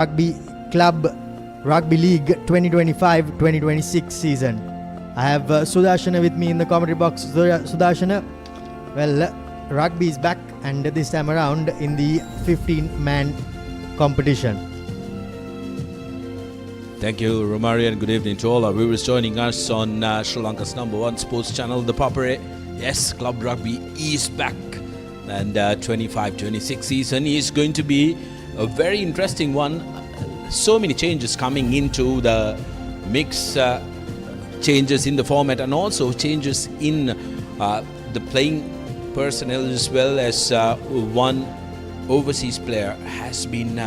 Rugby Club Rugby League 2025-2026 season. I have Sudashana with me in the commentary box. Sudashana, well, rugby is back, and this time around in the 15-man competition. Thank you, Romari, and good evening to all our viewers joining us on Sri Lanka's #1 sports channel, ThePapare. Yes, club rugby is back, and 25-26 season is going to be a very interesting one. So many changes coming into the mix, changes in the format, and also changes in the playing personnel, as well as one overseas player has been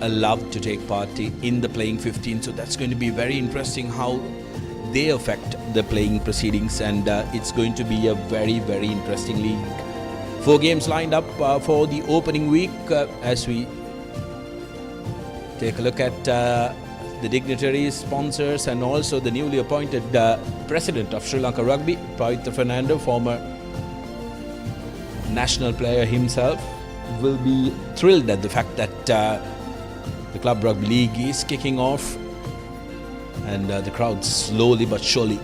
allowed to take part in the playing 15. So that's going to be very interesting how they affect the playing proceedings, and it's going to be a very, very interesting league. 4 games lined up for the opening week as we take a look at the dignitaries, sponsors, and also the newly appointed president of Sri Lanka Rugby, Pavitra Fernando, former national player himself, will be thrilled at the fact that the Club Rugby League is kicking off, and the crowd slowly but surely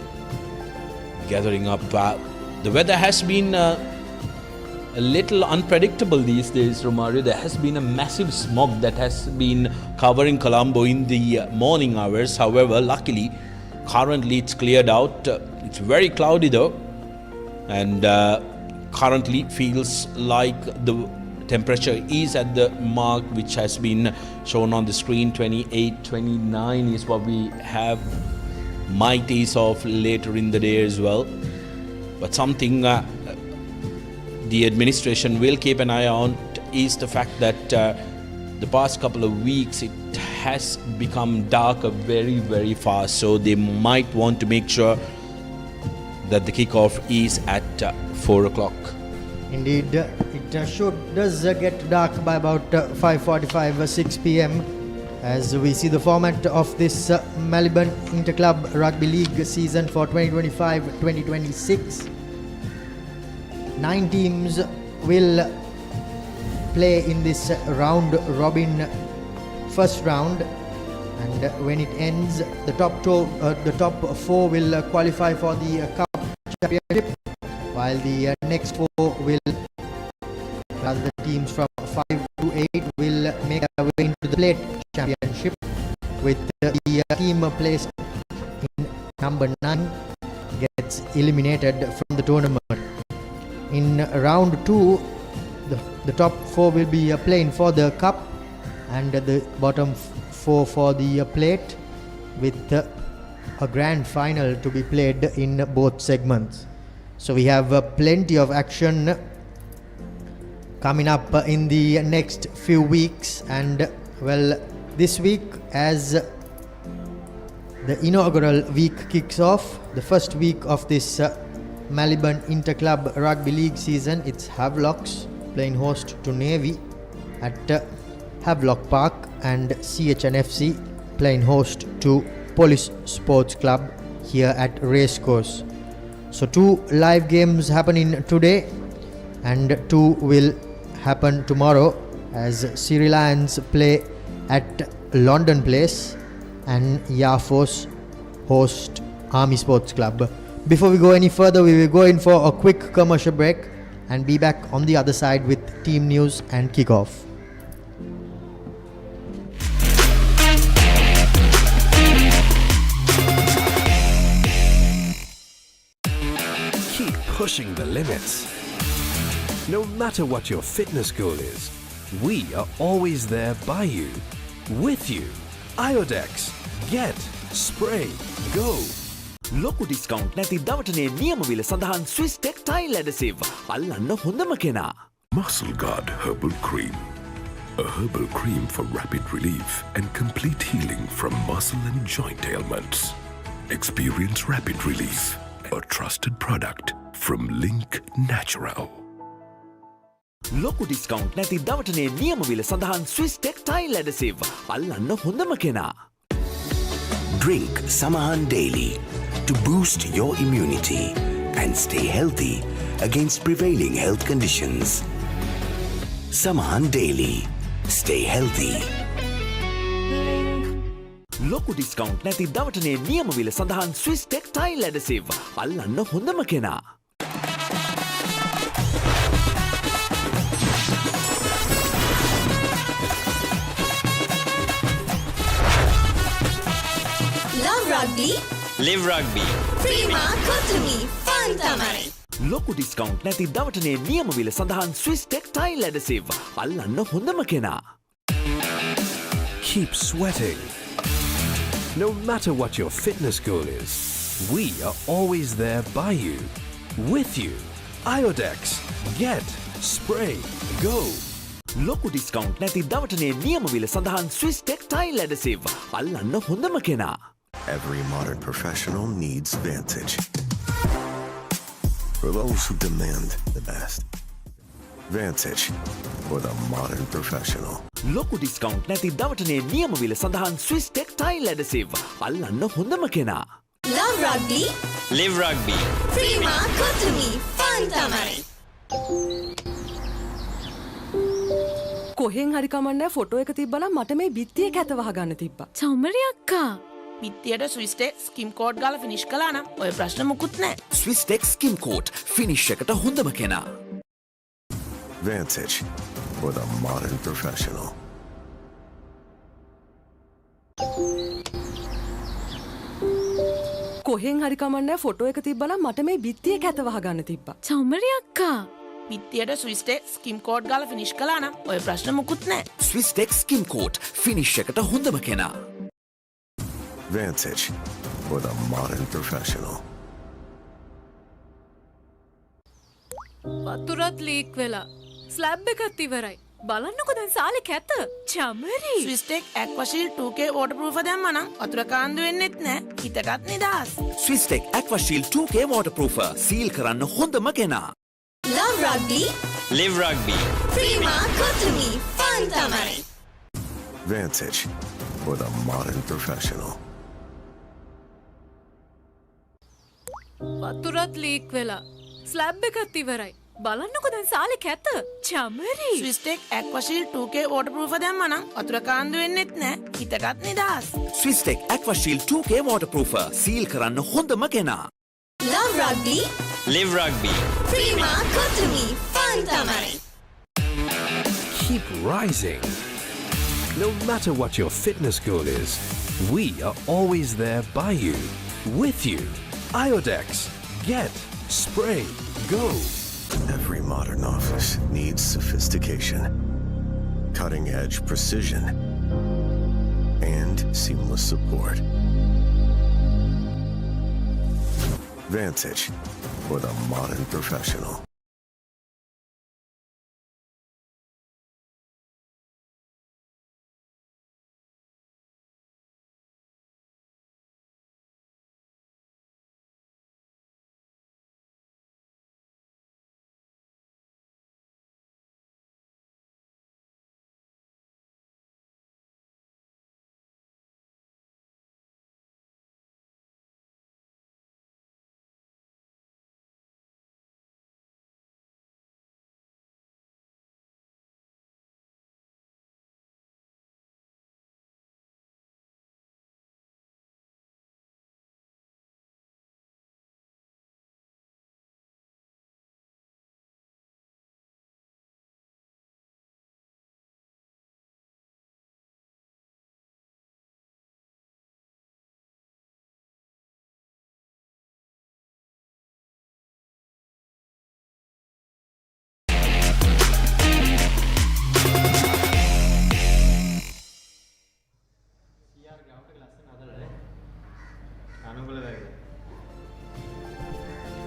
gathering up. The weather has been a little unpredictable these days, Romario. There has been a massive smog that has been covering Colombo in the morning hours. However, luckily, currently it's cleared out. It's very cloudy though, and currently feels like the temperature is at the mark which has been shown on the screen. 28, 29 is what we have. Might ease off later in the day as well, but something the administration will keep an eye on is the fact that the past couple of weeks it has become darker very, very fast. So they might want to make sure that the kickoff is at 4 o'clock. Indeed, it does get dark by about 5:45, 6 p.m. as we see the format of this Maliban Inter-Club Rugby League season for 2025-2026. 9 teams will play in this round robin first round, and when it ends, the top 4 will qualify for the Cup Championship, while the next 4 will, the teams from 5 to 8 will make their way into the Plate Championship, with the team placed in number 9 gets eliminated from the tournament. In round 2, the top 4 will be playing for the Cup, and the bottom 4 for the Plate, with a grand final to be played in both segments. So we have plenty of action coming up in the next few weeks, and well, this week, as the inaugural week kicks off, the first week of this Maliban Inter-Club Rugby League season, it's Havelocks playing host to Navy at Havelock Park, and CHNFC playing host to Police Sports Club here at RaceCourse. So 2 live games happening today, and 2 will happen tomorrow, as Sri Lions play at London Place and Yafos host Army Sports Club. Before we go any further, we will go in for a quick commercial break and be back on the other side with team news and kickoff. Keep pushing the limits. No matter what your fitness goal is, we are always there by you, with you. Iodex. Get. Spray. Go. ලොකු discount නැති දවටනේ නියම විල සඳහන් Swiss ටෙක්ටයිල් ඇඩසිව් අල්ලන්න හොඳම කෙනා. Muscle Guard Herbal Cream. A herbal cream for rapid relief and complete healing from muscle and joint ailments. Experience rapid relief. A trusted product from Link Natural. ලොකු discount නැති දවටනේ නියම විල සඳහන් ස්විස් ටෙක්ටයිල් ඇඩසිව් අල්ලන්න හොඳම කෙනා. Drink Samahan daily to boost your immunity and stay healthy against prevailing health conditions. Samahan daily. Stay healthy. ලොකු discount නැති දවටනේ නියම විල සඳහන් ස්විස් ටෙක්ටයිල් ඇඩසිව්. අල්ලන්න හොඳම කෙනා. Love rugby, Live rugby. Prima Kotumi, fun tamai. ලොකු ඩිස්කවුන්ට් නැති දවටනේ නියම විල සඳහන් ස්විස් ටෙක්ටයිල් ඇඩසිව්. අල්ලන්න හොඳම කෙනා. Keep sweating. No matter what your fitness goal is, we are always there by you, with you. Iodex. Get, spray, go. ලොකු discount නැති දවටනේ නියම විල සඳහන් ස්විස් ටෙක්ටයිල් ඇඩසිව්. අල්ලන්න හොඳම කෙනා. Every modern professional needs Vantage. For those who demand the best. Vantage for the modern professional. ලොකු discount නැති දවටනේ නියම විල සඳහන් ස්විස් ටෙක්ටයිල් ඇඩසිව්. අල්ලන්න හොඳම කෙනා. Love rugby, Live rugby. Prima Kotumi, fun tamai. කොහෙන් හරි කමන්නේ ෆොටෝ එක තිබ්බනම් මට මේ බිත්තියේ කැත වහගන්න තිබ්බා. චමරි අක්කා. පිත්තියට ස්විස්ටේ ස්කිම් කෝඩ් ගාලා ෆිනිෂ් කළා නම් ඔය ප්‍රශ්න මුකුත් නැහැ. Swiss tech skim coat finish එකට හොඳම කෙනා. Vantage for the modern professional. කොහෙන් හරි කමන්නේ ෆොටෝ එක තිබ්බනම් මට මේ බිත්තියේ කැත වහගන්න තිබ්බා. චමරි අක්කා. පිත්තියට ස්විස්ටේ ස්කිම් කෝඩ් ගාලා ෆිනිෂ් කළා නම් ඔය ප්‍රශ්න මුකුත් නැහැ. Swiss tech skim coat finish එකට හොඳම කෙනා. Vantage for the modern professional. වතුරත් ලීක් වෙලා. ස්ලැබ් එකත් ඉවරයි. බලන්නකො දැන් සාලේ කැත. චමරි. ස්විස්ටෙක් ඇක්වාෂීල් 2K waterproof දැම්මා නම් වතුර කාන්දු වෙන්නෙත් නැහැ. හිතටත් නිදහස්. ස්විස් ටෙක් ඇක්වාෂීල් 2K waterproofer සීල් කරන්න හොඳම කෙනා. Love rugby, Live rugby. Prima Kotumi, fun tamai. Vantage for the modern professional. වතුරත් ලීක් වෙලා. ස්ලැබ් එකත් ඉවරයි. බලන්නකො දැන් සාලේ කැත. චමරි. ස්විස්ටෙක් ඇක්වාෂීල් 2K waterproof දැම්මා නම් වතුර කාන්දු වෙන්නෙත් නැහැ. හිතටත් නිදහස්. ස්විස් ටෙක් ඇක්වාෂීල් 2K waterproofer සීල් කරන්න හොඳම කෙනා. Love rugby, Live rugby. Prima Kotumi, fun tamai. Keep rising. No matter what your fitness goal is, we are always there by you, with you. Iodex. Get, spray, go. Every modern office needs sophistication, cutting-edge precision, and seamless support. Vantage for the modern professional.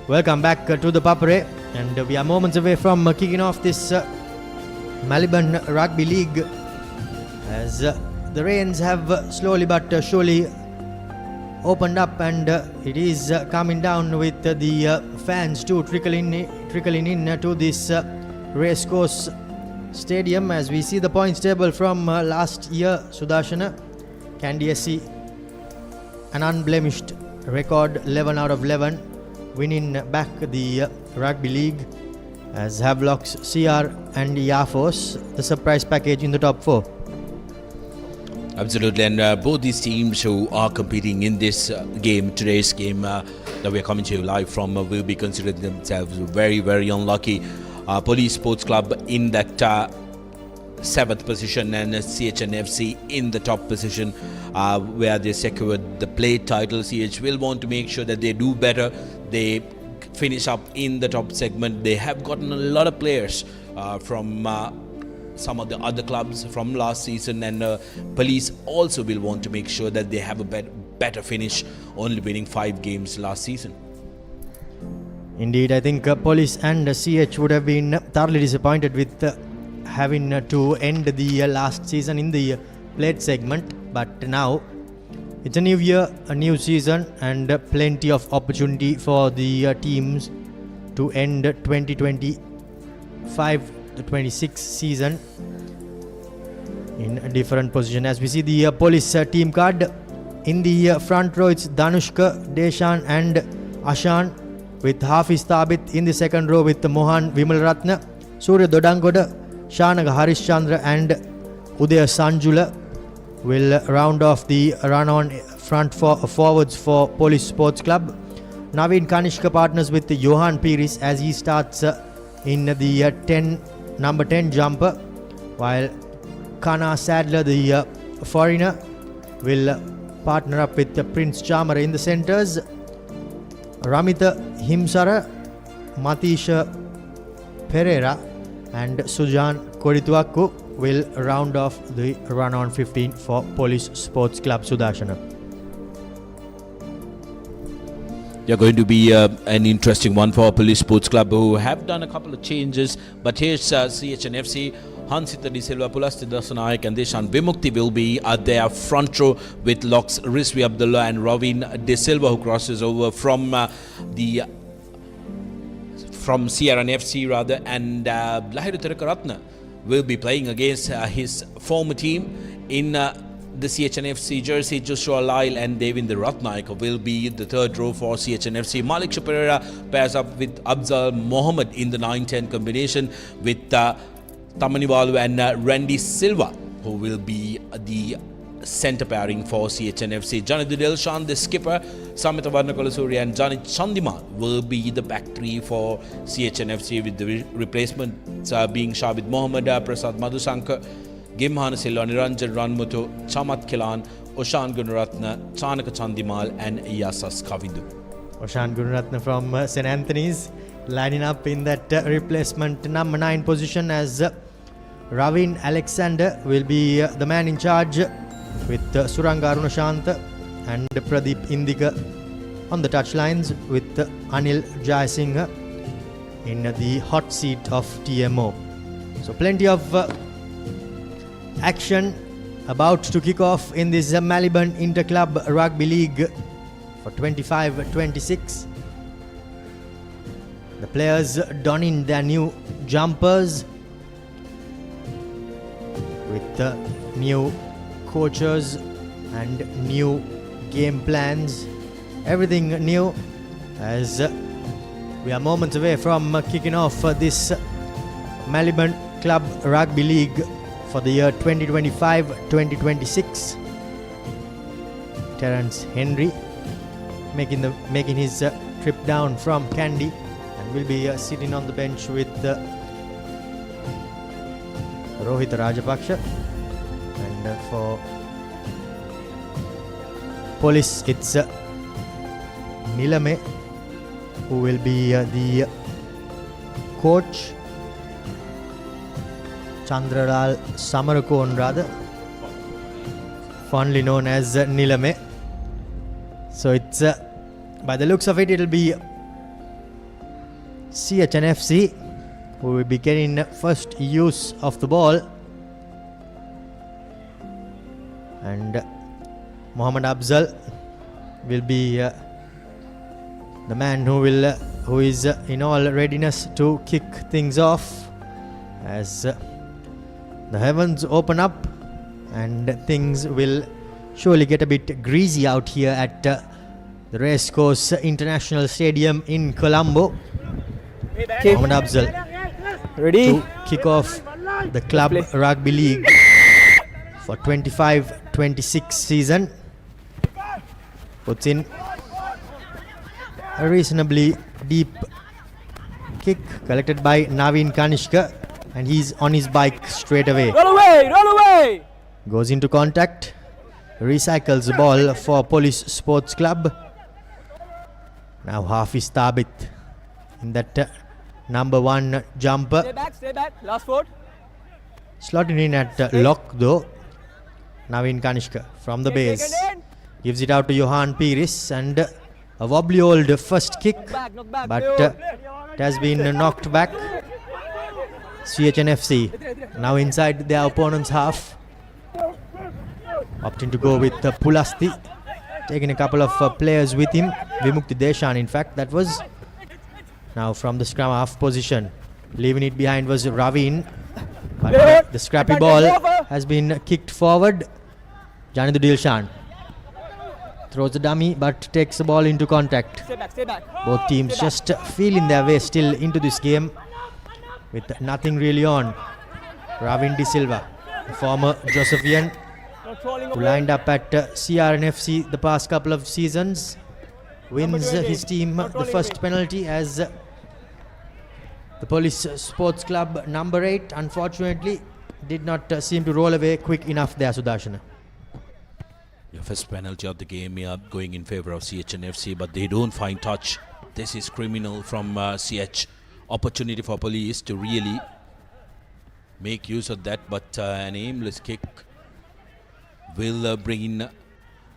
Welcome back to the Papare, and we are moments away from kicking off this Maliban Rugby League as the rains have slowly but surely opened up, and it is coming down with the fans too trickling in to this RaceCourse Stadium. As we see the points table from last year, Sudarshana, Kandy SC, an unblemished record, 11 out of 11, winning back the Rugby League, as Havelocks, CR and Yafos, the surprise package in the top 4. Absolutely, and both these teams who are competing in this game, today's game that we are coming to you live from, will be considered themselves very, very unlucky. Police Sports Club in that 7th position and CHNFC in the top position where they secured the plate title. CH will want to make sure that they do better. They finish up in the top segment. They have gotten a lot of players from some of the other clubs from last season, and Police also will want to make sure that they have a better finish, only winning 5 games last season. Indeed, I think Police and CH would have been thoroughly disappointed with having to end the last season in the plate segment, but now it's a new year, a new season, and plenty of opportunity for the teams to end 2025-26 season in a different position. As we see the Police team card, in the front row it's Danushka, Deshan and Ashan, with Hafiz Thabit in the second row with Mohan Vimalratna, Surya Dodangoda, Shanaga Harishchandra and Udaya Sanjula will round off the run-on front forwards for Police Sports Club. Naveen Kanishka partners with Johan Piris as he starts in the number 10 jumper, while Kana Sadler, the foreigner, will partner up with Prince Chamara in the centres. Ramita Himsara, Matisha Pereira and Sujan Kodituakku will round off the run-on 15 for Police Sports Club. Sudashana. They're going to be an interesting one for Police Sports Club, who have done a couple of changes. But here's CHNFC. Hansita De Silva, Pulasti Dasanayak and Deshan Vimukti will be at their front row with locks Rizvi Abdullah and Ravin De Silva, who crosses over from Sierra FC rather, and Lahiru Tirakaratna will be playing against his former team in the CHNFC jersey. Joshua Lyle and Devinder Ratnaik will be the third row for CHNFC. Malik Shapereira pairs up with Abzal Mohammed in the 9-10 combination with Tamaniwalu and Randy Silva, who will be the centre pairing for CHNFC. Janid Dilshan, the skipper, Samita Varnakolasuri and Janit Chandimal will be the back three for CHNFC, with the replacements being Shabid Mohammed, Prasad Madhusankar, Gimhan Silva, Niranjan Ranmutu, Chamat Kilan, Oshan Gunaratna, Chanaka Chandimal and Yasas Kavindu. Oshan Gunaratna from St. Anthony's lining up in that replacement number 9 position, as Ravin Alexander will be the man in charge, with Suranga Arunashanta and Pradeep Indika on the touchlines, with Anil Jayasinghe in the hot seat of TMO. So plenty of action about to kick off in this Maliban Inter-Club Rugby League for 25-26. The players donning their new jumpers with new coaches and new game plans. Everything new, as we are moments away from kicking off this Maliban Club Rugby League for the year 2025-2026. Terence Henry making his trip down from Kandy, and will be sitting on the bench with Rohit Rajapaksha. And for Police, it's Nilame who will be the coach. Chandradal Samarakon, rather, fondly known as Nilame. So it's by the looks of it, it'll be CHNFC who will be getting first use of the ball, and Mohammad Afzal will be the man who is in all readiness to kick things off, as the heavens open up and things will surely get a bit greasy out here at the RaceCourse International Stadium in Colombo. Mohammad Afzal ready to kick off the Club Rugby League for 25-26 season. Puts in a reasonably deep kick collected by Naveen Kanishka, and he's on his bike straight away. Roll away! Roll away! Goes into contact, recycles the ball for Police Sports Club. Now Hafiz Thabit in that number 1 jumper. Stay back, last foot. Slotted in at lock though. Naveen Kanishka from the base. Gives it out to Johan Piris, and a wobbly old first kick, but it has been knocked back. CHNFC now inside their opponent's half. Opting to go with Pulasti. Taking a couple of players with him. Vimukti Deshan, in fact, that was. Now from the scrum half position. Leaving it behind was Raveen. But the scrappy ball has been kicked forward. Janidu Dilshan throws the dummy but takes the ball into contact. Stay back. Both teams just feeling their way still into this game with nothing really on. Ravin De Silva, the former Josephian, who lined up at CRNFC the past couple of seasons, wins his team the first penalty as the Police Sports Club number 8 unfortunately did not seem to roll away quick enough there, Sudarshana. Your first penalty of the game going in favour of CHNFC, but they don't find touch. This is criminal from CH. Opportunity for Police to really make use of that, but an aimless kick will bring in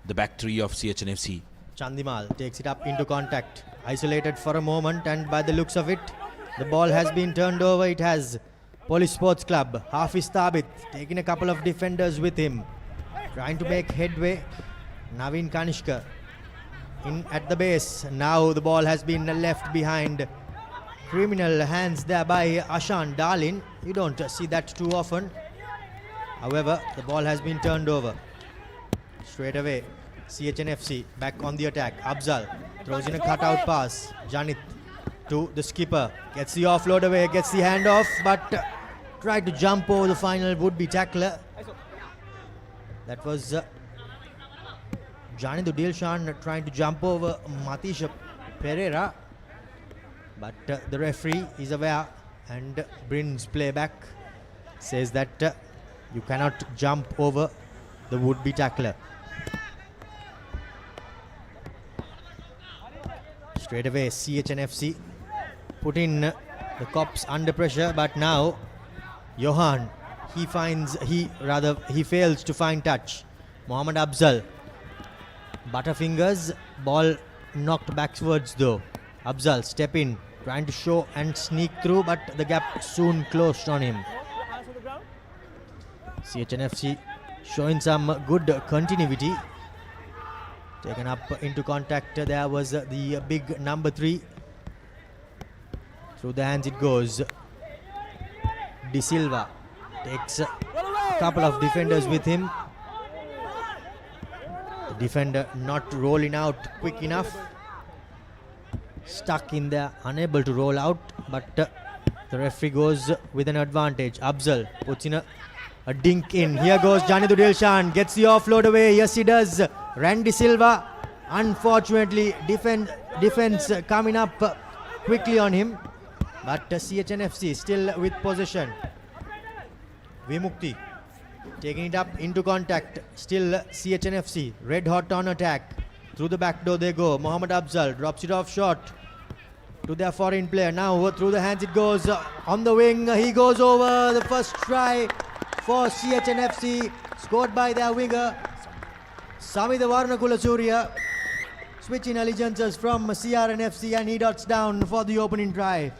the back three of CHNFC. Chandimal takes it up into contact, isolated for a moment, and by the looks of it, the ball has been turned over. It has Police Sports Club. Hafiz Thabit taking a couple of defenders with him, trying to make headway. Naveen Kanishka in at the base. Now the ball has been left behind. Criminal hands there by Ashan Darlin. You don't see that too often. However, the ball has been turned over. Straight away, CHNFC back on the attack. Abzal throws in a cutout pass. Janit to the skipper. Gets the offload away, gets the handoff, but tried to jump over the final would-be tackler. That was Janidu Dilshan trying to jump over Matisha Pereira. But the referee is aware and brings play back. Says that you cannot jump over the would-be tackler. Straight away, CHNFC put in the cops under pressure, but now Johan, he fails to find touch. Mohammad Abzal, butterfingers, ball knocked backwards though. Abzal step in, trying to show and sneak through, but the gap soon closed on him. CHNFC showing some good continuity. Taken up into contact, there was the big number 3. Through the hands it goes. De Silva takes a couple of defenders with him. The defender not rolling out quick enough. Stuck in there, unable to roll out, but the referee goes with an advantage. Abzal puts in a dink in. Here goes Janidu Dilshan, gets the offload away. Yes, he does. Randy Silva, unfortunately, defense coming up quickly on him, but CHNFC still with possession. Vimukti taking it up into contact. Still CHNFC red hot on attack. Through the back door they go. Mohammad Abzal drops it off short to their foreign player. Now through the hands it goes. On the wing, he goes over. The first try for CHNFC, scored by their winger Samida Varnakula Surya, switching allegiances from CRNFC, and he dots down for the opening try.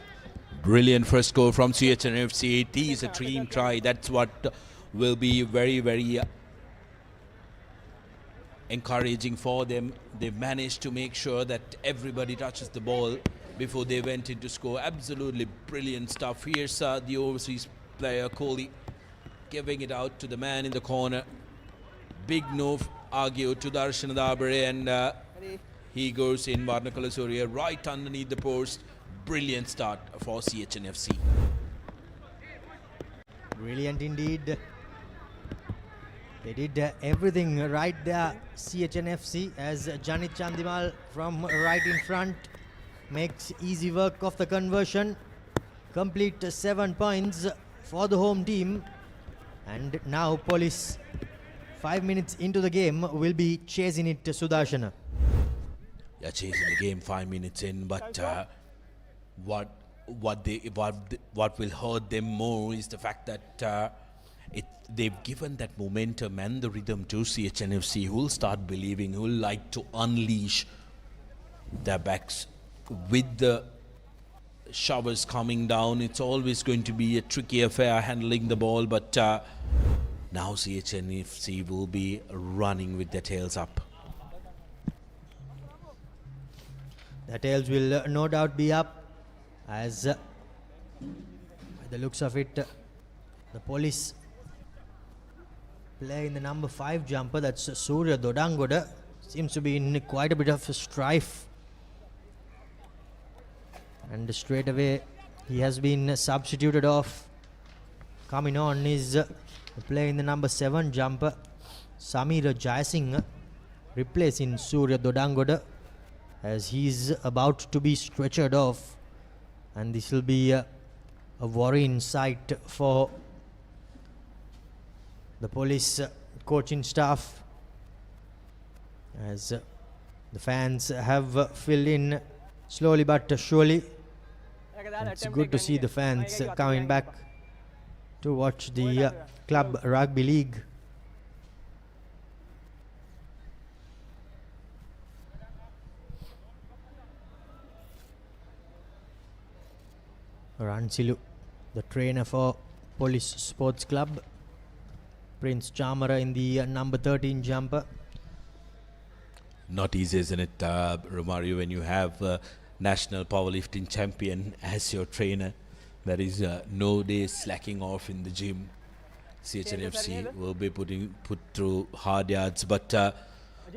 Brilliant first score from CHNFC. It is a dream try. That's what will be very, very encouraging for them. They've managed to make sure that everybody touches the ball before they went in to score. Absolutely brilliant stuff. Here's the overseas player Kohli giving it out to the man in the corner. Big no argue to Darshan Dabare, and he goes in. Varnakula Surya right underneath the post. Brilliant start for CHNFC. Brilliant indeed. They did everything right there, CHNFC, as Janit Chandimal from right in front makes easy work of the conversion. Complete 7 points for the home team. And now Police, 5 minutes into the game, will be chasing it, Sudarshana. Yeah, chasing the game 5 minutes in, but what will hurt them more is the fact that they've given that momentum and the rhythm to CHNFC, who will start believing, who will like to unleash their backs. With the showers coming down, it's always going to be a tricky affair handling the ball, but now CHNFC will be running with their tails up. The tails will no doubt be up, as by the looks of it, the Police player in the number 5 jumper, that's Surya Dodangoda, seems to be in quite a bit of strife. And straight away he has been substituted off. Coming on is the player in the number 7 jumper, Samira Jayasinghe, replacing Surya Dodangoda, as he's about to be stretchered off, and this will be a worrying sight for the Police coaching staff, as the fans have filled in slowly but surely. It's good to see the fans coming back to watch the Club Rugby League. Ransilu, the trainer for Police Sports Club. Prince Chamara in the number 13 jumper. Not easy, isn't it, Romario, when you have a national powerlifting champion as your trainer? There is no day slacking off in the gym. CHNFC will be put through hard yards, but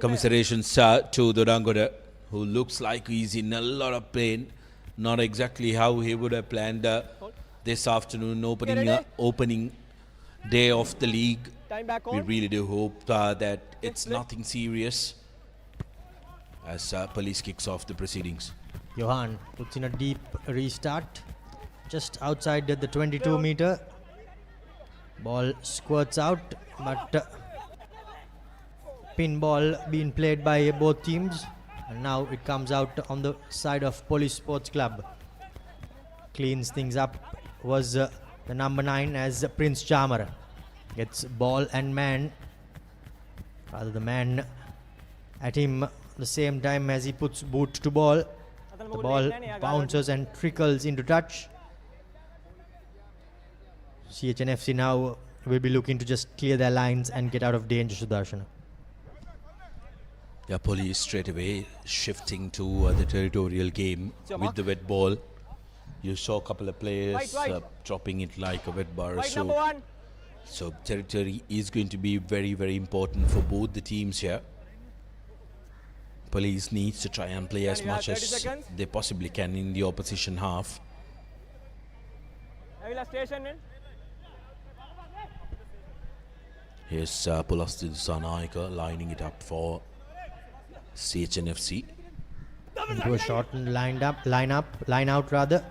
commiserations to Dodangoda, who looks like he's in a lot of pain. Not exactly how he would have planned this afternoon, opening day of the league. We really do hope that it's nothing serious as Police kicks off the proceedings. Johan puts in a deep restart just outside the 22 meter. Ball squirts out, but pin ball being played by both teams, and now it comes out on the side of Police Sports Club. Cleans things up was the number 9 as Prince Chamara gets ball and man, rather the man at him the same time as he puts boot to ball. The ball bounces and trickles into touch. CHNFC now will be looking to just clear their lines and get out of danger, Sudarshana. Yeah, Police straight away shifting to the territorial game with the wet ball. You saw a couple of players dropping it like a wet bar. So territory is going to be very, very important for both the teams here. Police needs to try and play as much as they possibly can in the opposition half. Here's Pulasti Sanaika lining it up for CHNFC. Into a shortened line out rather,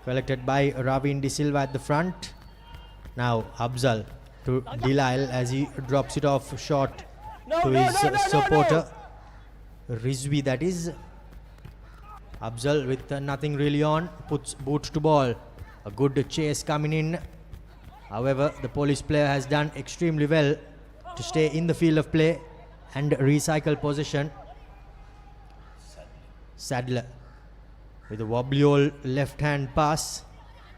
collected by Ravin De Silva at the front. Now Abzal to Delisle as he drops it off short to his supporter. Rizvi, that is. Abzal with nothing really on, puts boot to ball. A good chase coming in. However, the Police player has done extremely well to stay in the field of play and recycle possession. Sadler with a wobbly old left hand pass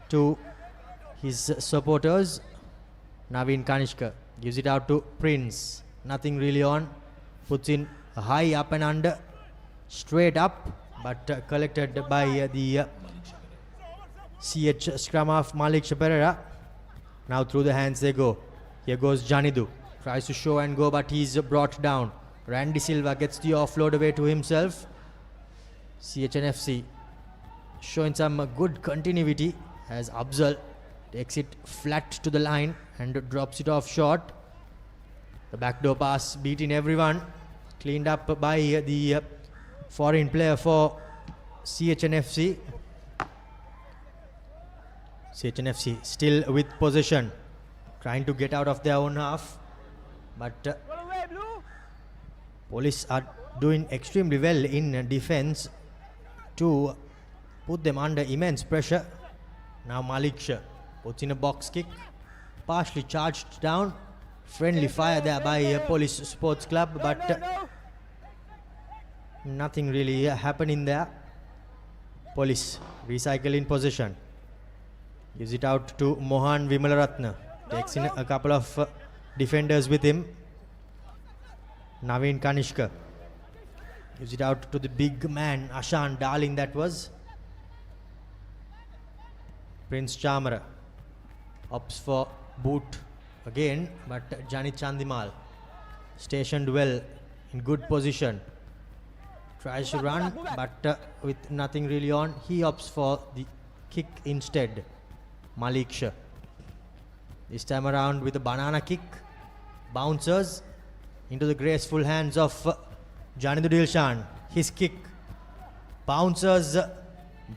to his supporters. Naveen Kanishka gives it out to Prince. Nothing really on. Puts in a high up and under. Straight up, but collected by the CH scrum of Malik Pereira. Now through the hands they go. Here goes Janidu. Tries to show and go, but he's brought down. Randy Silva gets the offload away to himself. CHNFC showing some good continuity as Abzal takes it flat to the line and drops it off short. The backdoor pass beating everyone. Cleaned up by the foreign player for CHNFC. CHNFC still with possession. Trying to get out of their own half. But police are doing extremely well in defense to put them under immense pressure. Now Malik Shah puts in a box kick, partially charged down. Friendly fire there by Police Sports Club, but nothing really happening there. Police recycling possession. Gives it out to Mohan Vimalaratna. Takes in a couple of defenders with him. Naveen Kanishka gives it out to the big man, Ashan Darling that was. Prince Chamara opts for boot again, but Janit Chandimal stationed well, in good position. Tries to run, but with nothing really on, he opts for the kick instead. Malik Shah. This time around with a banana kick. Bouncers into the graceful hands of Janidu Dilshan. His kick. Bouncers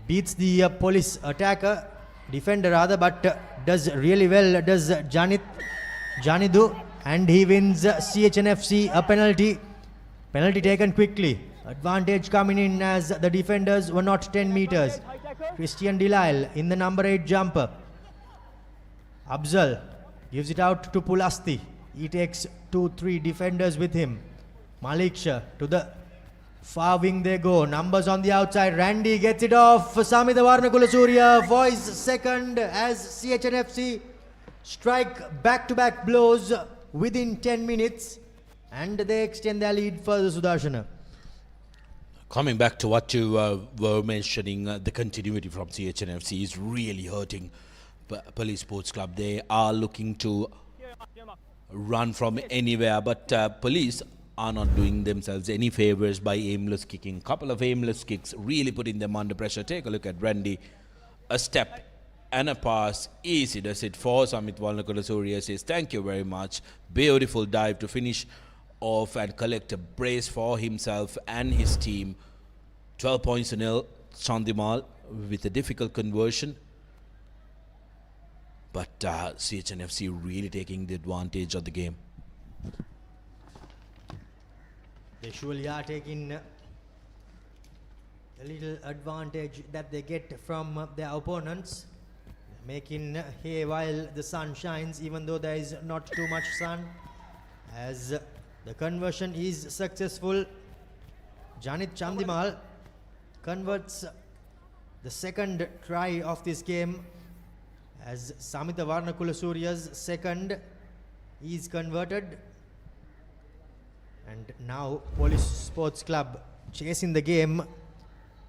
beats the police attacker, defender rather, but does really well, does Janidu, and he wins CHNFC a penalty. Penalty taken quickly. Advantage coming in as the defenders were not 10 meters. Christian Delisle in the number 8 jumper. Abzal gives it out to Pulasti. He takes 2-3 defenders with him. Malik Shah to the far wing they go. Numbers on the outside. Randy gets it off. Samita Varnakulasuriya for his second as CHNFC strike back-to-back blows within 10 minutes. And they extend their lead further, Sudarshana. Coming back to what you were mentioning, the continuity from CHNFC is really hurting Police Sports Club. They are looking to run from anywhere, but police are not doing themselves any favors by aimless kicking. Couple of aimless kicks really putting them under pressure. Take a look at Randy. A step and a pass. Easy does it for Samit Valnakulasuriya. Says thank you very much. Beautiful dive to finish off and collect a brace for himself and his team. 12 points to nil. Chandimal with a difficult conversion. But CHNFC really taking the advantage of the game. They surely are taking a little advantage that they get from their opponents. Making hay while the sun shines, even though there is not too much sun. As the conversion is successful, Janit Chandimal converts the second try of this game, as Samita Varnakulasuriya's second is converted. And now Police Sports Club chasing the game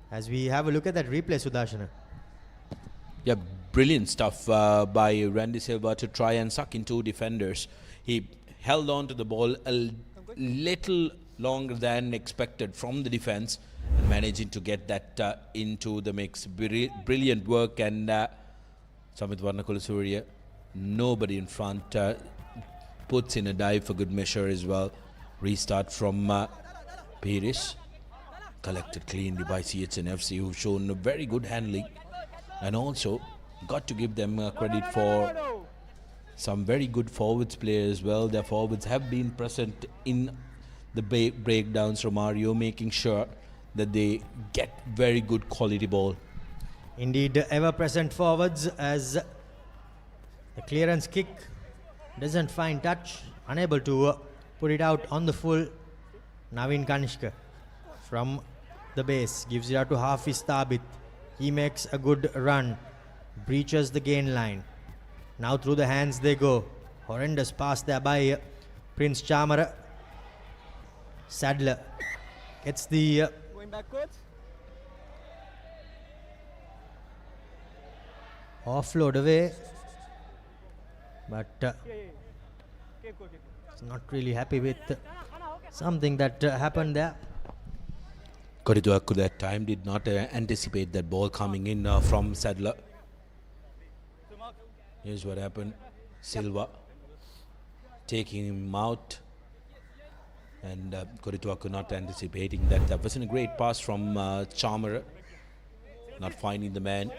as we have a look at that replay, Sudarshana. Yeah, brilliant stuff by Randy Silva to try and suck in two defenders. He held on to the ball a little longer than expected from the defense and managing to get that into the mix. Brilliant work, and Samit Varnakulasuriya, nobody in front, puts in a dive for good measure as well. Restart from Paris, collected cleanly by CHNFC, who've shown a very good handling, and also got to give them credit for some very good forwards play as well. Their forwards have been present in the breakdowns, Romario, making sure that they get very good quality ball. Indeed, ever-present forwards, as the clearance kick doesn't find touch, unable to put it out on the full. Naveen Kanishka from the base gives it out to Hafiz Thabit. He makes a good run, breaches the gain line. Now through the hands they go. Horrendous pass there by Prince Chamara. Sadler gets the Going backwards. offload away, but not really happy with something that happened there. Koriduaku that time did not anticipate that ball coming in from Sadler. Here's what happened. Silva taking him out And Korituaku not anticipating that. That wasn't a great pass from Chamara. Not finding the man.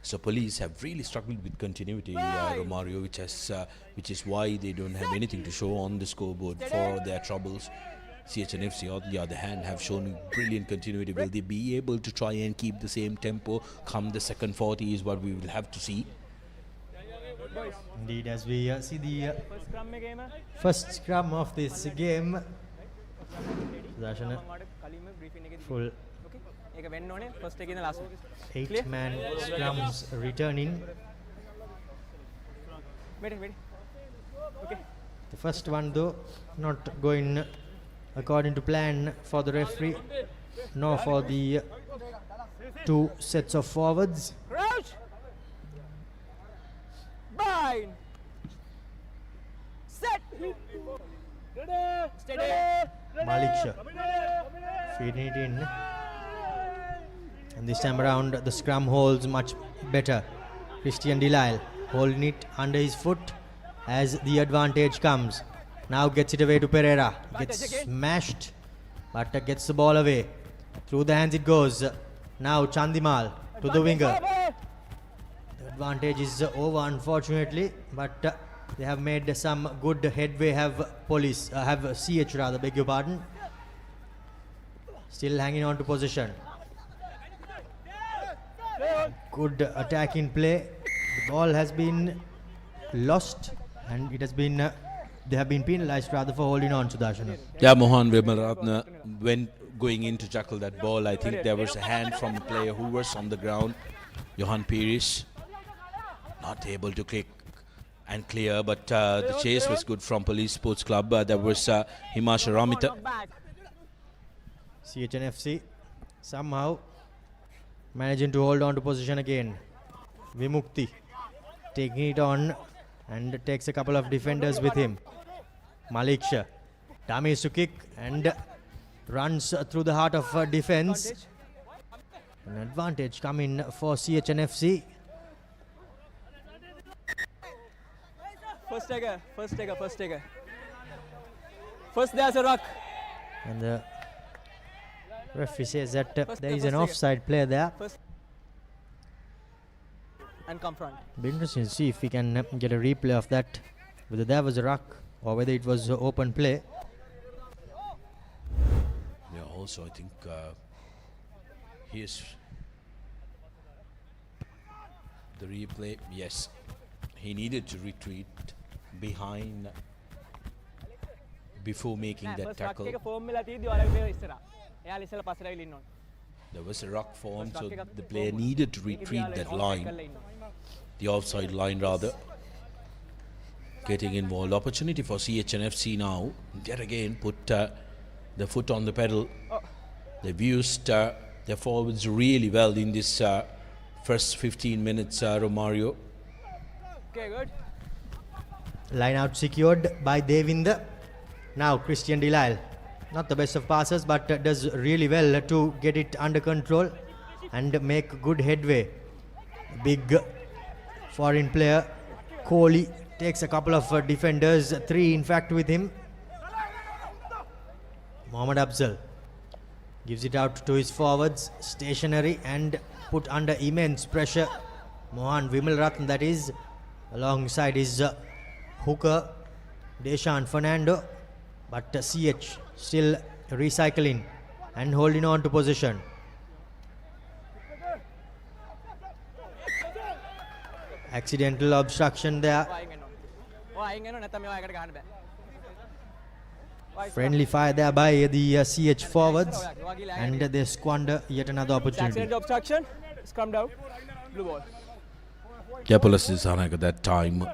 So police have really struggled with continuity, Romario, which is why they don't have anything to show on the scoreboard for their troubles. CHNFC, on the other hand, have shown brilliant continuity. Will they be able to try and keep the same tempo come the second 40 is what we will have to see. Indeed, as we see the first scrum of this game. Sudarshana, full 8-man scrums returning. The first one though not going according to plan for the referee, nor for the two sets of forwards. Bind. Set. Steady. Malik Shah feeding it in. And this time around the scrum holds much better. Christian Delisle holding it under his foot as the advantage comes. Now gets it away to Pereira. Gets smashed, but gets the ball away. Through the hands it goes. Now Chandimal to the winger. The advantage is over, unfortunately, but they have made some good headway. Have CH rather, beg your pardon. Still hanging on to possession. Good attacking play. The ball has been lost, and it has been they have been penalised rather for holding on to Sudarshana. Yeah, Mohan Vimaratna, when going in to tackle that ball, I think there was a hand from a player who was on the ground. Johan Pires not able to kick and clear, but the chase was good from Police Sports Club. There was Himasha Ramita. CHNFC somehow managing to hold on to position again. Vimukti taking it on and takes a couple of defenders with him. Malik Shah dummies to kick and runs through the heart of defense. An advantage coming for CHNFC. First taker. First there's a ruck. And the referee says that there is an offside player there. And come front. Be interesting to see if we can get a replay of that, whether there was a ruck or whether it was open play. Yeah, also I think here's the replay. Yes, he needed to retreat behind before making that tackle. There was a ruck form, so the player needed to retreat that line, the offside line rather. Getting involved. Opportunity for CHNFC now. Yet again put the foot on the pedal. They've used their forwards really well in this first 15 minutes, Romario. Okay, good. Line out secured by Devinder. Now Christian Delisle. Not the best of passes, but does really well to get it under control and make good headway. Big foreign player Kohli takes a couple of defenders, 3 in fact with him. Mohammad Afzal gives it out to his forwards, stationary and put under immense pressure. Mohan Vimalratne, that is, alongside his hooker Deshan Fernando, but CH still recycling and holding on to position. Accidental obstruction there. Friendly fire there by the CH forwards, and they squander yet another opportunity. Accidental obstruction, scrummed out, blue ball. Kepolas is at that time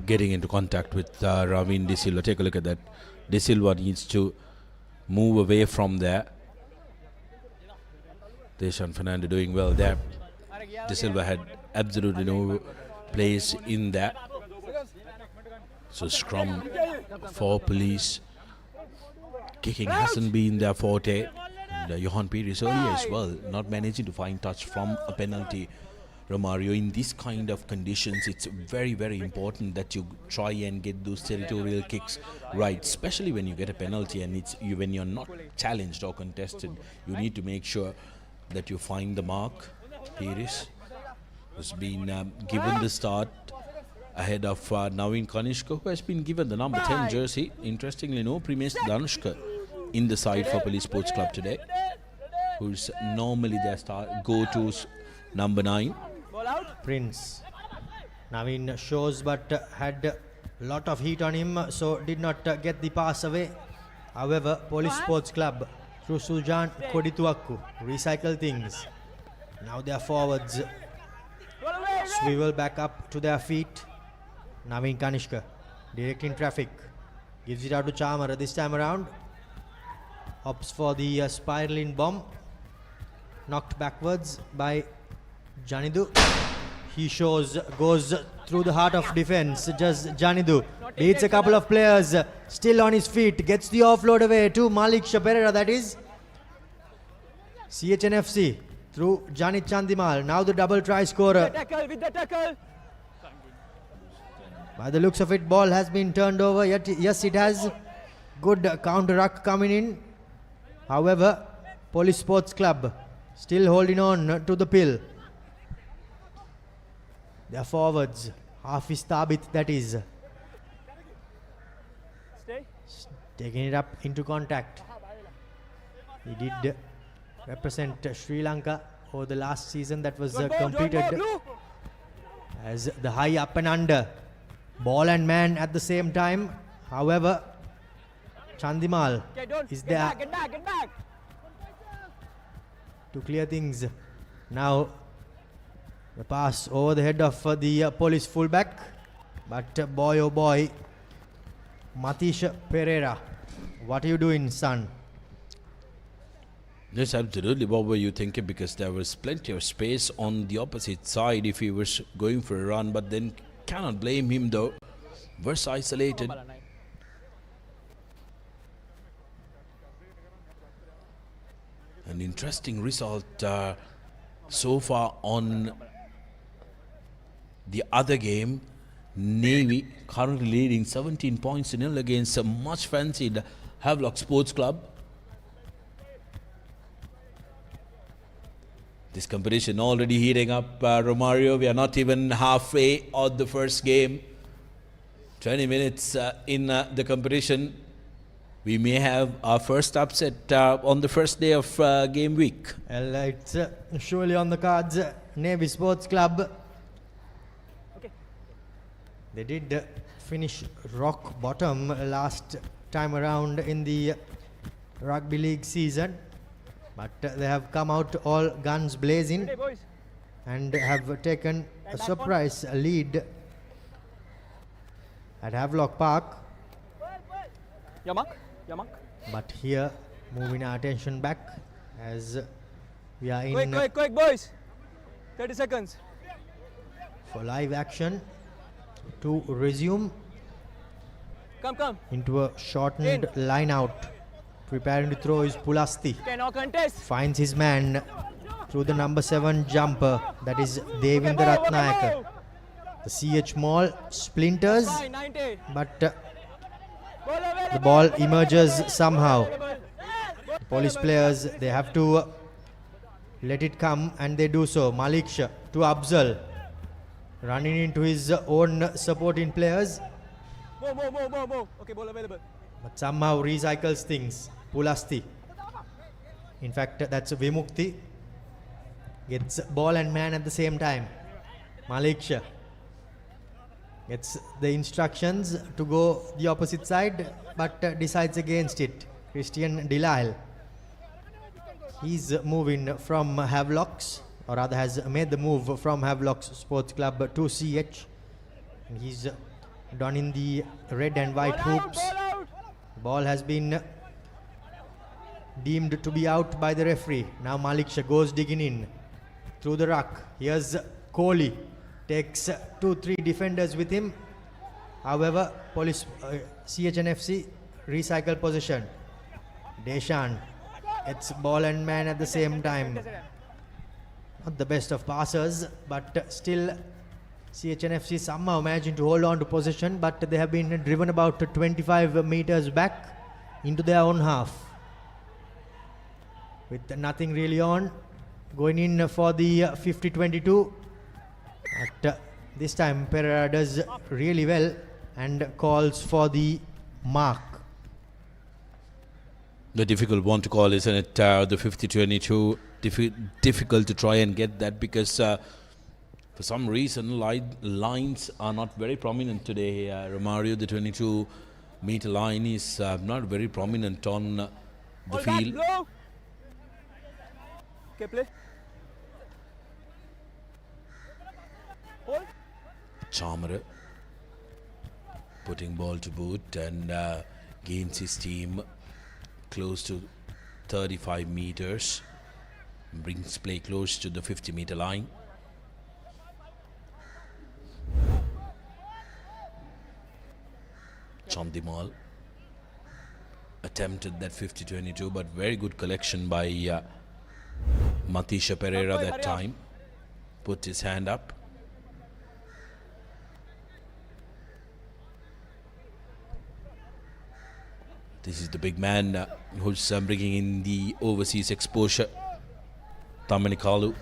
getting into contact with Ravin De Silva. Take a look at that. De Silva needs to move away from there. Deshan Fernando doing well there. De Silva had absolutely no place in there. So scrum for Police. Kicking hasn't been their forte. And Johan Pires earlier as well, not managing to find touch from a penalty Romario, in this kind of conditions, it's very, very important that you try and get those territorial kicks right, especially when you get a penalty and when you're not challenged or contested. You need to make sure that you find the mark. Pires has been given the start ahead of Naveen Kanishka, who has been given the number 10 jersey. Interestingly, no Primesh Danushka in the side for Police Sports Club today, who's normally their go-to number 9. Prince. Naveen shows but had a lot of heat on him, so did not get the pass away. However, Police Sports Club through Sujan Kodituakku recycle things. Now their forwards swivel back up to their feet. Naveen Kanishka directing traffic, gives it out to Chamara this time around. Opts for the spiraling bomb, knocked backwards by Janidu. He goes through the heart of defense. Just Janidu beats a couple of players, still on his feet, gets the offload away to Malik Pereira, that is. CHNFC through Janit Chandimal, now the double try scorer. With the tackle. By the looks of it, ball has been turned over. Yet, yes, it has. Good counter ruck coming in. However, Police Sports Club still holding on to the pill. Their forwards, Hafiz Thabit, that is. Stay. Taking it up into contact. He did represent Sri Lanka over the last season that was completed as the high up and under. Ball and man at the same time. However, Chandimal is there Get back. to clear things. Now the pass over the head of the police fullback, but boy oh boy, Matish Pereira, what are you doing, son? Yes, absolutely. What were you thinking? Because there was plenty of space on the opposite side if he was going for a run, but then cannot blame him though. Verse isolated. An interesting result so far on the other game. Navy currently leading 17 points to nil against a much fancied Havelock Sports Club. This competition already heating up, Romario. We are not even halfway of the first game. 20 minutes in the competition. We may have our first upset on the first day of game week. Well, it's surely on the cards. Navy Sports Club. Okay. They did finish rock bottom last time around in the rugby league season, but they have come out all guns blazing and have taken a surprise lead at Havelock Park. Yamak. But here, moving our attention back as we are in Quick, boys. 30 seconds. for live action to resume. Come. Into a shortened line out. Preparing to throw is Pulasti. Okay, now contest. Finds his man through the number 7 jumper, that is Devinder Ratnayaka. The CH Mall splinters, but the ball emerges somehow. The police players, they have to let it come, and they do so. Malik Shah to Afzal, running into his own supporting players. Move. Okay, ball available. But somehow recycles things. Pulasti. In fact, that's Vimukti. Gets ball and man at the same time. Malik Shah gets the instructions to go the opposite side, but decides against it. Christian Delisle. He's moving from Havelocks, or rather has made the move from Havelocks Sports Club to CH. And he's donning the red and white hoops. Ball has been deemed to be out by the referee. Now Malik Shah goes digging in through the ruck. Here's Kohli. Takes 2-3 defenders with him. However, police CHNFC recycle possession. Deshan. It's ball and man at the same time. Not the best of passers, but still CHNFC somehow managing to hold on to possession, but they have been driven about 25 meters back into their own half. With nothing really on, going in for the 50-22. But this time Pereira does really well and calls for the mark. The difficult one to call, isn't it? The 50-22. Difficult to try and get that because for some reason lines are not very prominent today. Romario, the 22-meter line is not very prominent on the field. Blow. Okay, play. Hold. Chamara putting ball to boot and gains his team close to 35 meters. Brings play close to the 50-meter line. Chandimal attempted that 50-22, but very good collection by Matisha Pereira that time. Put his hand up. This is the big man who's bringing in the overseas exposure. Tamanikalu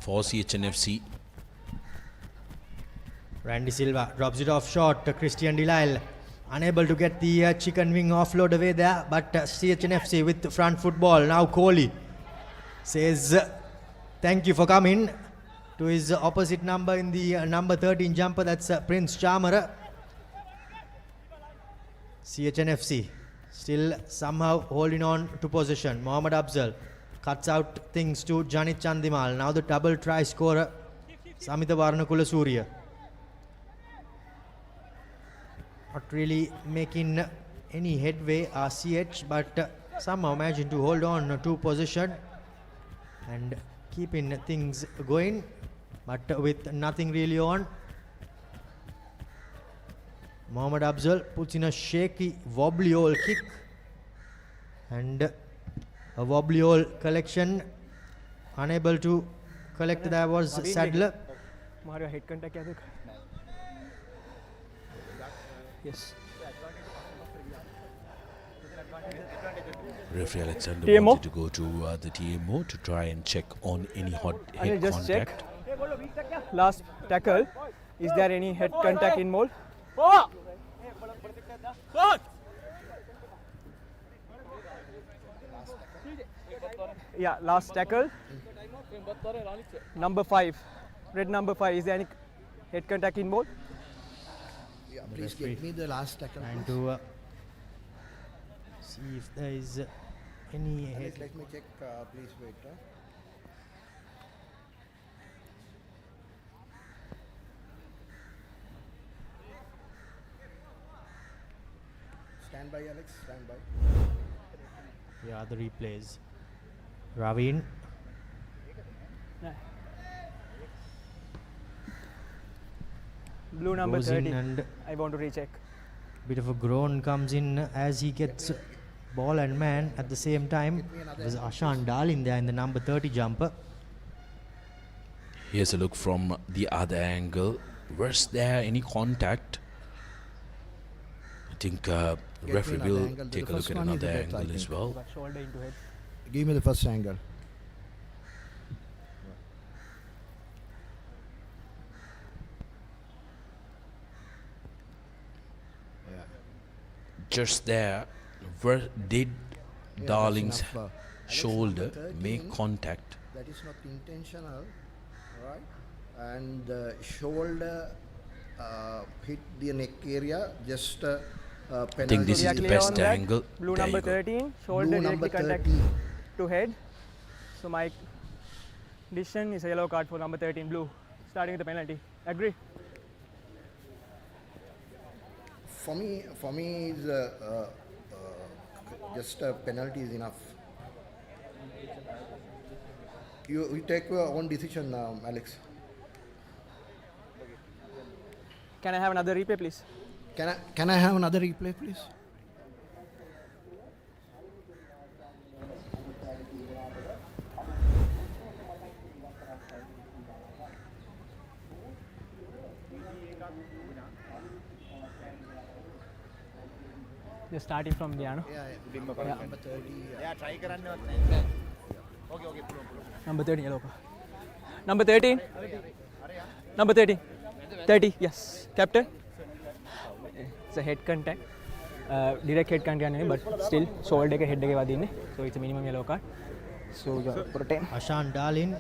for CHNFC. Randy Silva drops it off short. Christian Delisle unable to get the chicken wing offload away there, but CHNFC with front football. Now Kohli says thank you for coming to his opposite number in the number 13 jumper. That's Prince Chamara. CHNFC still somehow holding on to possession. Mohammad Afzal cuts out things to Janit Chandimal. Now the double try scorer Samita Varnakula Surya. Not really making any headway RCH, but somehow managing to hold on to possession and keeping things going, but with nothing really on. Mohammad Afzal puts in a shaky wobbly old kick and a wobbly old collection. Unable to collect, there was Sadler. Mario head contact kya dekha? Yes. Referee Alexander TMO? wanted to go to the TMO to try and check on any head Just contact. check. Last tackle. Is there any head contact involved? Yeah, last tackle. Number 5. Red number 5. Is there any head contact involved? Yeah, please get me the last tackle. And to see if there is any head. Let me check, please wait. Stand by, Alex, stand by. Yeah, the replays. Ravin. Blue number Goes in 30. and I want to recheck. Bit of a groan comes in as he gets ball and man at the same time. There's Ashan Dalin there in the number 30 jumper. Here's a look from the other angle. Was there any contact? I think referee will take a look at another angle as well. Shoulder into head. Give me the first angle. Just there, where did Darling's shoulder make contact? That is not intentional, right? And shoulder hit the neck area, just I think this is the best angle. Blue There number you go. 13, shoulder Blue directly number contact 13. to head. So my decision is a yellow card for number 13, blue, starting with the penalty. Agree? For me is just a penalty is enough. You take your own decision, Alex. Can I have another replay, please? Can I have another replay, please? Just starting from there, no? Number 30. Number 13, yellow card. Number 13. Number 13. 30, yes. Captain. It's a head contact. Direct head contact, but still shoulder ke head ke wadinne. So it's a minimum yellow card. So you are for 10. Ashan Darlin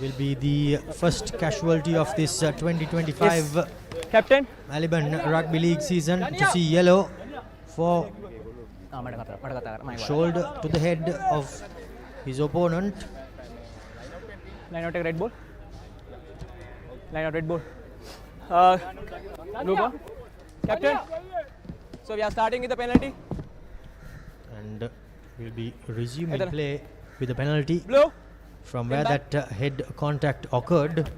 will be the first casualty of this 2025 Yes. Captain. Maliban Rugby League season to see yellow for shoulder to the head of his opponent. Line out a red ball. Line out red ball. Blue ball. Captain. So we are starting with the penalty. And will be resuming play with a penalty Blue. from where that head contact occurred.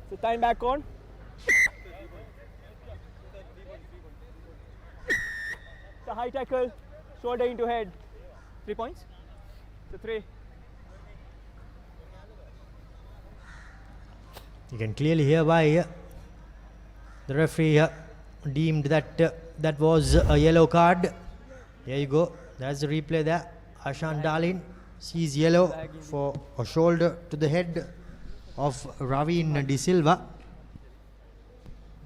So time back on. The high tackle, shoulder into head. 3 points. So 3. You can clearly hear why the referee deemed that that was a yellow card. There you go. That's the replay there. Ashan Darlin sees yellow for a shoulder to the head of Ravin De Silva.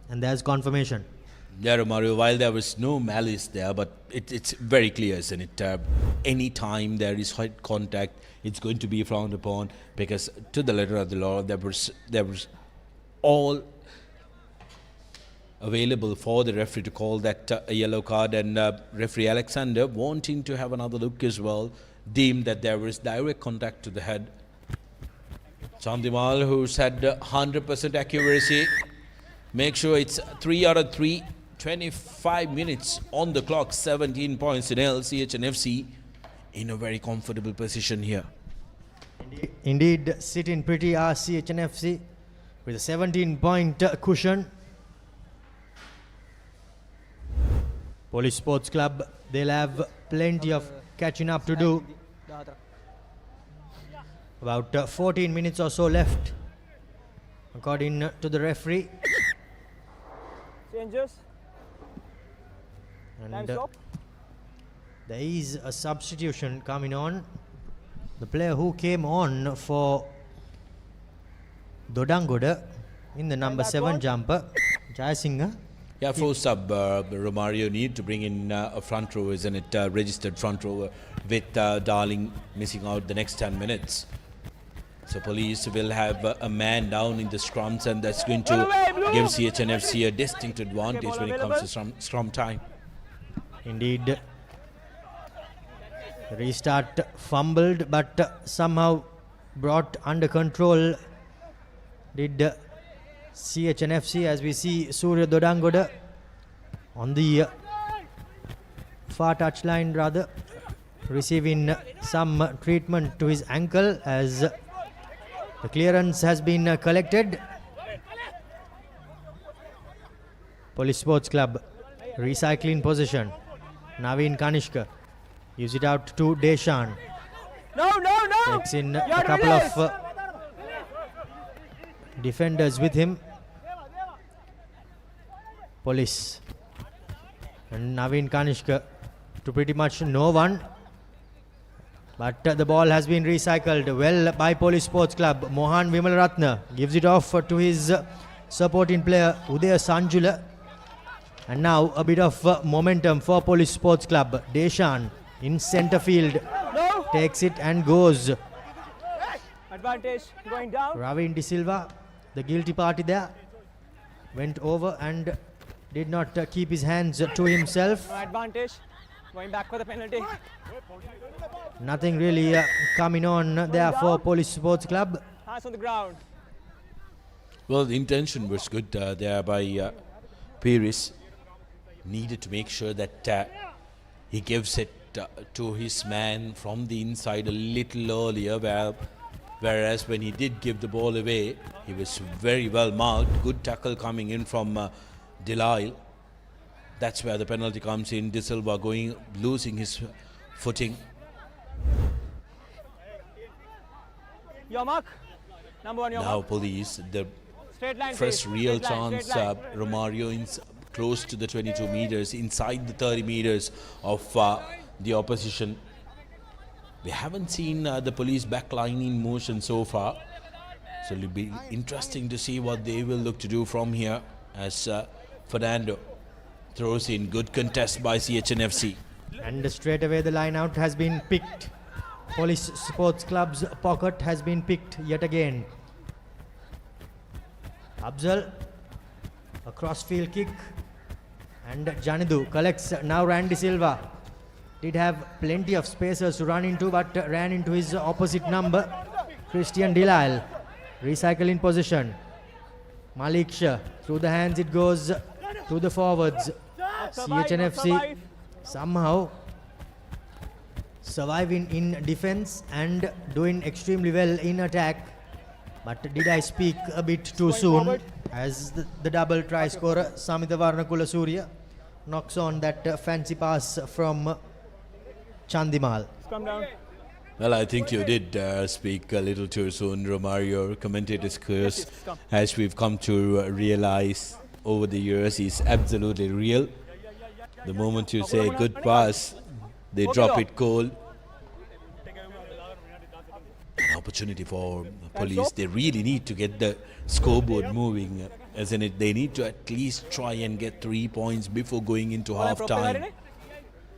And there's confirmation. Yeah, Romario, while there was no malice there, but it's very clear, isn't it? Any time there is head contact, it's going to be frowned upon, because to the letter of the law, there was all available for the referee to call that a yellow card, and referee Alexander, wanting to have another look as well, deemed that there was direct contact to the head. Chandimal, who's had 100% accuracy, make sure it's 3 out of 3. 25 minutes on the clock, 17 points in LCH and FC, in a very comfortable position here. Indeed, sitting pretty RCH and FC with a 17-point cushion. Police Sports Club, they'll have plenty of catching up to do. About 14 minutes or so left, according to the referee. Changes. And there is a substitution coming on. The player who came on for Dodangoda in the number 7 jumper, Jayasinghe. Yeah, for sub, Romario need to bring in a front row, isn't it? Registered front row with Darling missing out the next 10 minutes. So police will have a man down in the scrums, and that's going to give CHNFC a distinct advantage when it comes to scrum time. Indeed. Restart fumbled, but somehow brought under control did CHNFC, as we see Surya Dodangoda on the far touchline, rather receiving some treatment to his ankle as the clearance has been collected. Police Sports Club recycling possession. Naveen Kanishka gives it out to Deshan. No. Takes in a couple of defenders with him. Police and Naveen Kanishka to pretty much no one. But the ball has been recycled well by Police Sports Club. Mohan Vimalaratna gives it off to his supporting player Udaya Sanjula. And now a bit of momentum for Police Sports Club. Deshan in centre field takes it and goes. Advantage going down. Ravin De Silva, the guilty party there, went over and did not keep his hands to himself. No advantage. Going back for the penalty. Nothing really coming on there for Police Sports Club. Hands on the ground. Well, the intention was good there by Paris. Needed to make sure that he gives it to his man from the inside a little earlier, whereas when he did give the ball away, he was very well marked. Good tackle coming in from Delisle. That's where the penalty comes in. De Silva losing his footing. Your mark. Number 1, Now police, the Straight line, first please. real Straight line, chance, straight line. Romario close to the 22 meters, inside the 30 meters of the opposition. We haven't seen the police backline in motion so far. So it'll be interesting to see what they will look to do from here as Fernando throws in. Good contest by CHNFC. And straight away the line out has been picked. Police Sports Club's pocket has been picked yet again. Abzal, a crossfield kick, and Janidu collects. Now Randy Silva did have plenty of spaces to run into, but ran into his opposite number, Christian Delisle. Recycle in position. Malik Shah, through the hands it goes to the forwards. CHNFC somehow surviving in defense and doing extremely well in attack. But did I speak a bit too soon, as the double try scorer Samitha Varnakula Surya knocks on that fancy pass from Chandimal. Come down. Well, I think you did speak a little too soon, Romario. Commentator's curse, as we've come to realize over the years, is absolutely real. The moment you say good pass, they drop it cold. An opportunity for police. They really need to get the scoreboard moving. As in it, they need to at least try and get 3 points before going into half time.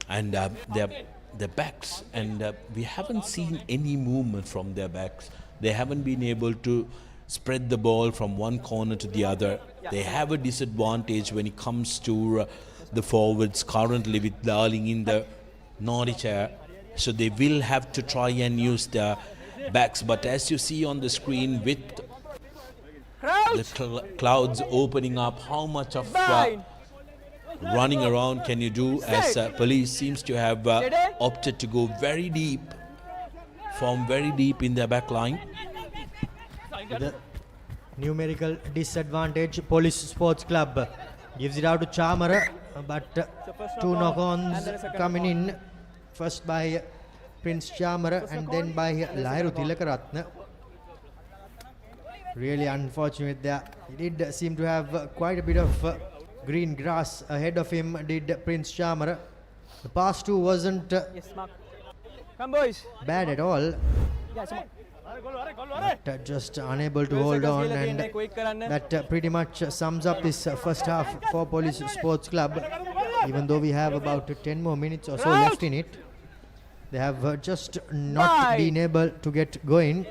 And their backs, and we haven't seen any movement from their backs. They haven't been able to spread the ball from one corner to the other. They have a disadvantage when it comes to the forwards currently, with Darling in the naughty chair. So they will have to try and use their backs. But as you see on the screen, with the clouds opening up, how much of running around can you do, as police seems to have opted to go very deep, form very deep in their back line. The numerical disadvantage, Police Sports Club gives it out to Chamara, but two knock-ons coming in, first by Prince Chamara and then by Lahiru Tilakaratna. Really unfortunate there. He did seem to have quite a bit of green grass ahead of him, did Prince Chamara. The pass too wasn't Come boys. bad at all, Yeah, come on. but just unable to hold on, and that pretty much sums up this first half for Police Sports Club. Even though we have about 10 more minutes or so left in it, they have just not been able to get going.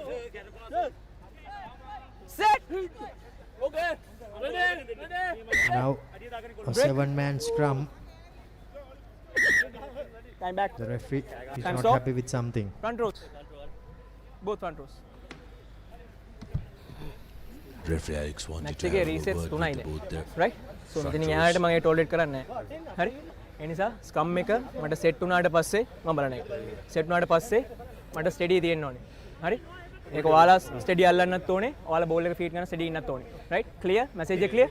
Set. Now a 7-man scrum. Time back. The referee is Time not stop. happy with something. Front rows. Both front rows. Referee Alex wanted Match to එකේ have a resets word තුනයි with both the right? So front මෙතනින් rows. එහාට මම ඒ ටෝලරේට් කරන්නේ නැහැ. හරි? ඒ නිසා ස්කම් එක මට සෙට් වුණාට පස්සේ මම බලන්නේ. සෙට් වුණාට පස්සේ මට ස්ටඩි තියෙන්න ඕනේ. හරි? ඒක ඔයාලා ස්ටඩි අල්ලන්නත් ඕනේ. ඔයාලා බෝල් එක ෆීඩ් කරන ස්ටඩි ඉන්නත් ඕනේ. right? clear? message එක clear?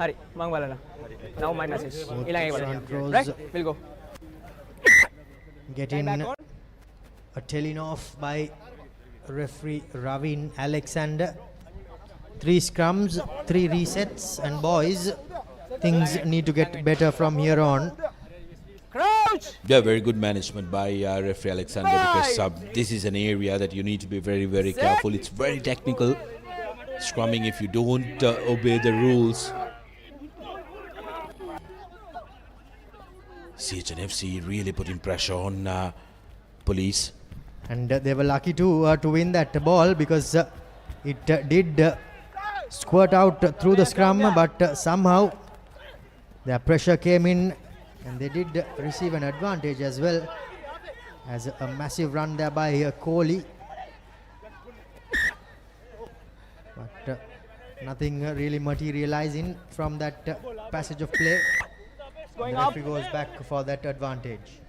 හරි. මම බලනවා. now my message. ඊළඟ එක Front බලන්න. rows. right? we'll go. Getting a telling off by referee Ravin Alexander. 3 scrums, 3 resets, and boys, things need to get better from here on. Crouch! Yeah, very good management by referee Alexander, because this is an area that you need to be very, very careful. It's very technical. Scrumming, if you don't obey the rules. CHNFC really putting pressure on police. And they were lucky to win that ball, because it did squirt out through the scrum, but somehow their pressure came in and they did receive an advantage as well, as a massive run there by Kohli. But nothing really materializing from that passage of play. The referee goes back for that advantage.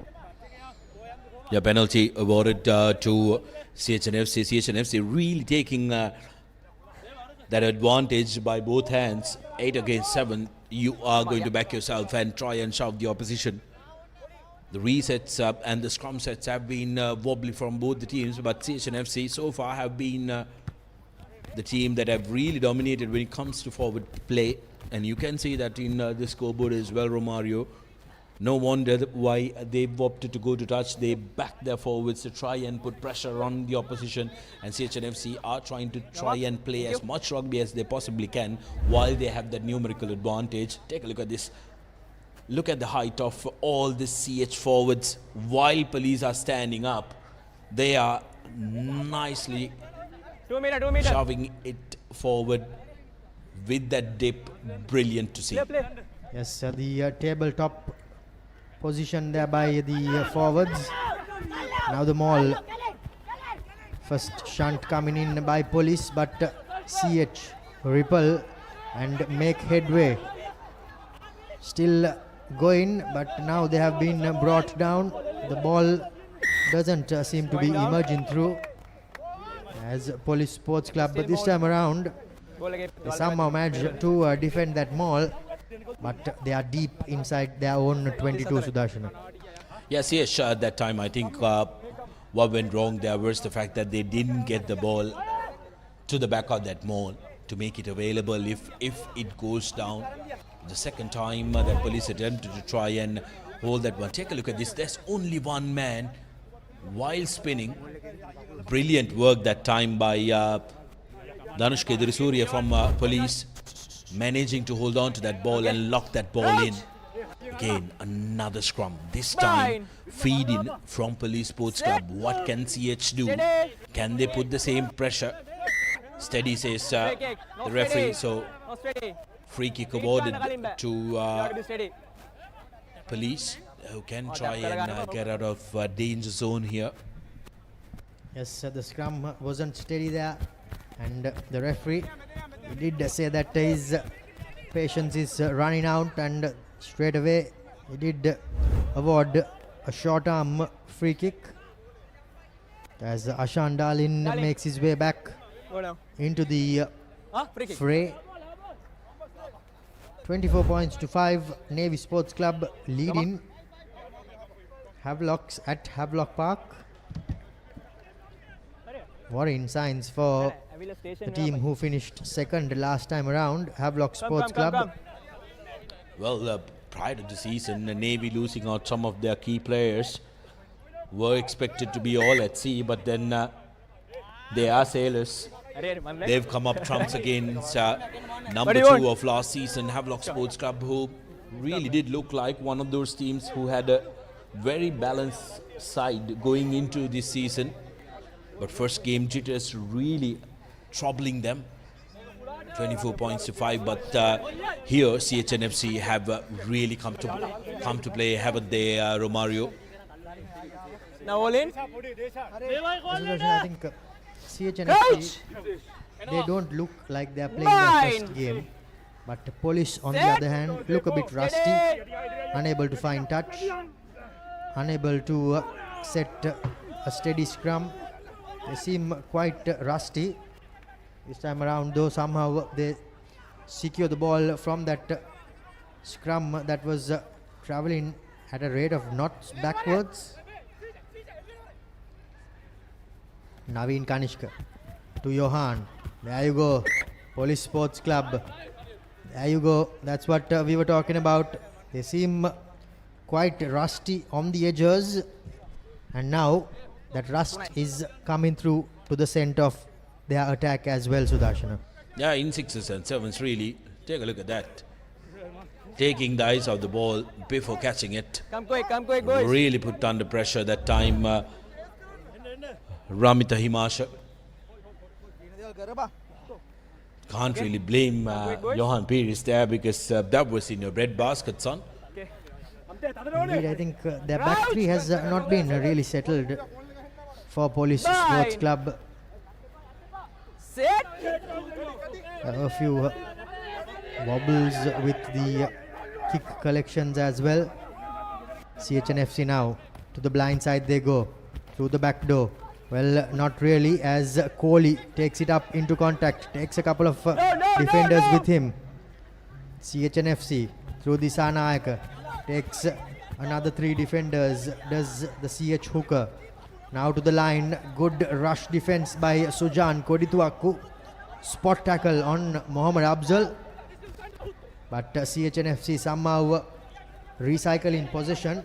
Yeah, penalty awarded to CHNFC. CHNFC really taking that advantage by both hands. 8 against 7. You are going to back yourself and try and shove the opposition. The resets and the scrum sets have been wobbly from both the teams, but CHNFC so far have been the team that have really dominated when it comes to forward play. And you can see that in the scoreboard as well, Romario. No wonder why they've opted to go to touch. They back their forwards to try and put pressure on the opposition. And CHNFC are trying to and play as much rugby as they possibly can while they have that numerical advantage. Take a look at this. Look at the height of all the CH forwards. While police are standing up, they are nicely 2 meter. shoving it forward with that dip. Brilliant to see. Yes, the tabletop position there by the forwards. Now the maul. First shunt coming in by police, but CH repel and make headway. Still going, but now they have been brought down. The ball doesn't seem to be emerging through as Police Sports Club, but this time around they somehow managed to defend that maul, but they are deep inside their own 22, Sudarshana. Yes, at that time I think what went wrong there was the fact that they didn't get the ball to the back of that maul to make it available if it goes down. The second time that police attempted to try and hold that one. Take a look at this. There's only one man while spinning. Brilliant work that time by Dhanushka Dirisuria from police, managing to hold on to that ball and lock that ball in. Again, another scrum. This time, feed in from Police Sports Club. What can CH do? Can they put the same pressure? Steady, says the referee. So, free kick awarded to police, who can try and get out of danger zone here. Yes, the scrum wasn't steady there, and the referee did say that his patience is running out, and straight away he did award a short arm free kick as Ashan Dalin makes his way back into the fray. 24 points to 5, Navy Sports Club leading Havelocks at Havelock Park. Worrying signs for the team who finished second last time around, Havelock Sports Club. Well, prior to the season, the Navy losing out some of their key players were expected to be all at sea, but then they are sailors. They've come up trumps against number 2 of last season, Havelock Sports Club, who really did look like one of those teams who had a very balanced side going into this season. But first game jitters really troubling them. 24 points to 5, but here CHNFC have really come to play, haven't they, Romario? Now all in. I think CHNFC, they don't look like they are playing their first game, but Police on the other hand look a bit rusty, unable to find touch, unable to set a steady scrum. They seem quite rusty this time around, though somehow they secure the ball from that scrum that was travelling at a rate of knots backwards. Naveen Kanishka to Johan. There you go. Police Sports Club. There you go. That's what we were talking about. They seem quite rusty on the edges, and now that rust is coming through to the scent of their attack as well, Sudarshana. Yeah, in 6s and 7s, really. Take a look at that. Taking the eyes off the ball before catching it. Come quick, boys. Really put under pressure that time. Ramita Himasha. Can't really blame Johan Pires there, because that was in your breadbasket, son. Indeed, I think their back three has not been really settled for Police Sports Club. A few wobbles with the kick collections as well. CHNFC now to the blind side they go, through the back door. Well, not really, as Kohli takes it up into contact, takes a couple of defenders with him. CHNFC through the Sanayaka takes another 3 defenders, does the CH hooker. Now to the line, good rush defense by Sujan Kodituaku. spot tackle on Mohammad Afzal. But CHNFC somehow recycling possession.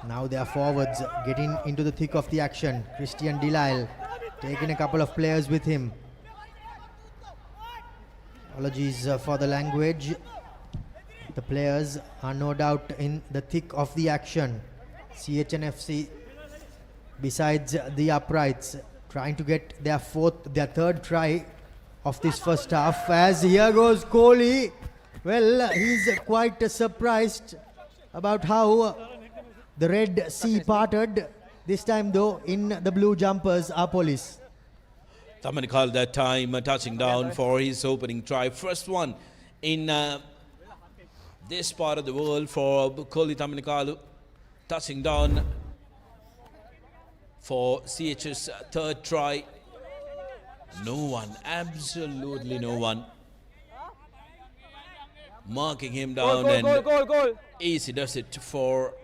Now their forwards getting into the thick of the action. Christian Delisle taking a couple of players with him. Apologies for the language. The players are no doubt in the thick of the action. CHNFC, besides the uprights, trying to get their third try of this first half. As here goes Kohli. Well, he's quite surprised about how the Red Sea parted. This time though, in the blue jumpers are police. Tamanikal that time touching down for his opening try. First one in this part of the world for Kohli Tamanikalu. Touching down for CH's third try. No one, absolutely no one marking him down, goal. Easy does it for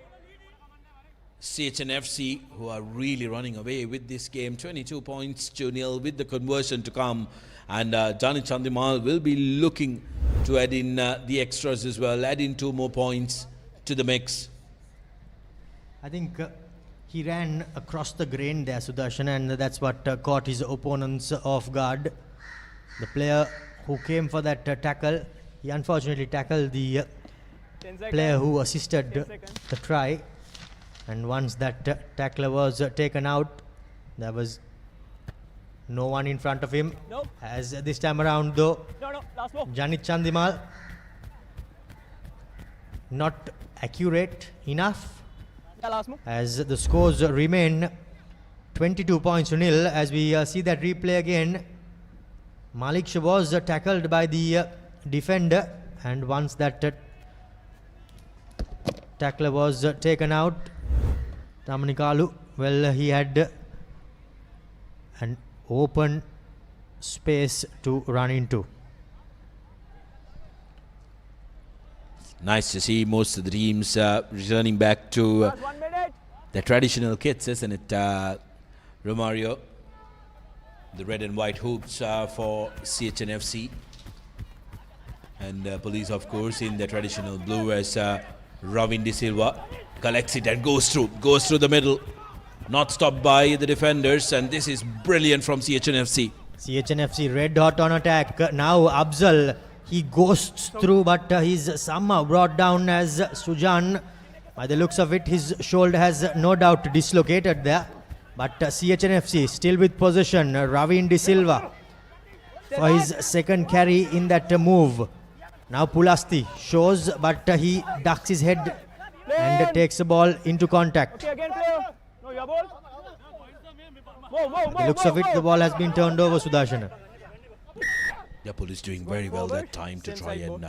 CHNFC, who are really running away with this game. 22 points to nil with the conversion to come, and Jani Chandimal will be looking to add in the extras as well, add in 2 more points to the mix. I think he ran across the grain there, Sudarshan, and that's what caught his opponents off guard. The player who came for that tackle, he unfortunately tackled the player who assisted the try. And once that tackler was taken out, there was no one in front of him. Nope. As this time around though, last ball. Janit Chandimal not accurate enough. Last move. As the scores remain 22 points to nil. As we see that replay again, Malik Shah was tackled by the defender, and once that tackler was taken out, Tamanikalu, well, he had an open space to run into. Nice to see most of the teams returning back to their traditional kits, isn't it, Romario? The red and white hoops for CHNFC. And police, of course, in their traditional blue, as Ravin De Silva collects it and goes through the middle. Not stopped by the defenders, and this is brilliant from CHNFC. CHNFC red hot on attack. Now Afzal, he ghosts through, but he's somehow brought down as Sujan. By the looks of it, his shoulder has no doubt dislocated there. But CHNFC still with possession. Ravin De Silva for his second carry in that move. Now Pulasti shows, but he ducks his head and takes the ball into contact. By the looks of it, the ball has been turned over, Sudarshan. Yapul is doing very well that time to try and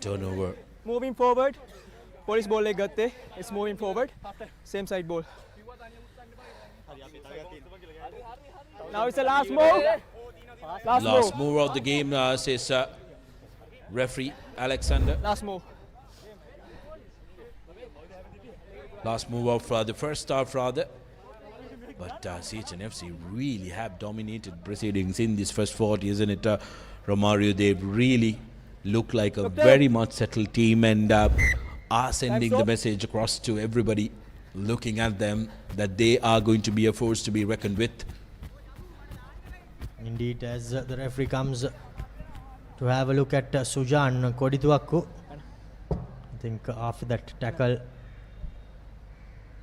turn over. Moving forward. Police ball leg gatte. It's moving forward. Same side ball. Now it's the last move. Last move of the game, says referee Alexander. Last move. Last move of the first half, rather. But CHNFC really have dominated proceedings in this first 40, isn't it, Romario? They really look like a very much settled team, and are sending the message across to everybody looking at them that they are going to be a force to be reckoned with. Indeed, as the referee comes to have a look at Sujan Kodituakku. I think after that tackle,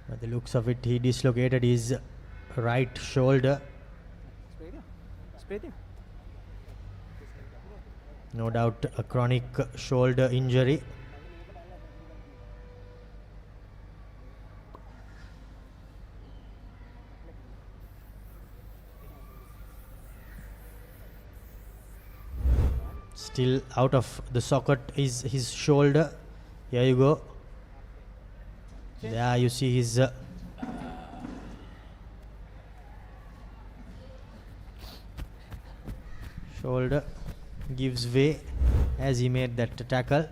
by the looks of it, he dislocated his right shoulder. No doubt a chronic shoulder injury. Still out of the socket is his shoulder. Here you go. There you see his shoulder gives way as he made that tackle.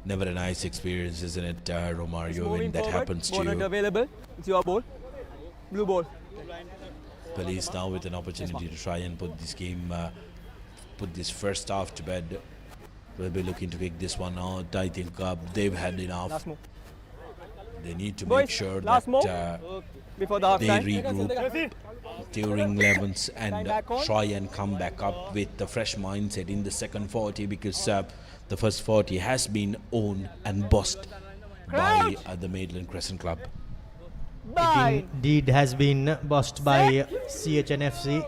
Never a nice experience, isn't it, Romario, when that happens to ball you? not available. It's your ball. Blue ball. Police now with an opportunity to try and put this game, put this first half to bed. Will be looking to kick this one out. I think they've had enough. Last move. They need to Boys, make sure last move. that Before the half they time. regroup during 11s and try and come back up with a fresh mindset in the second 40, because the first 40 has been owned and bossed by the Maitland Crescent Club. It indeed has been bossed by CHNFC.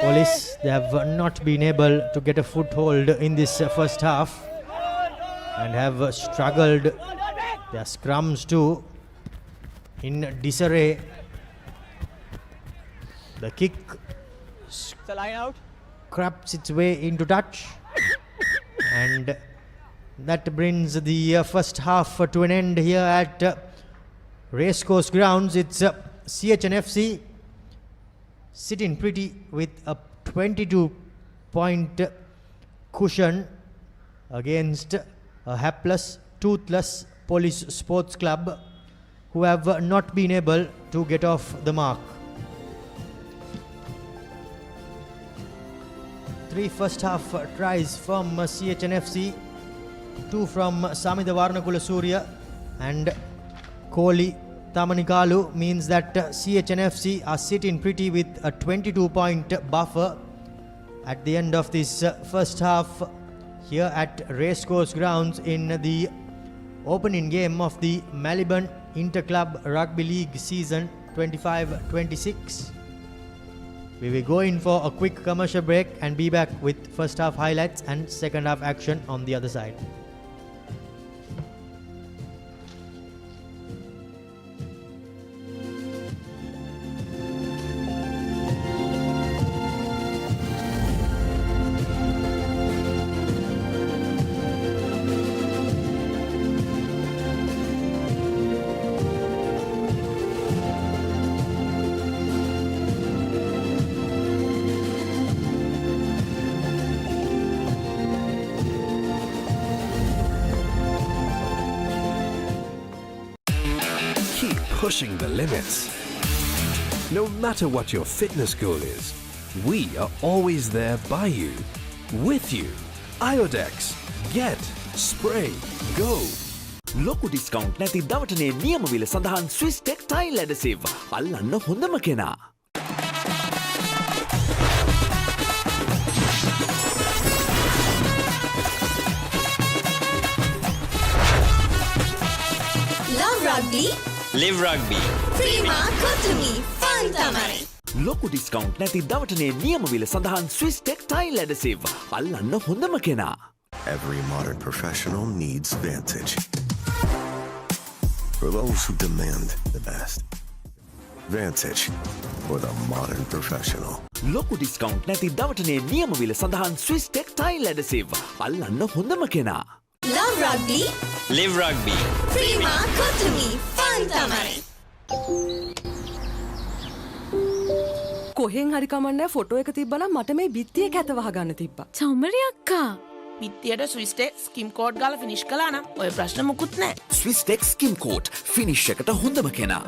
Police, they have not been able to get a foothold in this first half and have struggled. Their scrums too in disarray. The kick It's a line out. scraps its way into touch, and that brings the first half to an end here at Racecourse grounds. It's CHNFC sitting pretty with a 22-point cushion against a hapless, toothless Police Sports Club, who have not been able to get off the mark. 3 first half tries from CHNFC, 2 from Samida Varnakula Surya and Kohli Tamanikalu, means that CHNFC are sitting pretty with a 22-point buffer at the end of this first half here at Racecourse grounds in the opening game of the Maliban Inter-Club Rugby League season 25-26. We will go in for a quick commercial break and be back with first half highlights and second half action on the other side. Keep pushing the limits. No matter what your fitness goal is, we are always there by you, with you. Iodex. Get. Spray. Go. ලොකු discount නැති දවටනේ නියමවිල සඳහන් Swiss tech tile ඇඩසිව් අල්ලන්න හොඳම කෙනා. Love rugby, Live rugby. Prima Kotumi, fun tamari. ලොකු discount නැති දවටනේ නියමවිල සඳහන් Swiss tech tile ඇඩසිව් අල්ලන්න හොඳම කෙනා. Every modern professional needs Vantage. For those who demand the best. Vantage for the modern professional. ලොකු ඩිස්කවුන්ට් නැති දවටනේ නියමවිල සඳහන් ස්විස් ටෙක් ටයිල් ඇඩසිව් අල්ලන්න හොඳම කෙනා. Love rugby, Live rugby. Prima Kotumi, fun tamari. කොහෙන් හරි කමන්නේ ෆොටෝ එක තිබ්බනම් මට මේ බිත්තියේ කැත වහගන්න තිබ්බා. චමරි අක්කා. පිත්තියට ස්විස්ටේ ස්කිම් කෝඩ් ගාලා ෆිනිෂ් කළා නම් ඔය ප්‍රශ්න මුකුත් නැහැ. Swiss tech skim coat finish එකට හොඳම කෙනා.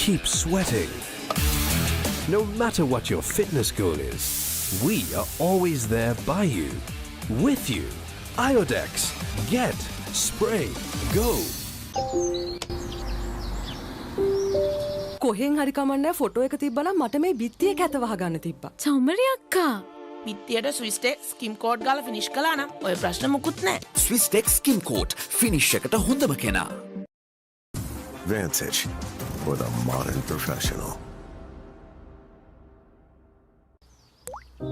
Keep sweating. No matter what your fitness goal is, we are always there by you, with you. Iodex. Get. Spray. Go. කොහෙන් හරි කමන්නේ ෆොටෝ එක තිබ්බනම් මට මේ බිත්තියේ කැත වහගන්න තිබ්බා. චමරි අක්කා. පිත්තියට ස්විස්ටේ ස්කිම් කෝඩ් ගාලා ෆිනිෂ් කළා නම් ඔය ප්‍රශ්න මුකුත් නැහැ. Swiss tech skim coat finish එකට හොඳම කෙනා. Vantage for the modern professional.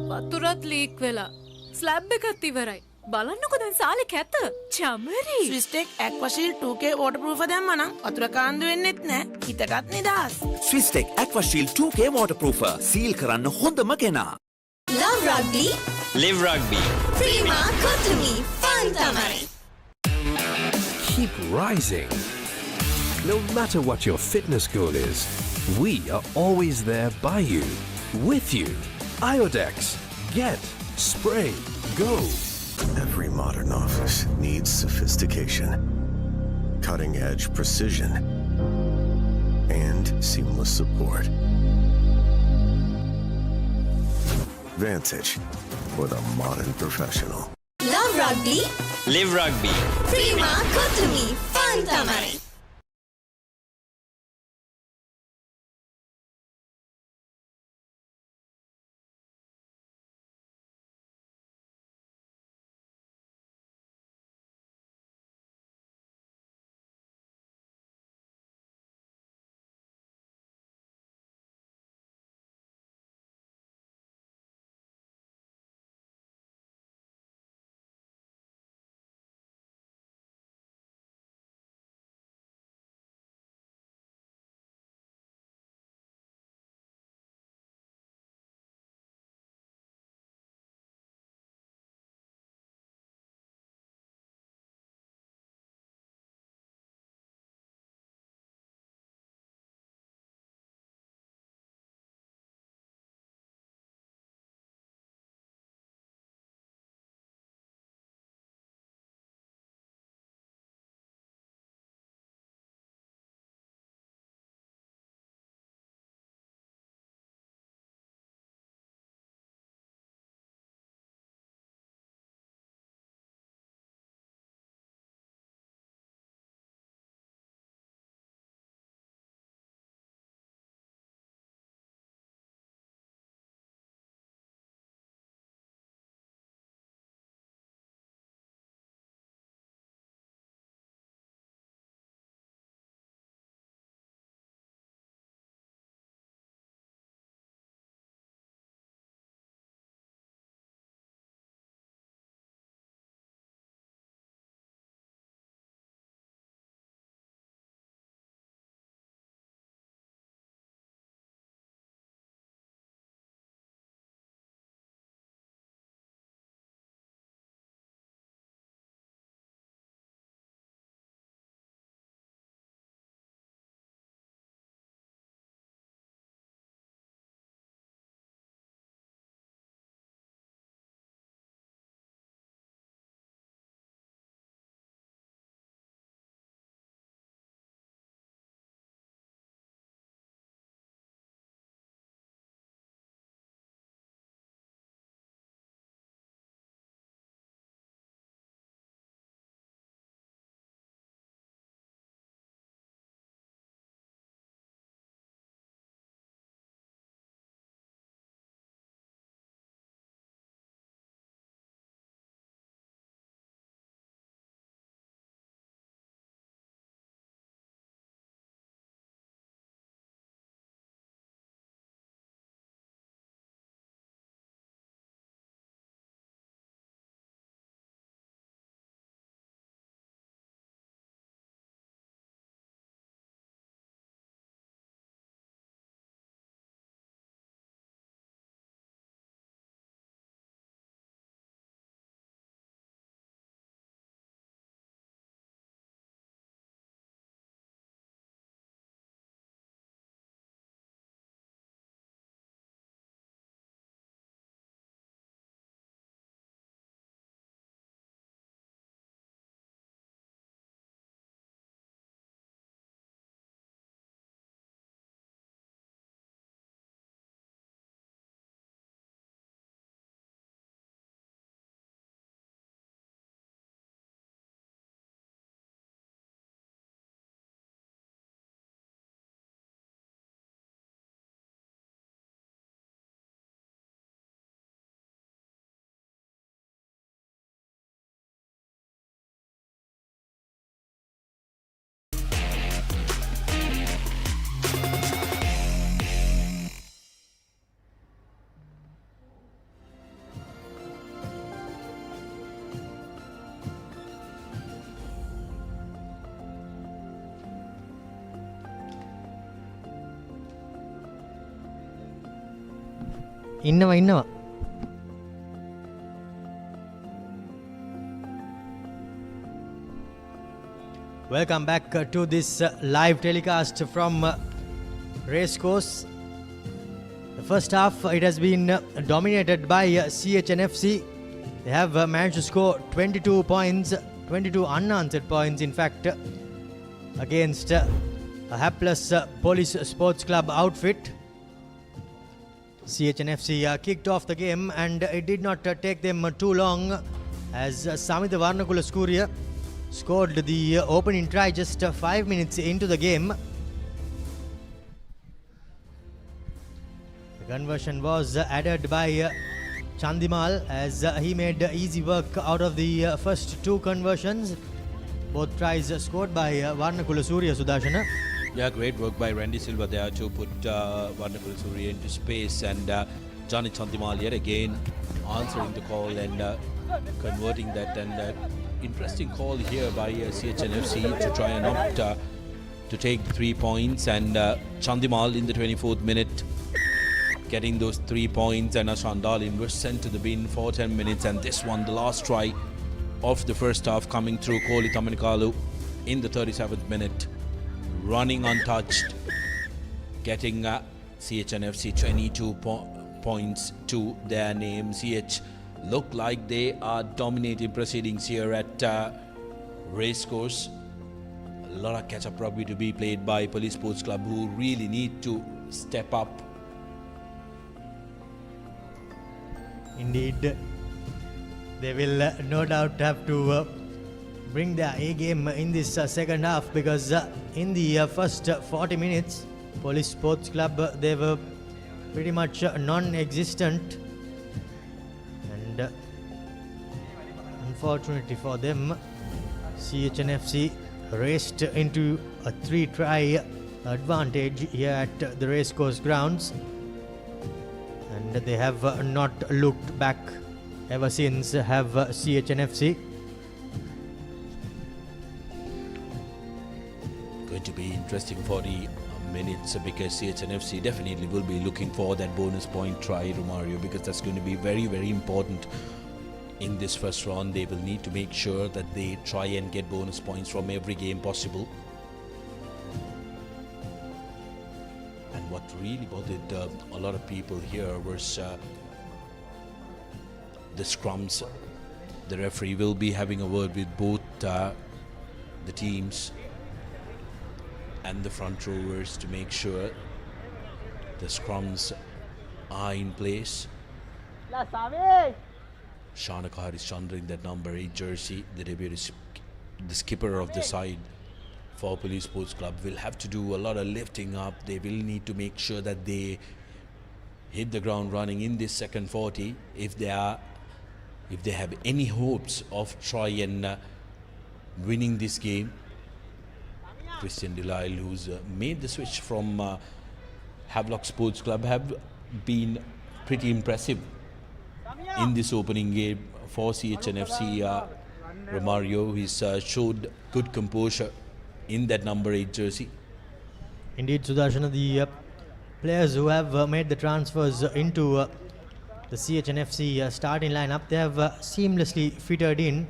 වතුරත් ලීක් වෙලා. ස්ලැබ් එකත් ඉවරයි. බලන්නකො දැන් සාලේ කැත. චමරි. ස්විස්ටෙක් ඇක්වාෂීල්ඩ් 2K waterproof දැම්ම නම් වතුර කාන්දු වෙන්නෙත් නැහැ. හිතටත් නිදහස්. ස්විස් ටෙක් ඇක්වාෂීල්ඩ් 2K waterproofer සීල් කරන්න හොඳම කෙනා. Love rugby, Live rugby. Prima Kotumi, fun tamari. Keep rising. No matter what your fitness goal is, we are always there by you, with you. Iodex. Get. Spray. Go. Every modern office needs sophistication, cutting-edge precision, and seamless support. Vantage for the modern professional. Love rugby. Live rugby. Prima Kotumi. Fun Tamari. ඉන්නවා. Welcome back to this live telecast from RaceCourse. The first half, it has been dominated by CHNFC They have managed to score 22 points, 22 unanswered points in fact, against a hapless Police Sports Club outfit. CHNFC kicked off the game and it did not take them too long as Samita Varnakula scored the opening try just 5 minutes into the game. The conversion was added by Chandimal as he made easy work out of the first two conversions. Both tries scored by Varnakula Surya Sudarshana. Yeah, great work by Randy Silva there to put Varnakula Surya into space, and Johnny Chandimal yet again answering the call and converting that. And interesting call here by CHNFC to try and opt to take 3 points, and Chandimal in the 24th minute getting those 3 points, and Ashandalin was sent to the bin for 10 minutes. And this one, the last try of the first half, coming through Kohli Tamanikalu in the 37th minute, running untouched, getting CHNFC 22 points to their name. CH look like they are dominating proceedings here at Racecourse. A lot of catch-up rugby to be played by Police Sports Club, who really need to step up. Indeed, they will no doubt have to bring their A game in this second half, because in the first 40 minutes, Police Sports Club, they were pretty much non-existent, and unfortunately for them, CHNFC raced into a 3-try advantage here at the Racecourse grounds, and they have not looked back ever since, have CHNFC. Going to be interesting 40 minutes, because CHNFC definitely will be looking for that bonus point try, Romario, because that's going to be very, very important in this first round. They will need to make sure that they try and get bonus points from every game possible. And what really bothered a lot of people here was the scrums. The referee will be having a word with both the teams and the front rowers to make sure the scrums are in place. Shana Harischandra in that number 8 jersey, the deputy skipper of the side for Police Sports Club, will have to do a lot of lifting up. They will need to make sure that they hit the ground running in this second 40 if they have any hopes of try and winning this game. Christian Delisle, who's made the switch from Havelock Sports Club, have been pretty impressive in this opening game for CHNFC. Romario, he's showed good composure in that number 8 jersey. Indeed, Sudarshana, the players who have made the transfers into the CHNFC starting lineup, they have seamlessly fitted in.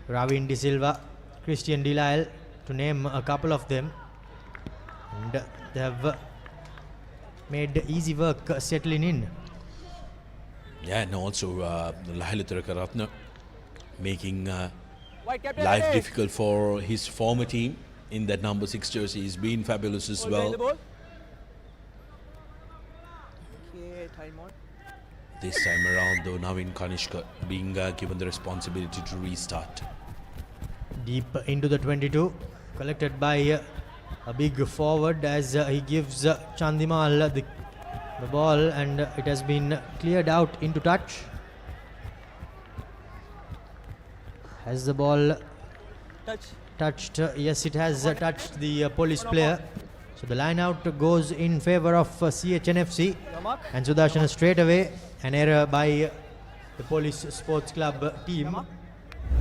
Ravin De Silva, Christian Delisle, to name a couple of them, and they have made easy work settling in. Yeah, and also Lahilithara Karatna making life difficult for his former team in that number 6 jersey. He's been fabulous as well. This time around though, Navin Kanishka being given the responsibility to restart. Deep into the 22, collected by a big forward as he gives Chandimal the ball, and it has been cleared out into touch. Has the ball touched? Yes, it has touched the police player. So the line out goes in favor of CHNFC, and Sudarshana straight away an error by the Police Sports Club team.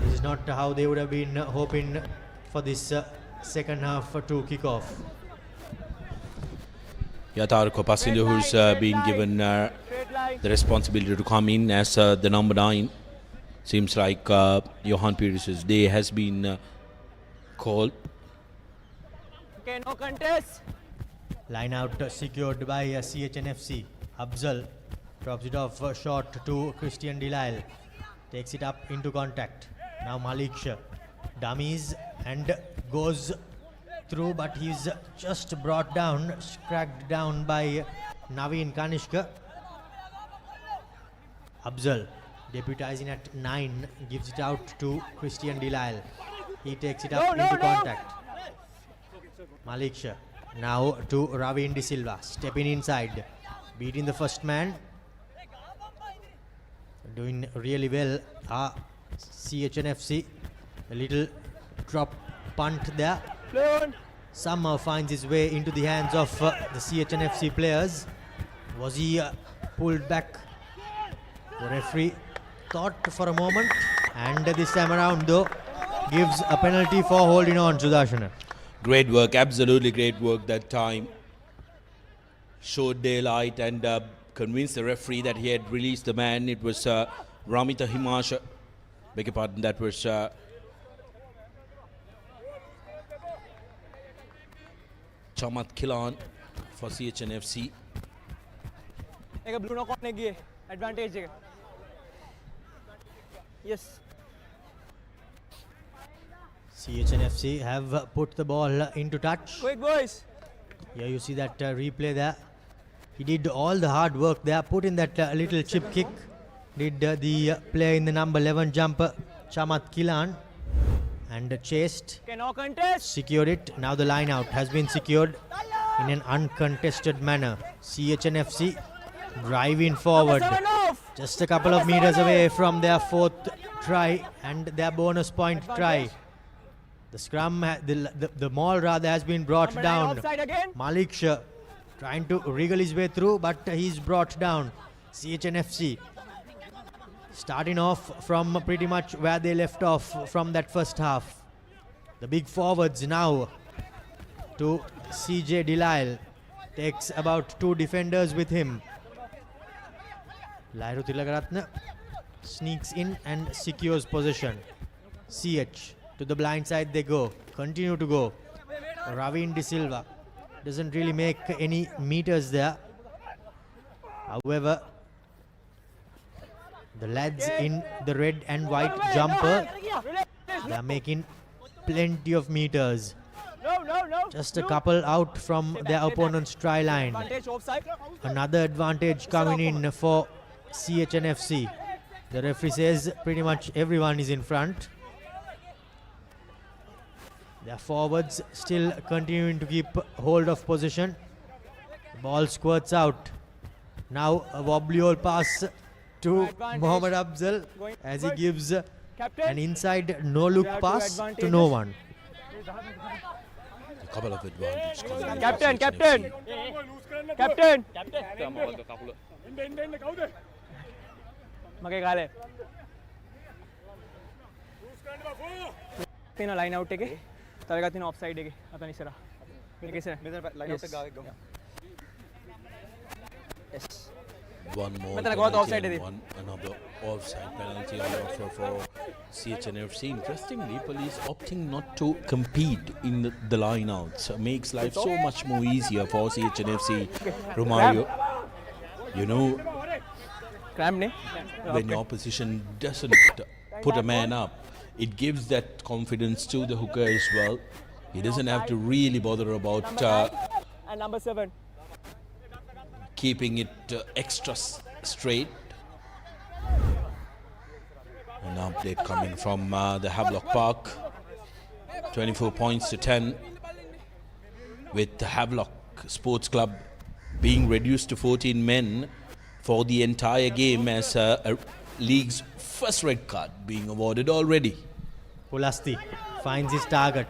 This is not how they would have been hoping for this second half to kick off. Yeah, Tarko Passenger, who's been given the responsibility to come in as the number 9. Seems like Johan Pires' day has been called. Okay, no contest. Line out secured by CHNFC. Abzal drops it off short to Christian Delisle. takes it up into contact. Now Malik Shah dummies and goes through, but he's just brought down, cracked down by Naveen Kanishka. Afzal, deputizing at 9, gives it out to Christian Delisle. He takes it up into contact. Malik Shah now to Ravin De Silva, stepping inside, beating the first man. Doing really well. CHNFC, a little drop punt there. Somehow finds his way into the hands of the CHNFC players. Was he pulled back? The referee thought for a moment, and this time around though gives a penalty for holding on. Sudarshana. Great work, absolutely great work that time. Showed daylight and convinced the referee that he had released the man. It was Ramita Himasha. Beg your pardon, that was Chamat Kilan for CHNFC. blue knock on advantage. Yes. CHNFC have put the ball into touch. Quick boys. Here you see that replay there. He did all the hard work there, put in that little chip kick. Did the player in the number 11 jumper, Chamat Kilan, and chased. No contest. Secured it. Now the line out has been secured in an uncontested manner. CHNFC driving forward. Just a couple of meters away from their 4th try and their bonus point try. The scrum, the maul rather, has been brought down. Malik Shah trying to wriggle his way through, but he's brought down. CHNFC starting off from pretty much where they left off from that first half. The big forwards now to CJ Delisle. Takes about 2 defenders with him. Lairu Tilakaratne sneaks in and secures possession. CH to the blind side they go. Continue to go. Ravin De Silva doesn't really make any meters there. However, the lads in the red and white jumper, they are making plenty of meters. Just a couple out from their opponent's try line. Another advantage coming in for CHNFC. The referee says pretty much everyone is in front. Their forwards still continuing to keep hold of possession. The ball squirts out. Now a wobbly old pass to Mohammad Afzal as he gives an inside no-look pass to no one. A couple of advantages. Captain. Mage gale. Tina line out එකේ තරගා තියෙන offside එකේ අතන ඉස්සරහ. මේක ඉස්සරහ. මෙතන line out එක ගාවේ ගමු. Yes. One more මෙතන ගොත offside penalty and another offside penalty on offer for CHNFC. Interestingly, police opting not to compete in the line outs makes life so much more easier for CHNFC. Romario, you know, when your opposition doesn't put a man up, it gives that confidence to the hooker as well. He doesn't have to really bother about and number 7 keeping it extra straight. An update coming from the Havelock Park. 24 points to 10, with the Havelock Sports Club being reduced to 14 men for the entire game as a league's first red card being awarded already. Pulasti finds his target,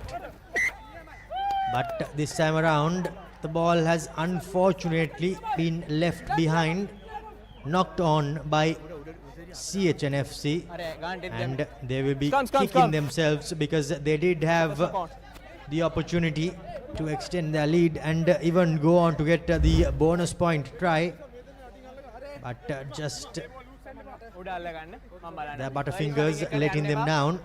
but this time around the ball has unfortunately been left behind, knocked on by CHNFC, and they will be kicking themselves because they did have the opportunity to extend their lead and even go on to get the bonus point try, but just their butterfingers letting them down.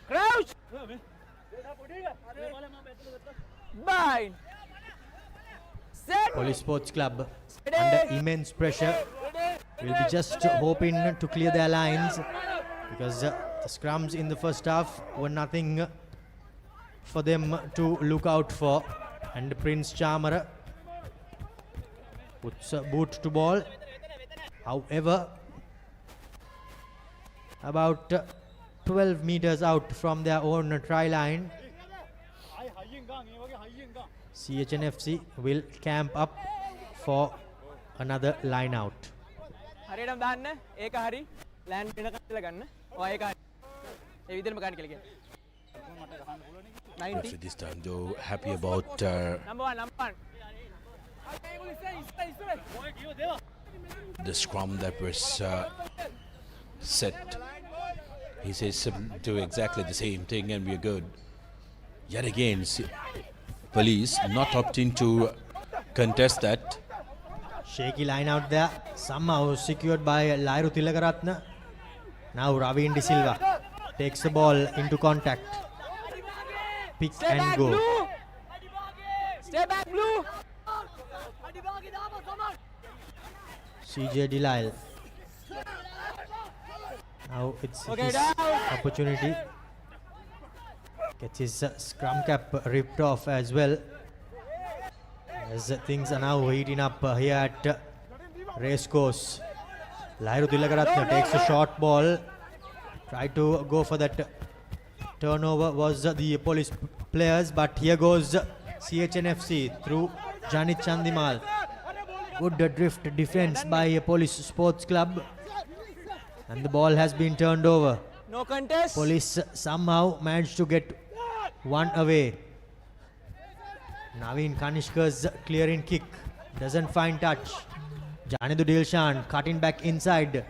Crouch! Bind! Police Sports Club under immense pressure will be just hoping to clear their lines, because the scrums in the first half were nothing for them to look out for. And Prince Chamara puts a boot to ball. However, about 12 meters out from their own try line, CHNFC will camp up for another line out. හරියටම දාන්න ඒක හරි land වෙනකන් කියලා ගන්න. ඔය ඒක හරි. ඒ විදිහටම ගන්න කියලා කියන්නේ. Referee this time though happy about number one. the scrum that was set. He says do exactly the same thing and we're good. Yet again, police not opting to contest that. Shaky line out there, somehow secured by Lairu Tilakaratna. Now Ravin De Silva takes the ball into contact. Pick Stay and back, go. Blue. Stay back, Blue. CJ Delisle. Now it's Okay, his down. opportunity. Gets his scrum cap ripped off as well. As things are now heating up here at Racecourse. Lairu Tilakaratna takes a short ball. Try to go for that turnover was the police players, but here goes CHNFC through Janit Chandimal. Good drift defense by Police Sports Club, and the ball has been turned over. No contest. Police somehow managed to get one away. Naveen Kanishka's clearing kick doesn't find touch. Janidu Dilshan cutting back inside,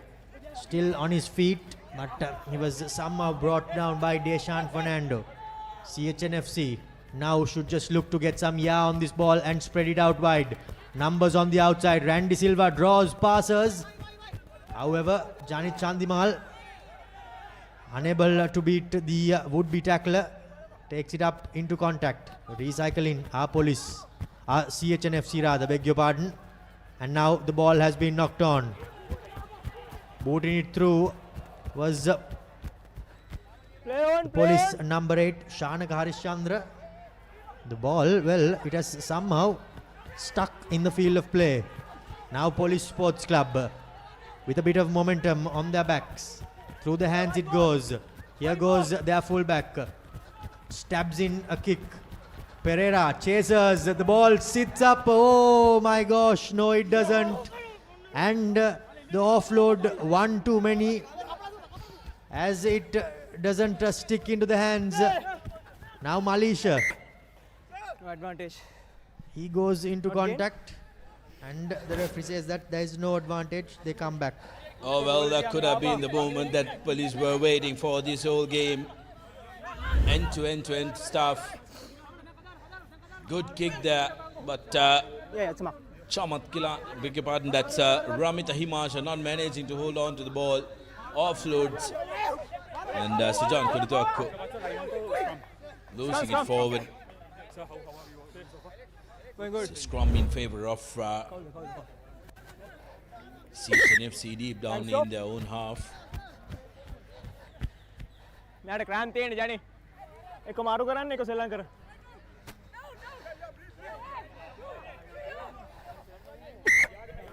still on his feet, but he was somehow brought down by Deshan Fernando. CHNFC now should just look to get some on this ball and spread it out wide. Numbers on the outside. Randy Silva draws passes. However, Janit Chandimal, unable to beat the would-be tackler, takes it up into contact. Recycling CHNFC rather, beg your pardon. And now the ball has been knocked on. Booting it through was police number 8, Shanak Harishchandra. The ball, well, it has somehow stuck in the field of play. Now Police Sports Club with a bit of momentum on their backs. Through the hands it goes. Here goes their fullback. Stabs in a kick. Pereira chases. The ball sits up. Oh my gosh. No, it doesn't. And the offload one too many, as it doesn't stick into the hands. Now Malisha. No advantage. He goes into contact, and the referee says that there is no advantage. They come back. Oh well, that could have been the moment that police were waiting for this whole game. End-to-end stuff. Good kick there, but Chamatkila, beg your pardon, that's Ramita Himasha not managing to hold on to the ball. Offloads, and Sujan Kuditwako losing it forward. Scrum in favor of CHNFC deep down in their own half. මෙයාට ක්‍රාන්ති තියෙන්නේ ජනි. එක මාරු කරන්න එක සෙල්ලම් කර.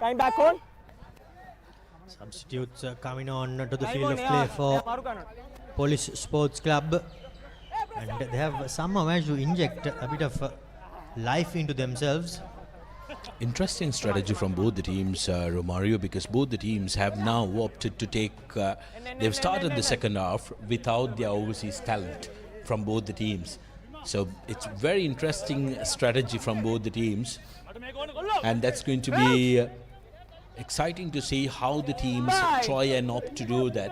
Time back on. Substitutes coming on to the field of play for Police Sports Club, and they have somehow managed to inject a bit of life into themselves. Interesting strategy from both the teams, Romario, because both the teams have now opted to take, they've started the second half without their overseas talent from both the teams. So it's very interesting strategy from both the teams, and that's going to be exciting to see how the teams try and opt to do that.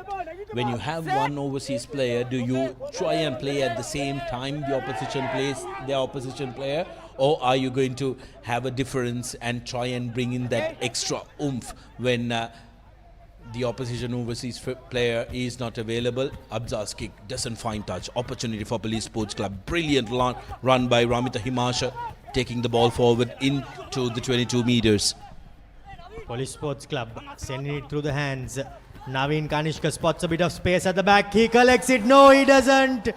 When you have one overseas player, do you try and play at the same time the opposition plays their opposition player, or are you going to have a difference and try and bring in that extra oomph when the opposition overseas player is not available? Abzar's kick doesn't find touch. Opportunity for Police Sports Club. Brilliant run by Ramita Himasha. taking the ball forward into the 22 meters. Police Sports Club sending it through the hands. Naveen Kanishka spots a bit of space at the back. He collects it. No, he doesn't.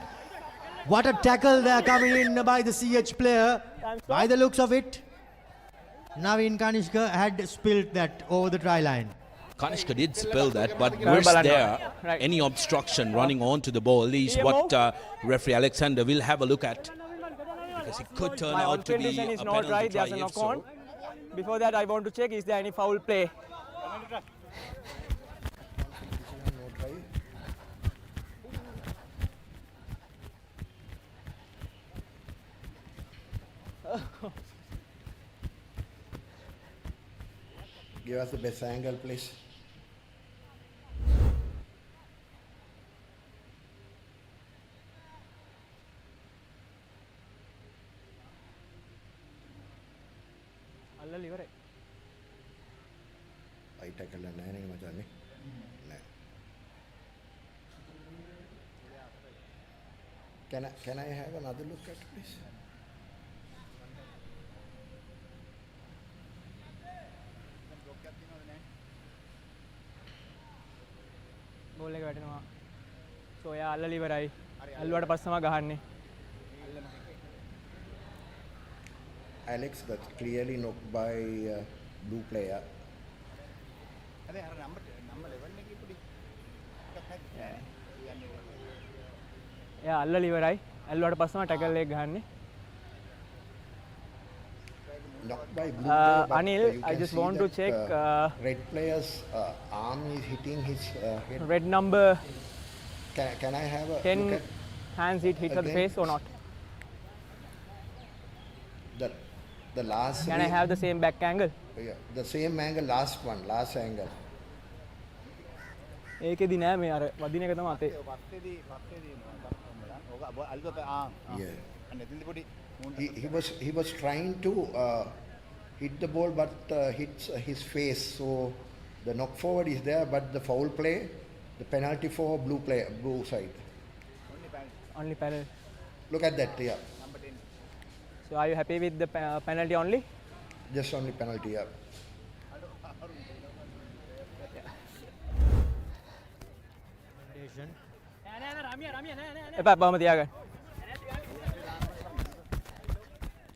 What a tackle there coming in by the CH player. By the looks of it, Naveen Kanishka had spilt that over the try line. Kanishka did spill that, but was there any obstruction running onto the ball is what referee Alexander will have a look at. Because it could turn out to be a penalty try if so. Before that, I want to check, is there any foul play? Give us the best angle, please. I tackle a 9 in my journey. Can I have another look at it, please? Ball එක වැටෙනවා. සෝ එයා අල්ලලා ඉවරයි. අල්ලුවාට පස්සම ගහන්නේ. Alex got clearly knocked by blue player. එයා අල්ලලා ඉවරයි. අල්ලුවාට පස්සම tackle එක ගහන්නේ. Knocked by blue player, but Anil, I just want to check. Red player's arm is hitting his head. Red number. Can I have a 10 look at hands hit on the face or not? The last. Can I have the same back angle? Yeah, the same angle, last angle. ඒකෙදි නෑ මේ අර වදින එක තමයි අතේ. Yeah. He was trying to hit the ball, but hits his face. So the knock forward is there, but the foul play, the penalty for blue side. Only penalty. Look at that, yeah. So are you happy with the penalty only? Just only penalty, yeah. එපා බාම තියාගන්න.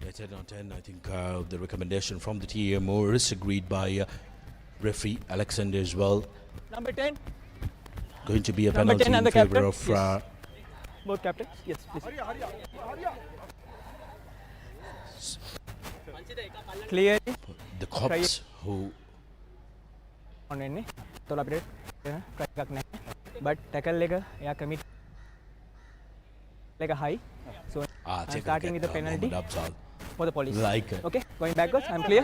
Yeah, 10 on 10. I think the recommendation from the TMO is agreed by referee Alexander as well. Number 10. Going to be a penalty in favor of yes. Both captains. Yes, please. Clearly. The cops who on එන්නේ. තොල අපිට try එකක් නැහැ. But tackle එක එයා commit like a high. So I'm starting with the penalty for the police. Like okay, going backwards. I'm clear.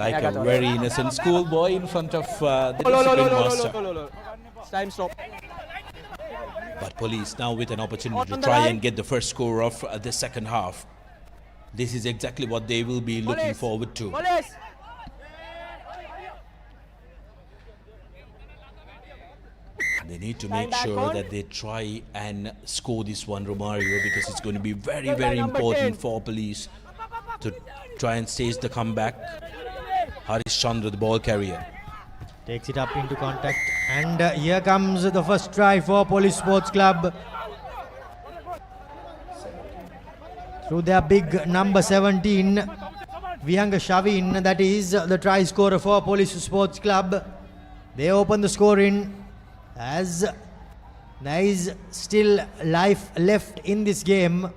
Like a very innocent schoolboy in front of the discipline master. Time stop. But police now with an opportunity to try and get the first score of the second half. This is exactly what they will be looking forward to. Police. They need to make sure that they try and score this one, Romario, because it's going to be very, very important for police to try and stage the comeback. Harish Chandra, the ball carrier. Takes it up into contact. And here comes the first try for Police Sports Club. Through their big number 17, Vihanga Shavin, that is the try scorer for Police Sports Club. They open the score in as there is still life left in this game.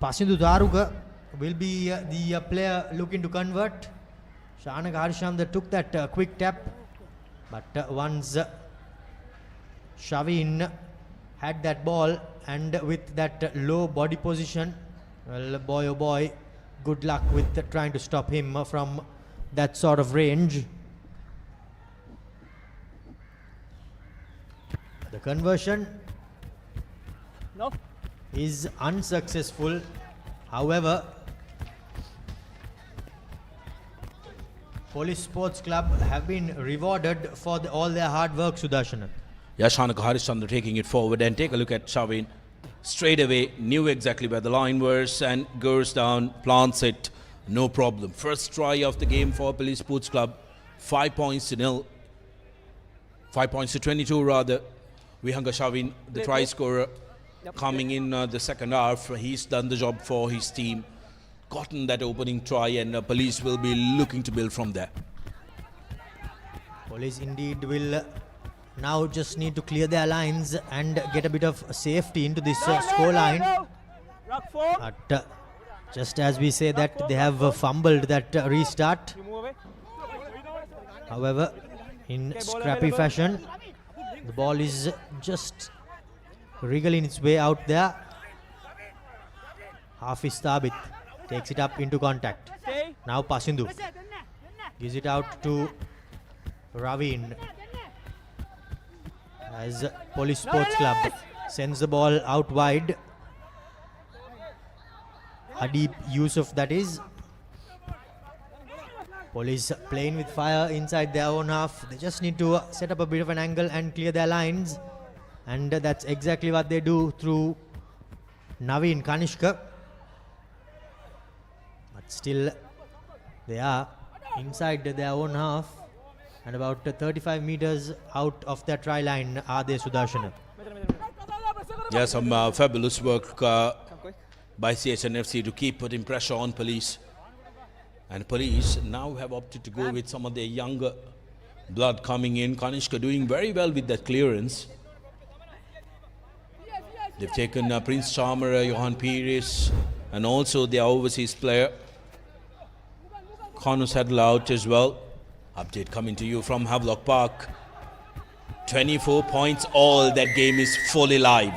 Pasindu Daruga will be the player looking to convert. Shanak Harishanda took that quick tap, but once Shavin had that ball and with that low body position, well, boy oh boy, good luck with trying to stop him from that sort of range. The conversion is unsuccessful. However, Police Sports Club have been rewarded for all their hard work, Sudarshan. Yashanaka Harishchandra taking it forward, and take a look at Shavin. Straight away, knew exactly where the line was and goes down, plants it, no problem. First try of the game for Police Sports Club, 5 points to 0. 5 points to 22 rather. Vihanga Shavin, the try scorer, coming in the second half. He's done the job for his team, gotten that opening try, and Police will be looking to build from there. Police indeed will now just need to clear their lines and get a bit of safety into this scoreline. But just as we say that, they have fumbled that restart. However, in scrappy fashion, the ball is just wriggling its way out there. Hafiz Thabit takes it up into contact. Now Pasindu gives it out to Ravin, as Police Sports Club sends the ball out wide. Adib Yusuf, that is. Police playing with fire inside their own half. They just need to set up a bit of an angle and clear their lines, and that's exactly what they do through Naveen Kanishka. But still, they are inside their own half, and about 35 meters out of their try line are they, Sudarshana. Yeah, some fabulous work by CHNFC to keep putting pressure on Police. And Police now have opted to go with some of their younger blood coming in. Kanishka doing very well with that clearance. They've taken Prince Charmer, Johan Pires, and also their overseas player, Connor Saddle out as well. Update coming to you from Havelock Park. 24 points all. That game is fully live.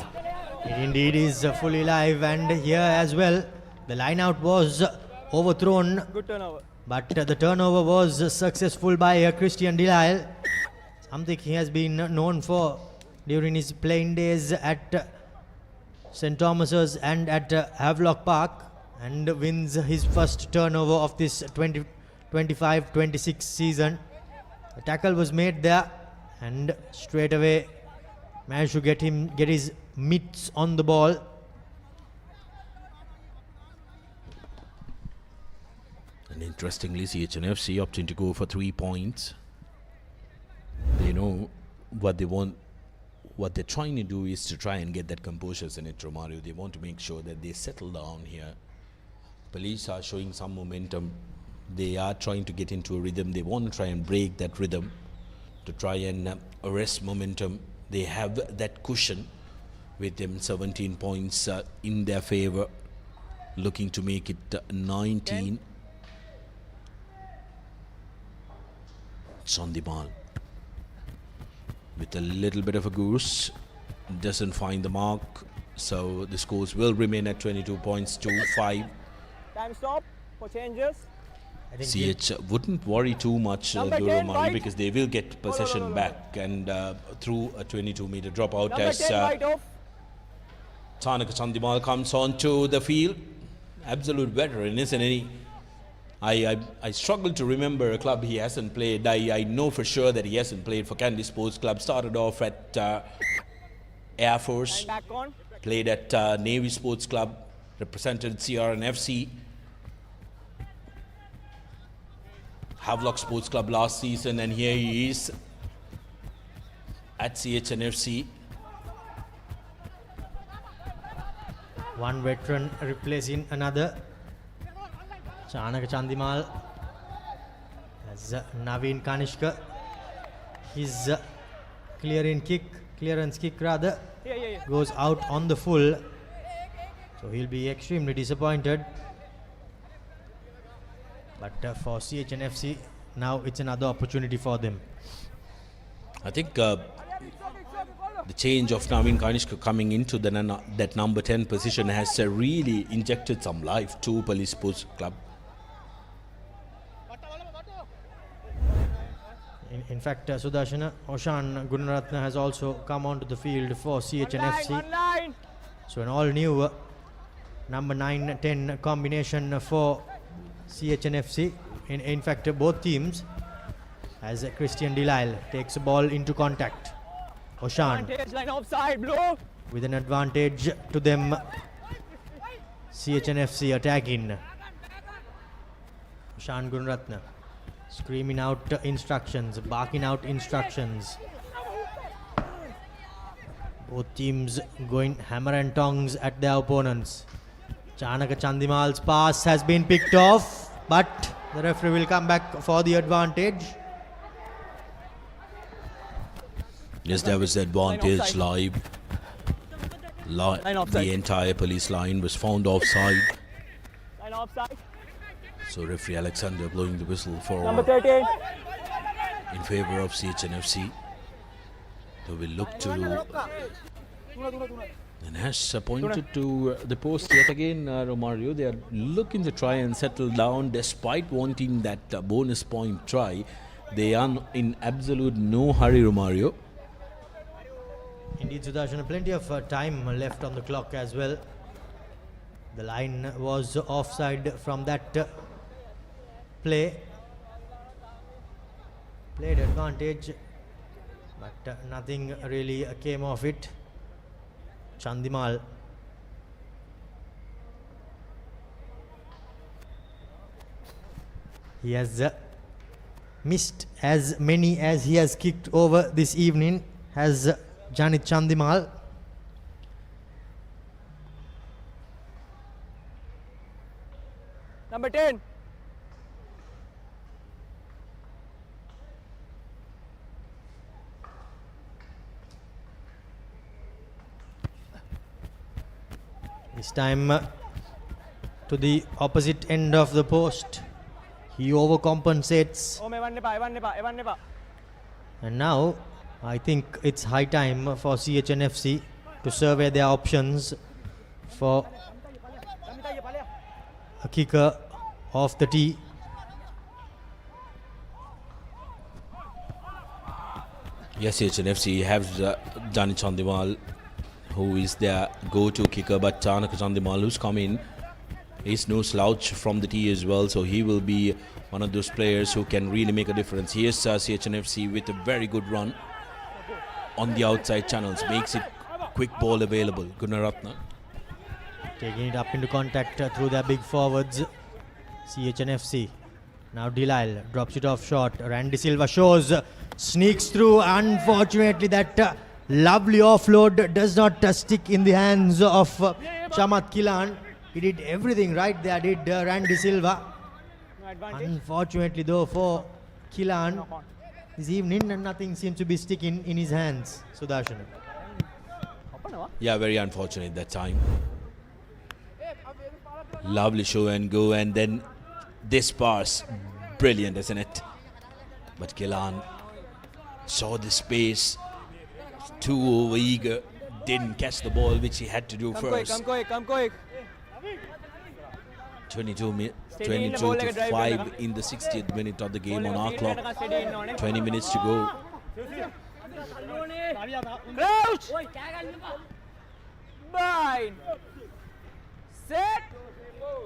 It indeed is fully live, and here as well, the line out was overthrown. Good turnover. But the turnover was successful by Christian Delisle. Something he has been known for during his playing days at St. Thomas's and at Havelock Park, and wins his first turnover of this 25-26 season. The tackle was made there, and straight away managed to get his mitts on the ball. And interestingly, CHNFC opting to go for 3 points. They know what they want. What they're trying to do is to try and get that composure, Senator Romario. They want to make sure that they settle down here. Police are showing some momentum. They are trying to get into a rhythm. They want to try and break that rhythm to try and arrest momentum. They have that cushion with them, 17 points in their favor, looking to make it 19. Chandimal with a little bit of a goose, doesn't find the mark, so the scores will remain at 22 points to 5. Time stop for changes. CH wouldn't worry too much, Duromani, because they will get possession back and through a 22-meter dropout as Chanaka Chandimal comes onto the field. Absolute veteran, isn't he? I struggle to remember a club he hasn't played. I know for sure that he hasn't played for Kandy Sports Club. Started off at Air Force, played at Navy Sports Club, represented CRNFC, Havelock Sports Club last season, and here he is at CHNFC. One veteran replacing another. Chanaka Chandimal as Naveen Kanishka. His clearance kick goes out on the full. So he'll be extremely disappointed. But for CHNFC, now it's another opportunity for them. I think the change of Naveen Kanishka coming into that number 10 position has really injected some life to Police Sports Club. In fact, Sudarshana, Oshan Gunaratna has also come onto the field for CHNFC. So an all-new number 9-10 combination for CHNFC. In fact, both teams, as Christian Delisle takes the ball into contact. Oshan Advantage, line offside, blue. with an advantage to them. CHNFC attacking. Oshan Gunratna screaming out instructions, barking out instructions. Both teams going hammer and tongs at their opponents. Chanaka Chandimal's pass has been picked off, but the referee will come back for the advantage. Yes, there was the advantage live. The entire police line was found offside. Line offside. So referee Alexander blowing the whistle for Number 13. in favour of CHNFC. They will look to and has pointed to the post yet again, Romario. They are looking to try and settle down despite wanting that bonus point try. They are in absolute no hurry, Romario. Indeed, Sudarshan, plenty of time left on the clock as well. The line was offside from that play. Played advantage, but nothing really came of it. Chandimal. He has missed as many as he has kicked over this evening, has Janit Chandimal. Number 10. This time to the opposite end of the post. He overcompensates. And now I think it's high time for CHNFC to survey their options for a kicker off the tee. Yes, CHNFC has Jani Chandimal, who is their go-to kicker, but Chanaka Chandimal, who's come in, is no slouch from the tee as well, so he will be one of those players who can really make a difference. Here's CHNFC with a very good run on the outside channels, makes it quick ball available. Gunaratna taking it up into contact through their big forwards. CHNFC. Now Delisle drops it off short. Randy Silva shows, sneaks through. Unfortunately, that lovely offload does not stick in the hands of Chamat Kilan. He did everything right there, did Randy Silva. Unfortunately though for Kilan, this evening nothing seems to be sticking in his hands. Sudarshan. Yeah, very unfortunate that time. Lovely show and go, and then this pass, brilliant, isn't it? But Kilan saw the space, too over eager, didn't catch the ball, which he had to do first. Come quick. 22 to 5 in the 60th minute of the game on our clock. 20 minutes to go. Crouch! Bind! Set!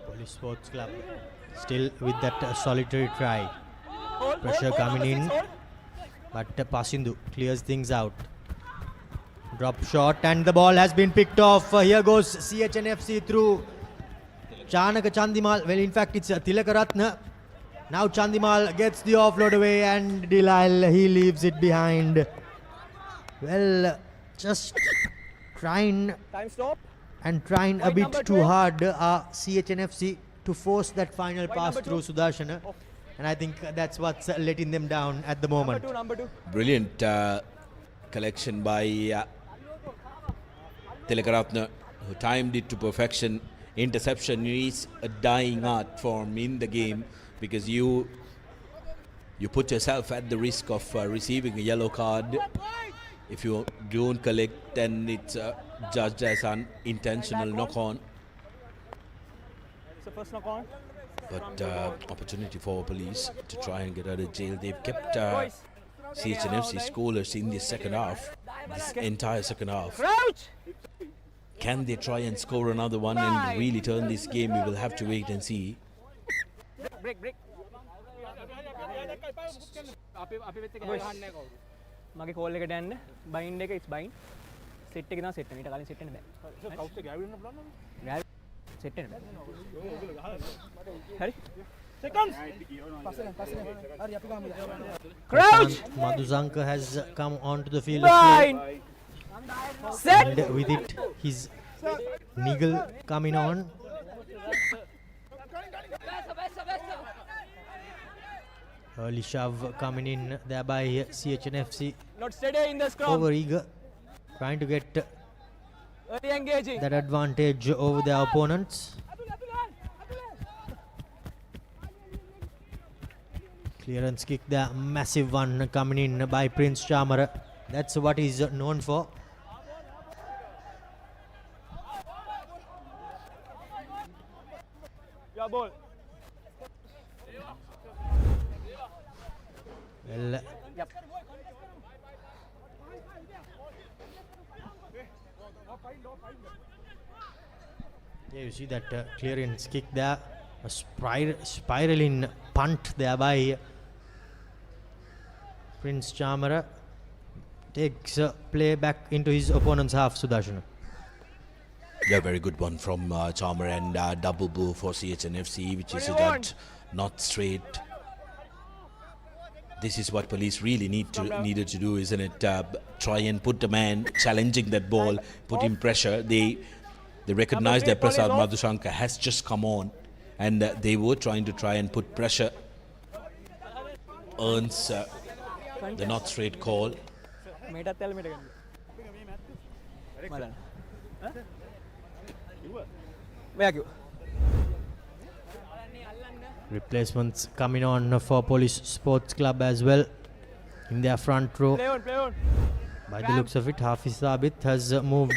Police Sports Club still with that solitary try. Pressure coming in, but Pasindu clears things out. Drop shot and the ball has been picked off. Here goes CHNFC through Chanaka Chandimal. Well, in fact, it's Tilakaratna. Now Chandimal gets the offload away and Delisle, he leaves it behind. Well, just trying a bit too hard CHNFC to force that final pass through Sudarshan. And I think that's what's letting them down at the moment. Brilliant collection by Tilakaratna, who timed it to perfection. Interception is a dying art form in the game, because you put yourself at the risk of receiving a yellow card. If you don't collect, then it's judged as an intentional knock-on. It's the first knock-on. But opportunity for police to try and get out of jail. They've kept CHNFC scoreless in the second half, this entire second half. Can they try and score another one and really turn this game? We will have to wait and see. Break. මගේ call එකට යන්න bind එක it's bind set එක තමයි set වෙන. ඊට කලින් set වෙන්න බෑ. කවුස් එක ගෑවෙන්න බලන්න. set වෙන්න බෑ. හරි. Seconds. Crouch. Madhusanka has come onto the field of play. Set. And with it, his niggle coming on. Early shove coming in there by CHNFC. Not steady in the scrum. Over eager, trying to get early engaging. that advantage over their opponents. Clearance kick there, massive one coming in by Prince Chamara. That's what he's known for. Yeah, ball. Well, yep. Yeah, you see that clearance kick there, a spiraling punt there by Prince Chamara. Takes play back into his opponent's half, Sudarshana. Yeah, very good one from Chamara, and double blow for CHNFC, which is judged not straight. This is what police really needed to do, isn't it? Try and put the man challenging that ball, put in pressure. They recognize that Prasad Madhusanka has just come on, and they were trying to try and put pressure. Earns the not straight call. Replacements coming on for Police Sports Club as well in their front row. Play on. By the looks of it, Hafiz Sabit has moved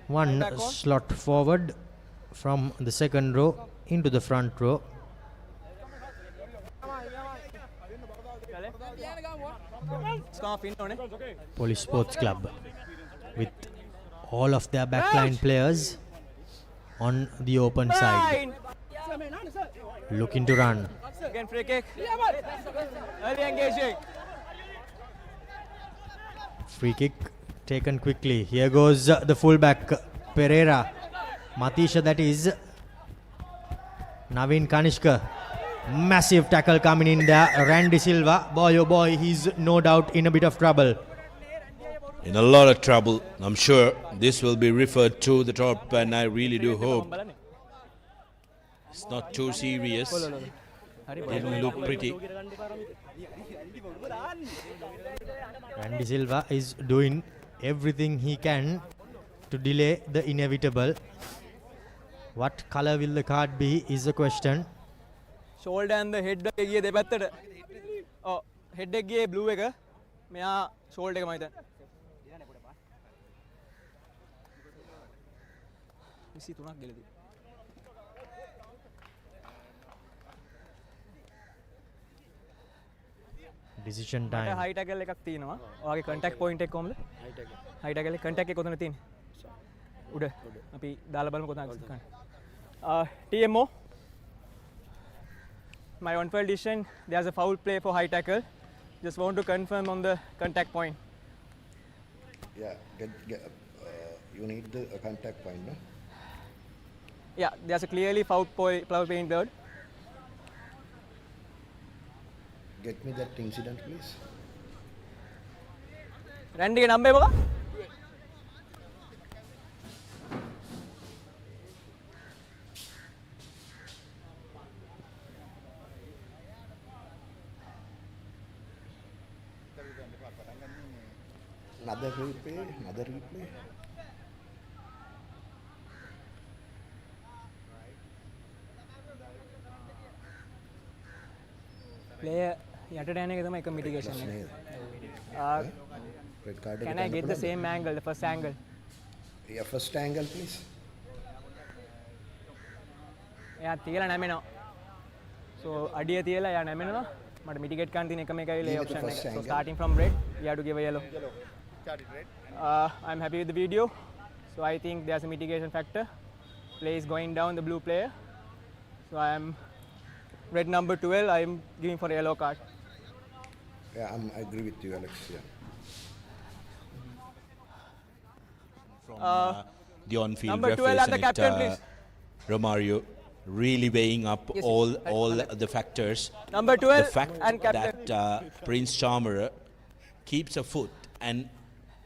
one slot forward from the second row into the front row. Police Sports Club with all of their backline players on the open side, looking to run. Again, free kick. Early engaging. Free kick taken quickly. Here goes the fullback Pereira. Matisha, that is Naveen Kanishka. Massive tackle coming in there. Randy Silva. Boy, oh boy, he's no doubt in a bit of trouble. In a lot of trouble. I'm sure this will be referred to the top, and I really do hope it's not too serious. Didn't look pretty. Randy Silva is doing everything he can to delay the inevitable. What color will the card be is the question. Shoulder and the head එක ගියේ දෙපැත්තට. ඔව් head එක ගියේ blue එක. මෙයා shoulder එක මම හිතන්නේ. 23ක් ගෙලදී. Decision time. high tackle එකක් තියෙනවා. ඔයාගේ contact point එක කොහමද? high tackle එක contact එක කොතනද තියෙන්නේ? උඩ. අපි දාලා බලමු කොතනද ගන්න. TMO. My on-field decision, there's a foul play for high tackle. Just want to confirm on the contact point. Yeah, you need the contact point, no? Yeah, there's a clearly foul play in third. Get me that incident, please. Randy ke number moka? Another replay. Player යටට යන එක තමයි එක mitigation එක. Red card. Can I get the same angle, the first angle? Yeah, first angle, please. එයා තියලා නැමෙනවා. So අඩිය තියලා එයා නැමෙනවා. මට mitigate කරන්න තියෙන එකම එකයි lay option එක. So starting from red, you have to give a yellow. Started red. I'm happy with the video. So I think there's a mitigation factor. Play is going down the blue player. So I am red number 12. I am giving for a yellow card. Yeah, I agree with you, Alex. Yeah. from the on-field number referees. 12 and the it, captain, please. Romario really weighing up Yes, all the factors. Number 12 the fact and captain. that Prince Charmer keeps a foot and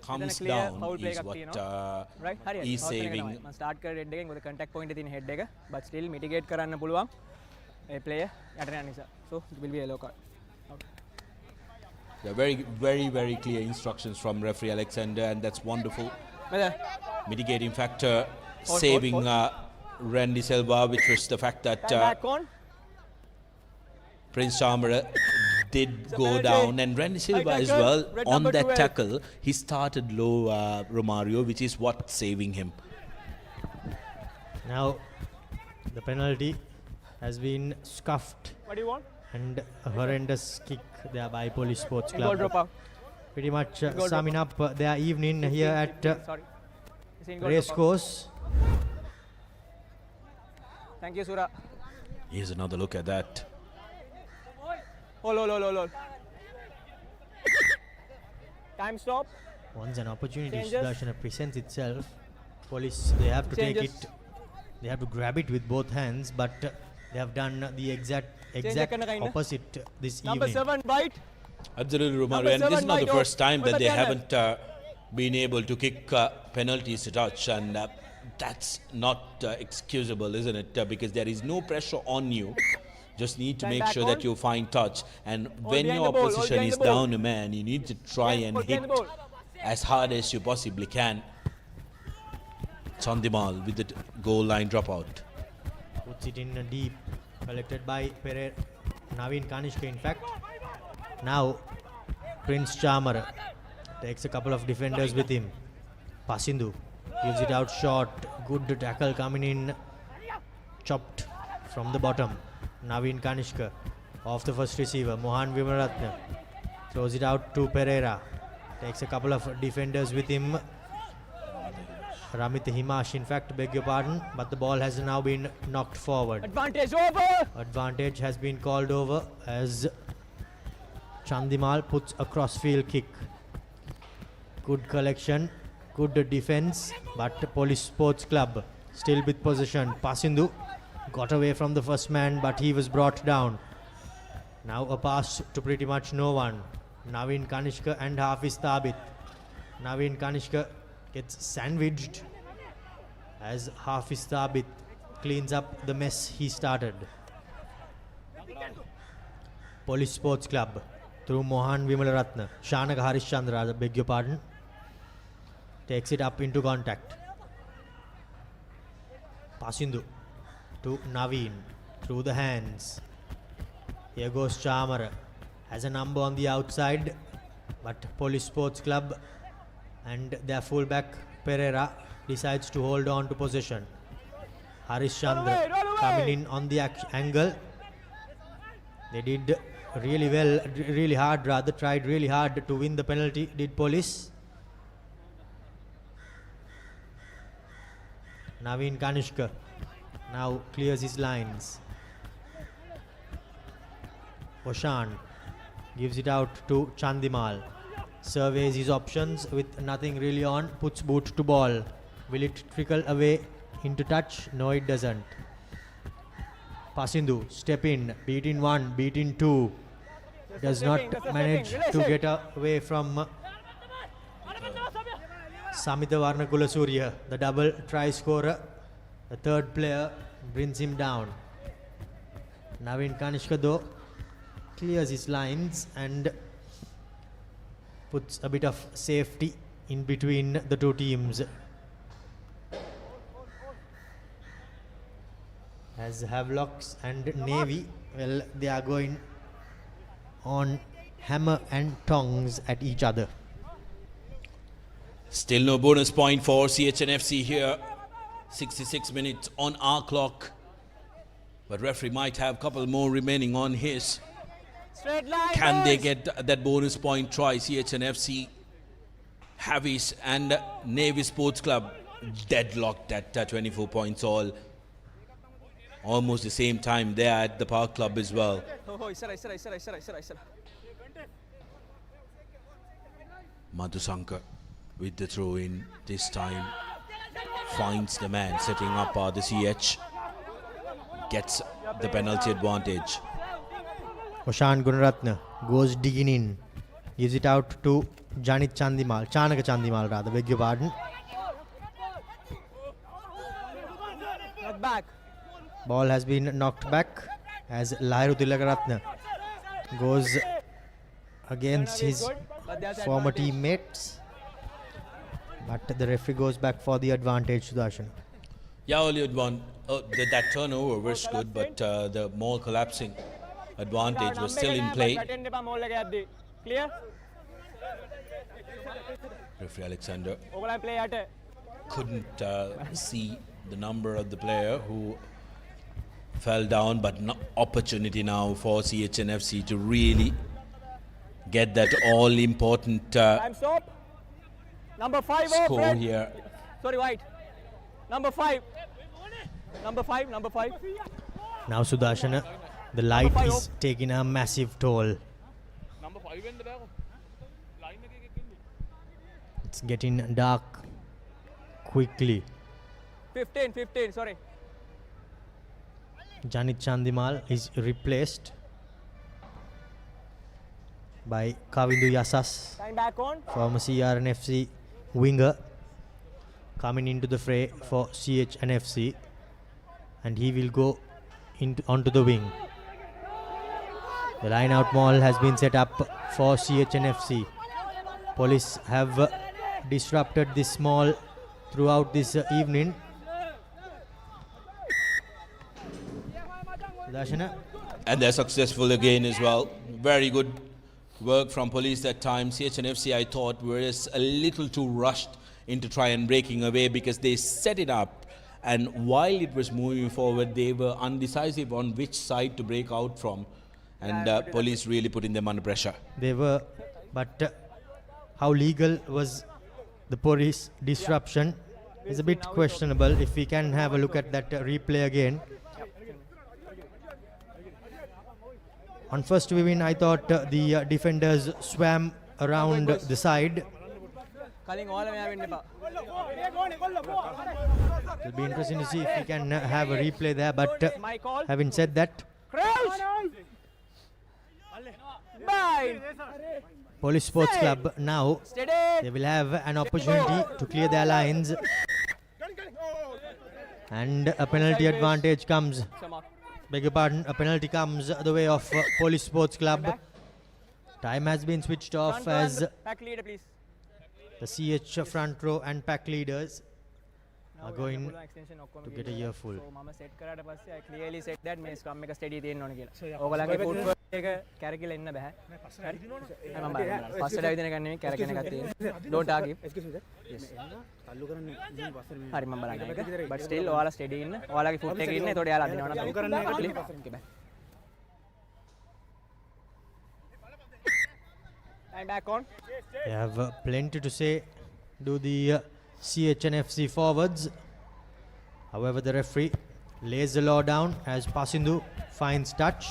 comes down is what right is saving. Man start කර red එකෙන් මොකද contact point එකේ තියෙන head එක but still mitigate කරන්න පුළුවන් ඒ player යට යන නිසා so it will be a yellow card. There are very clear instructions from referee Alexander, and that's wonderful. Mitigating factor, saving Randy Silva, which was the fact that Prince Charmer did go down, and Randy Silva as well on that tackle. He started low, Romario, which is what saving him. Now the penalty has been scuffed. What do you want? And a horrendous kick there by Police Sports Club. Pretty much summing up their evening here at RaceCourse. Thank you, Sura. Here's another look at that. Hold. Time stop. Once an opportunity Sudarshana presents itself, police, they have to take it, they have to grab it with both hands, but they have done the exact opposite this Number evening. 7 bite. Absolutely, Romario, and this is not the first time that they haven't been able to kick penalties to touch, and that's not excusable, isn't it? Because there is no pressure on you. Just need to make sure that you find touch, and when your opposition is down a man, you need to try and hit as hard as you possibly can. Chandimal with the goal line dropout. Puts it in deep, collected by Pereira, Naveen Kanishka in fact. Now Prince Charmer takes a couple of defenders with him. Pasindu gives it out short, good tackle coming in, chopped from the bottom. Naveen Kanishka off the first receiver. Mohan Vimaratne throws it out to Pereira, takes a couple of defenders with him. Ramit Himash, in fact, beg your pardon, but the ball has now been knocked forward. Advantage over! Advantage has been called over as Chandimal puts a crossfield kick. Good collection, good defense, but Police Sports Club still with possession. Pasindu got away from the first man, but he was brought down. Now a pass to pretty much no one. Naveen Kanishka and Hafiz Thabit. Naveen Kanishka gets sandwiched as Hafiz Thabit cleans up the mess he started. Police Sports Club through Mohan Vimalaratna. Shanaka Harishchandra, beg your pardon, takes it up into contact. Pasindu to Naveen through the hands. Here goes Charmer, has a number on the outside, but Police Sports Club and their fullback Pereira decides to hold on to possession. Harish Chandra coming in on the angle. They did really well, really hard rather, tried really hard to win the penalty, did Police. Naveen Kanishka now clears his lines. Oshan gives it out to Chandimal. Surveys his options with nothing really on, puts boot to ball. Will it trickle away into touch? No, it doesn't. Pasindu, step in, beat in 1, beat in 2. Does not manage to get away from Samita Varnakula Surya, the double try scorer. The third player brings him down. Naveen Kanishka though clears his lines and puts a bit of safety in between the two teams. As Havelocks and Navy, well, they are going on hammer and tongs at each other. Still no bonus point for CHNFC here. 66 minutes on our clock. But referee might have a couple more remaining on his. Can they get that bonus point try? CHNFC, Havis and Navy Sports Club deadlocked at 24 points all. Almost the same time there at the Park Club as well. Madhusankar with the throw in this time. finds the man setting up the CH. Gets the penalty advantage. Oshan Gunaratne goes digging in. Gives it out to Janit Chandimal. Chanaka Chandimal rather, beg your pardon. Knock back. Ball has been knocked back as Lahiru Tilakaratne goes against his former teammates. But the referee goes back for the advantage, Sudarshan. Yeah, only that turnover was good, but the more collapsing advantage was still in play. Clear? Referee Alexander couldn't see the number of the player who fell down, but no opportunity now for CHNFC to really get that all-important Time stop. Number 5 score here. Sorry, white. Number 5. Number 5. Now Sudarshana, the light is taking a massive toll. It's getting dark quickly. 15, sorry. Janit Chandimal is replaced by Kavindu Yasas, Time back on. former CRNFC winger, coming into the fray for CHNFC, and he will go onto the wing. The line-out maul has been set up for CHNFC. Police have disrupted this maul throughout this evening. Sudarshana. And they're successful again as well. Very good work from police that time. CHNFC, I thought, was a little too rushed into try and breaking away because they set it up, and while it was moving forward, they were undecisive on which side to break out from, and police really putting them under pressure. They were, but how legal was the police disruption is a bit questionable. If we can have a look at that replay again. On first viewing, I thought the defenders swam around the side. It'll be interesting to see if we can have a replay there, but having said that, Police Sports Club now, they will have an opportunity to clear their lines, and a penalty advantage comes. Beg your pardon, a penalty comes the way of Police Sports Club. Time has been switched off as the CH front row and pack leaders are going to get a earful. I clearly said that මේ scrum එක steady තියෙන්න ඕන කියලා. ඕගලන්ගේ footwork එක කැරකිලා ඉන්න බෑ. හරි? මම බලන්න. පස්සට ඇවිදින එක නෙමෙයි කැරකෙන එකක් තියෙන්නේ. Don't argue. Yes. හරි මම බලන්න. But still ඔයාලා steady ඉන්න. ඔයාලගේ foot එකේ ඉන්න. ඒතකොට එයාලා අදිනවා නම්. Okay bye. I'm back on. They have plenty to say, do the CHNFC forwards. However, the referee lays the law down as Pasindu finds touch.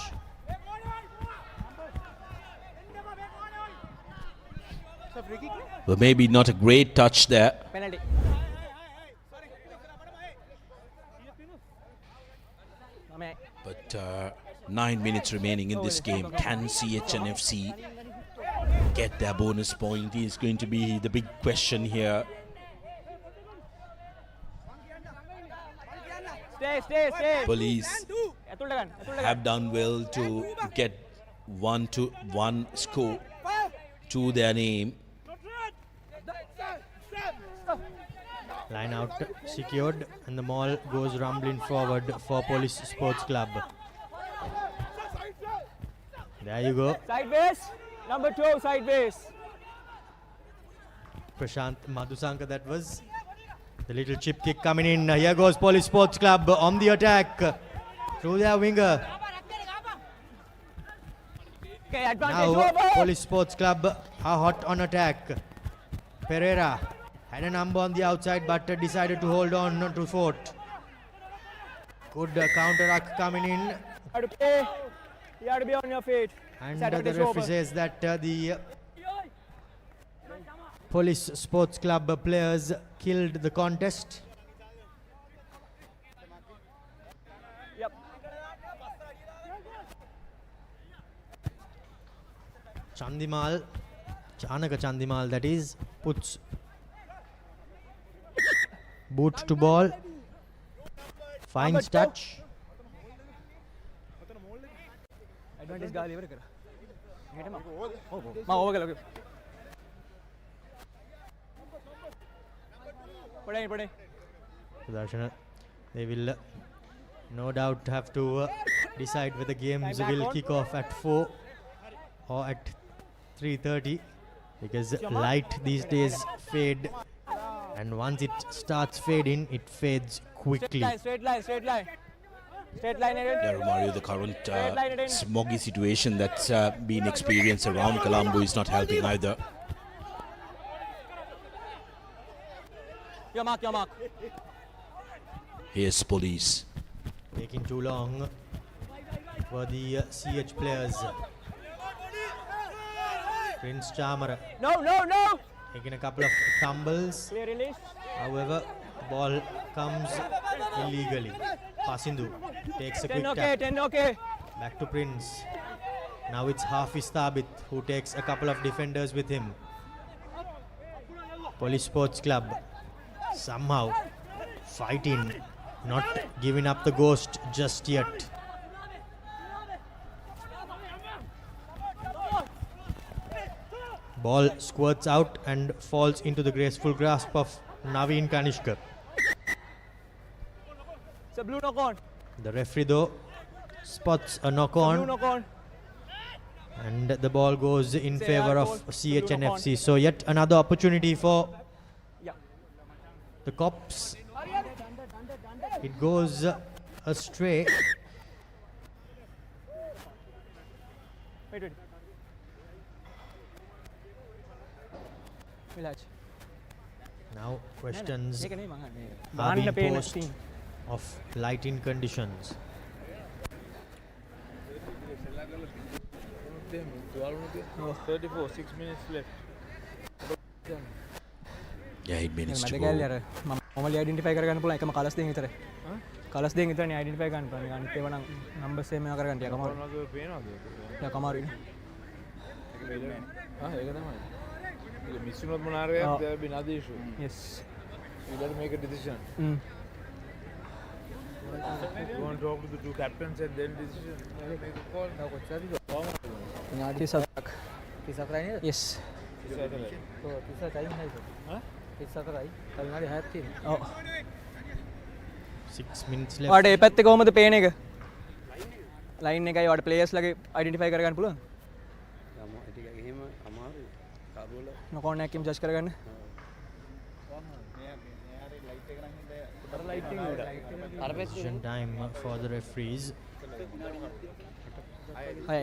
Well, maybe not a great touch there. Penalty. But 9 minutes remaining in this game. Can CHNFC get their bonus point? Is going to be the big question here. Stay. Police have done well to get 1-1 score to their name. Line out secured, and the ball goes rumbling forward for Police Sports Club. There you go. Sideways. Number 2, sideways. Prashant Madhusanka, that was. The little chip kick coming in. Here goes Police Sports Club on the attack through their winger. Okay, now Police Sports Club are hot on attack. Pereira had a number on the outside but decided to hold on to fort. Good counter-attack coming in. You have to play. You have to be on your feet. And the referee says that the Police Sports Club players killed the contest. Chandimal, Chanaka Chandimal that is, puts boot to ball, finds touch. Advantage gali evara kara. Ma over gala. Padai. Sudarshana, they will no doubt have to decide whether games will kick off at 4 or at 3:30 because light these days fade, and once it starts fading, it fades quickly. Straight line. Yeah, Romario, the current smoggy situation that's been experienced around Colombo is not helping either. Your mark. Here's police. Taking too long for the CH players. Prince Chamara. No. Taking a couple of tumbles. Clear release. However, the ball comes illegally. Pasindu takes a quick tap. 10 okay. Back to Prince. Now it's Hafiz Thabit who takes a couple of defenders with him. Police Sports Club somehow fighting, not giving up the ghost just yet. Ball squirts out and falls into the graceful grasp of Naveen Kanishkar. It's a blue knock on. The referee though spots a knock on, and the ball goes in favour of CH and FC. So yet another opportunity for the Cops. It goes astray. Wait. Now questions No. are being posed of lighting conditions. 34, 6 minutes left. Yeah, 8 minutes to මම go. normally identify කරගන්න පුළුවන් එකම කලස් දෙකක් විතරයි. කලස් දෙකක් විතරනේ identify කරන්න පුළුවන්. අනිත් ඒවා නම් numbers එහෙම කරගන්න ටිකක් අමාරුයි. මොනවද පේනවද? ටිකක් අමාරුයි. ඒක තමයි. ඒක මිස් වුණොත් මොනාරයක් there will be another issue. Yes. You got to make a decision. You want to talk to the two captains and then decision. Make a call. විනාඩි 30ක්. 34යි නේද? Yes. 34යි. ඔව් 34යි නේද? හා? 34යි. තව විනාඩි 6ක් තියෙනවා. ඔව්. 6 minutes left. ඔයාලට මේ පැත්තේ කොහමද පේන එක? ලයින් එකයි ඔයාලට ප්ලේයර්ස් ලගේ අයිඩෙන්ටිෆයි කරගන්න පුළුවන්? ටිකක් එහෙම අමාරුයි. කරුවල නොකෝන් එකකින් ජජ් කරගන්න. Decision time for the referees. Hi.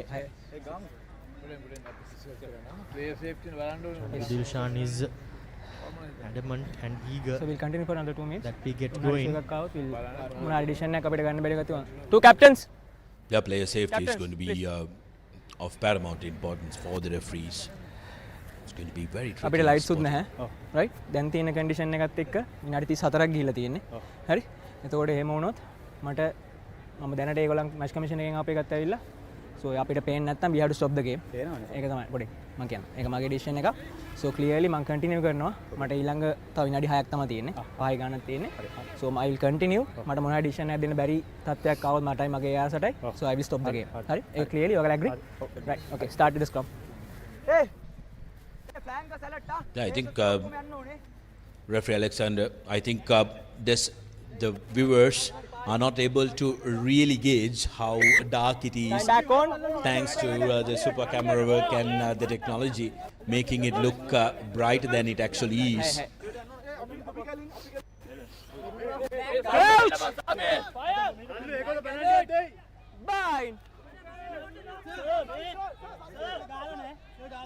Player safety බලන්න ඕනේ. Dilshan is adamant and eager So we'll continue for another 2 minutes. that we get going. මොන addition එකක් අපිට ගන්න බැරි ගතිය. Two captains. Yeah, player safety is Captains, going to be of paramount importance for the referees. It's going to be very tricky. අපිට lights උත් නැහැ. right? දැන් තියෙන condition එකත් එක්ක විනාඩි 34ක් ගිහිල්ලා තියෙන්නේ. හරි? එතකොට එහෙම වුණොත් මට මම දැනට ඒගොල්ලන් මැච් කමිෂන් එකෙන් අපේ එකත් ඇවිල්ලා so අපිට පේන්නේ නැත්නම් we have to stop the game. ඒක තමයි පොඩි මම කියන්නේ. ඒක මගේ decision එක. so clearly මම continue කරනවා. මට ඊළඟ තව විනාඩි 6ක් තමයි තියෙන්නේ. 5යි ගානක් තියෙන්නේ. so I will continue. මට මොනවා decision එකක් දෙන්න බැරි තත්ත්වයක් ආවොත් මටයි මගේ යාසටයි. so I will stop the game. හරි? ඒක clearly ඔයාලා agree? right. okay. start with the scrum. hey Yeah, I think referee Alexander, I think the viewers are not able to really gauge how dark it is thanks to the super camera work and the technology, making it look brighter than it actually is.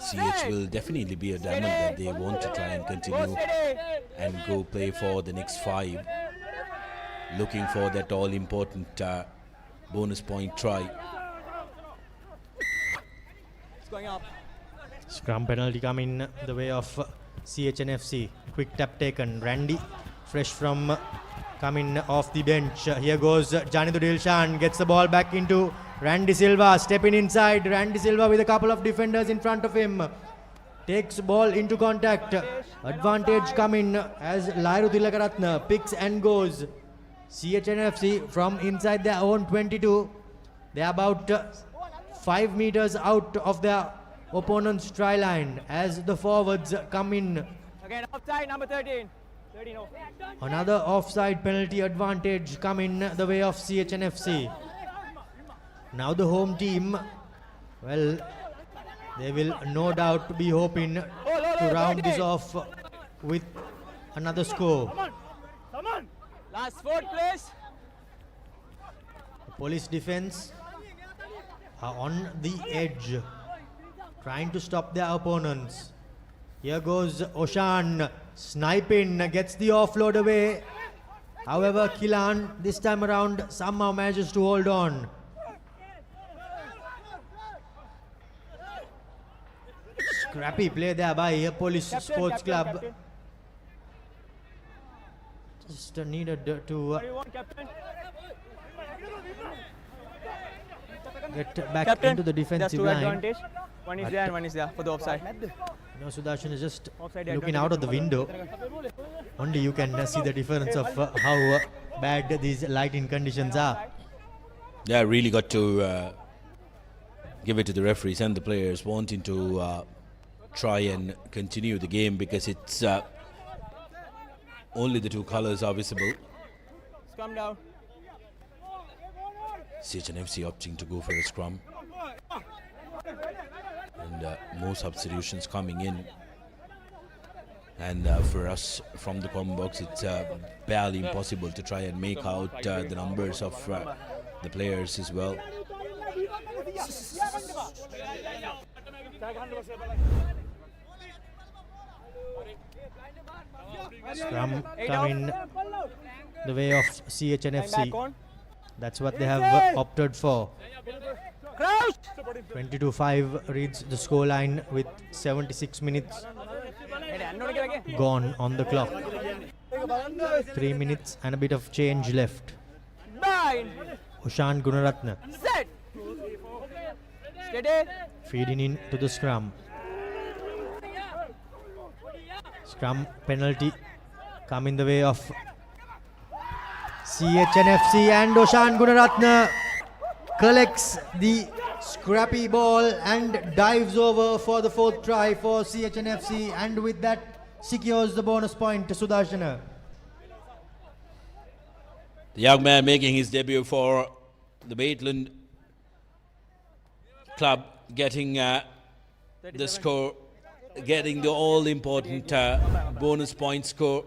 CH will definitely be a diamond that they want to try and continue and go play for the next 5, looking for that all important bonus point try. It's going up. Scrum penalty coming the way of CHNFC. Quick tap taken. Randy, fresh from coming off the bench. Here goes Janidu Dilshan. Gets the ball back into Randy Silva stepping inside. Randy Silva with a couple of defenders in front of him. Takes ball into contact. Advantage coming as Lairu Tilakaratna picks and goes. CHNFC from inside their own 22. They are about 5 meters out of their opponent's try line as the forwards come in. Again, offside, number 13. 13 off. Another offside penalty advantage come in the way of CHNFC. Now the home team, well, they will no doubt be hoping to round this off with another score. Last 4th place. The police defense are on the edge, trying to stop their opponents. Here goes Oshan, sniping, gets the offload away. However, Kilan this time around somehow manages to hold on. Scrappy play there by Police Sports Club. Just needed to get back into the defensive line. Advantage. One is there and one is there for the offside. Now Sudarshan is just looking out of the window. Only you can see the difference of how bad these lighting conditions are. Yeah, really got to give it to the referees and the players wanting to try and continue the game because it's only the 2 colors are visible. Scrum down. CHNFC opting to go for a scrum. And more substitutions coming in. And for us from the comment box, it's barely impossible to try and make out the numbers of the players as well. Scrum coming the way of CHNFC. That's what they have opted for. 22-5 reads the scoreline with 76 minutes gone on the clock. 3 minutes and a bit of change left. Ushan Gunaratna feeding in to the scrum. Scrum penalty come in the way of CHNFC, and Ushan Gunaratna collects the scrappy ball and dives over for the 4th try for CHNFC, and with that secures the bonus point to Sudarshana. The young man making his debut for the Maitland club, getting the score, getting the all-important bonus point score.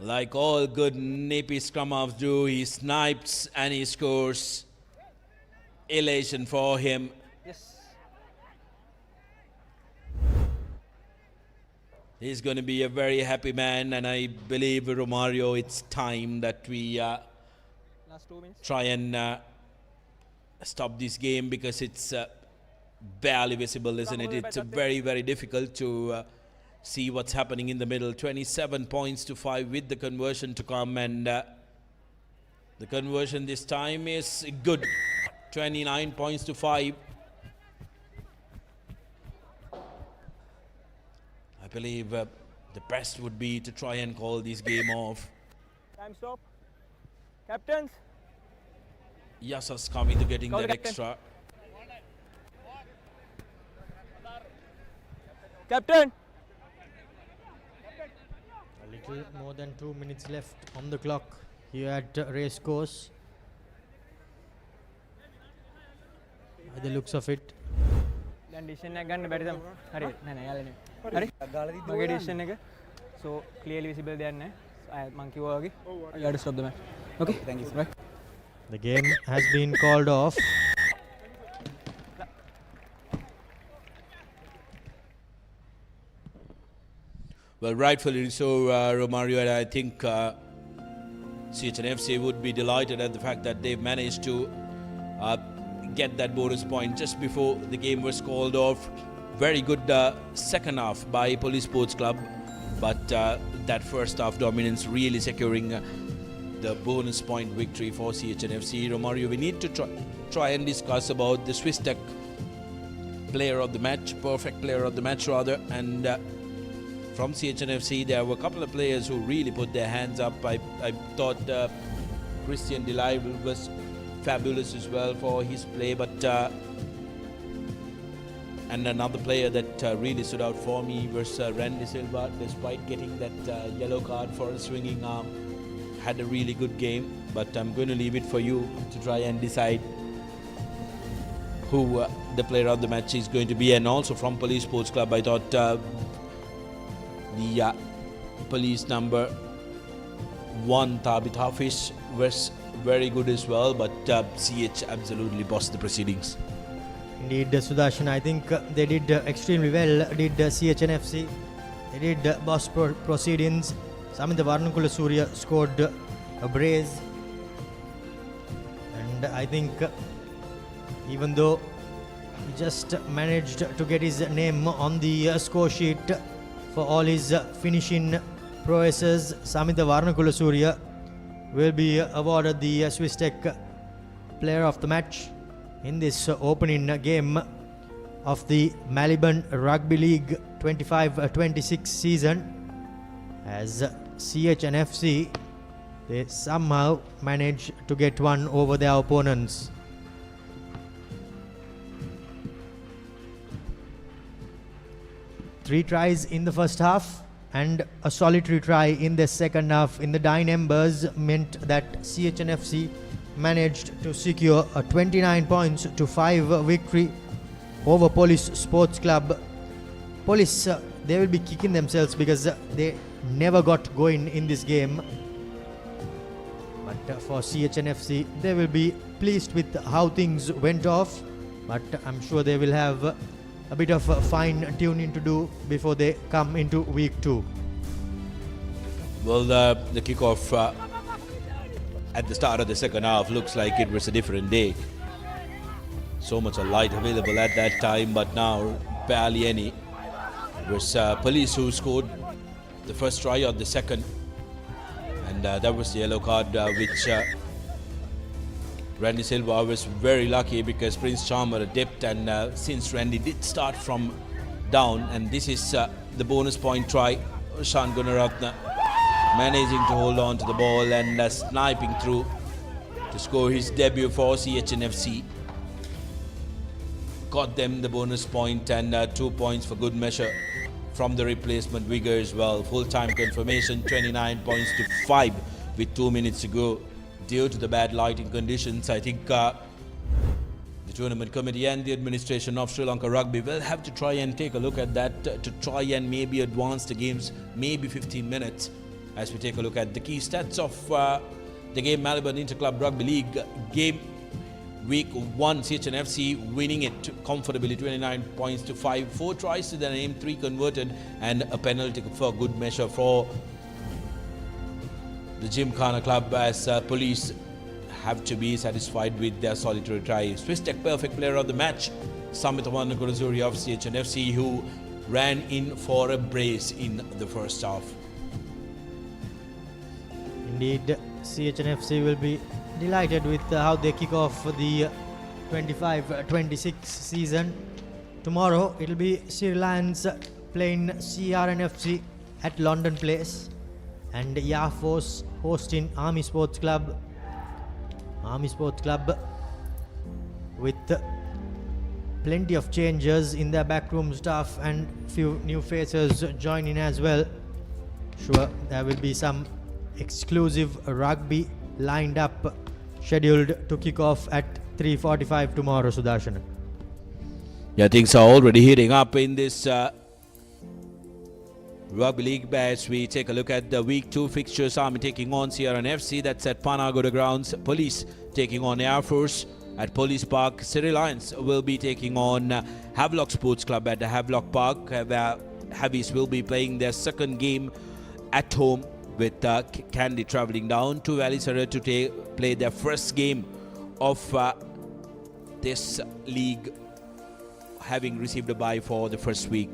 Like all good nappy scrum halves do, he snipes and he scores. Elation for him. Yes. He's going to be a very happy man, and I believe, Romario, it's time that we Last 2 minutes. try and stop this game because it's barely visible, isn't it? It's very, very difficult to see what's happening in the middle. 27 points to 5 with the conversion to come, and the conversion this time is good. 29 points to 5. I believe the best would be to try and call this game off. Time stop. Captains. Yasas coming to getting Call that the captain. extra. Captain. A little more than 2 minutes left on the clock here at Racecourse. By the looks of it, දැන් decision එකක් ගන්න බැරි තමයි. හරි. නෑ නෑ යාළුවනේ. හරි. මගේ ඩිසිෂන් එක. So clearly visible දෙයක් නෑ. මං කිව්වා වගේ. You have to stop the match. Okay. Thank you. Right. the game has been called off. Well, rightfully so, Romario, and I think CHNFC would be delighted at the fact that they've managed to get that bonus point just before the game was called off. Very good second half by Police Sports Club, but that first half dominance really securing the bonus point victory for CHNFC. Romario, we need to try and discuss about the Swiss Tech player of the match, perfect player of the match rather, and from CHNFC there were a couple of players who really put their hands up. I thought Christian Delay was fabulous as well for his play, but and another player that really stood out for me was Randy Silva, despite getting that yellow card for a swinging arm. Had a really good game, but I'm going to leave it for you to try and decide who the player of the match is going to be. And also from Police Sports Club, I thought the police number 1, Thabit Hafiz, was very good as well, but CH absolutely bossed the proceedings. Indeed, Sudarshan, I think they did extremely well, did CHNFC. They did boss proceedings. Samitha Varnakula Surya scored a brace, and I think even though he just managed to get his name on the score sheet for all his finishing prowesses, Samitha Varnakula Surya will be awarded the Swiss Tech player of the match in this opening game of the Maliban Rugby League 25-26 season, as CHNFC, they somehow managed to get one over their opponents. Three tries in the first half and a solitary try in the second half in the dying embers meant that CHNFC managed to secure a 29 points to 5 victory over Police Sports Club. Police, they will be kicking themselves because they never got going in this game. But for CHNFC, they will be pleased with how things went off. But I'm sure they will have a bit of fine tuning to do before they come into week 2. Well, the kickoff at the start of the second half looks like it was a different day. So much light available at that time, but now barely any. It was Police who scored the first try or the second, and that was the yellow card which Randy Silva was very lucky because Prince Charmer dipped, and since Randy did start from down, and this is the bonus point try, Shan Gunaratne managing to hold on to the ball and sniping through to score his debut for CHNFC. Got them the bonus point and 2 points for good measure from the replacement Vigor as well. Full-time confirmation, 29 points to 5 with 2 minutes to go. Due to the bad lighting conditions, I think the tournament committee and the administration of Sri Lanka Rugby will have to try and take a look at that to try and maybe advance the games maybe 15 minutes. As we take a look at the key stats of the game, Maliban Inter-Club Rugby League game week 1, CHNFC winning it comfortably, 29 points to 5, 4 tries to their name, 3 converted and a penalty for good measure for the Gymkhana Club, as Police have to be satisfied with their solitary try. Swiss Tech perfect player of the match, Samitha Varnakula Surya of CHNFC, who ran in for a brace in the first half. Indeed, CHNFC will be delighted with how they kick off the 25-26 season. Tomorrow it will be Sri Lions playing CRNFC at London Place, and Air Force hosting Army Sports Club. Army Sports Club with plenty of changes in their backroom staff and few new faces joining as well. Sure, there will be some exclusive rugby lined up, scheduled to kick off at 3:45 tomorrow, Sudarshan. Yeah, things are already heating up in this Rugby League as we take a look at the week 2 fixtures. Army taking on CRNFC, that's at Panagoda grounds. Police taking on Air Force at Police Park. Sri Lions will be taking on Havelock Sports Club at the Havelock Park, where Havies will be playing their second game at home, with Candy travelling down to Valisara to play their first game of this league, having received a bye for the first week.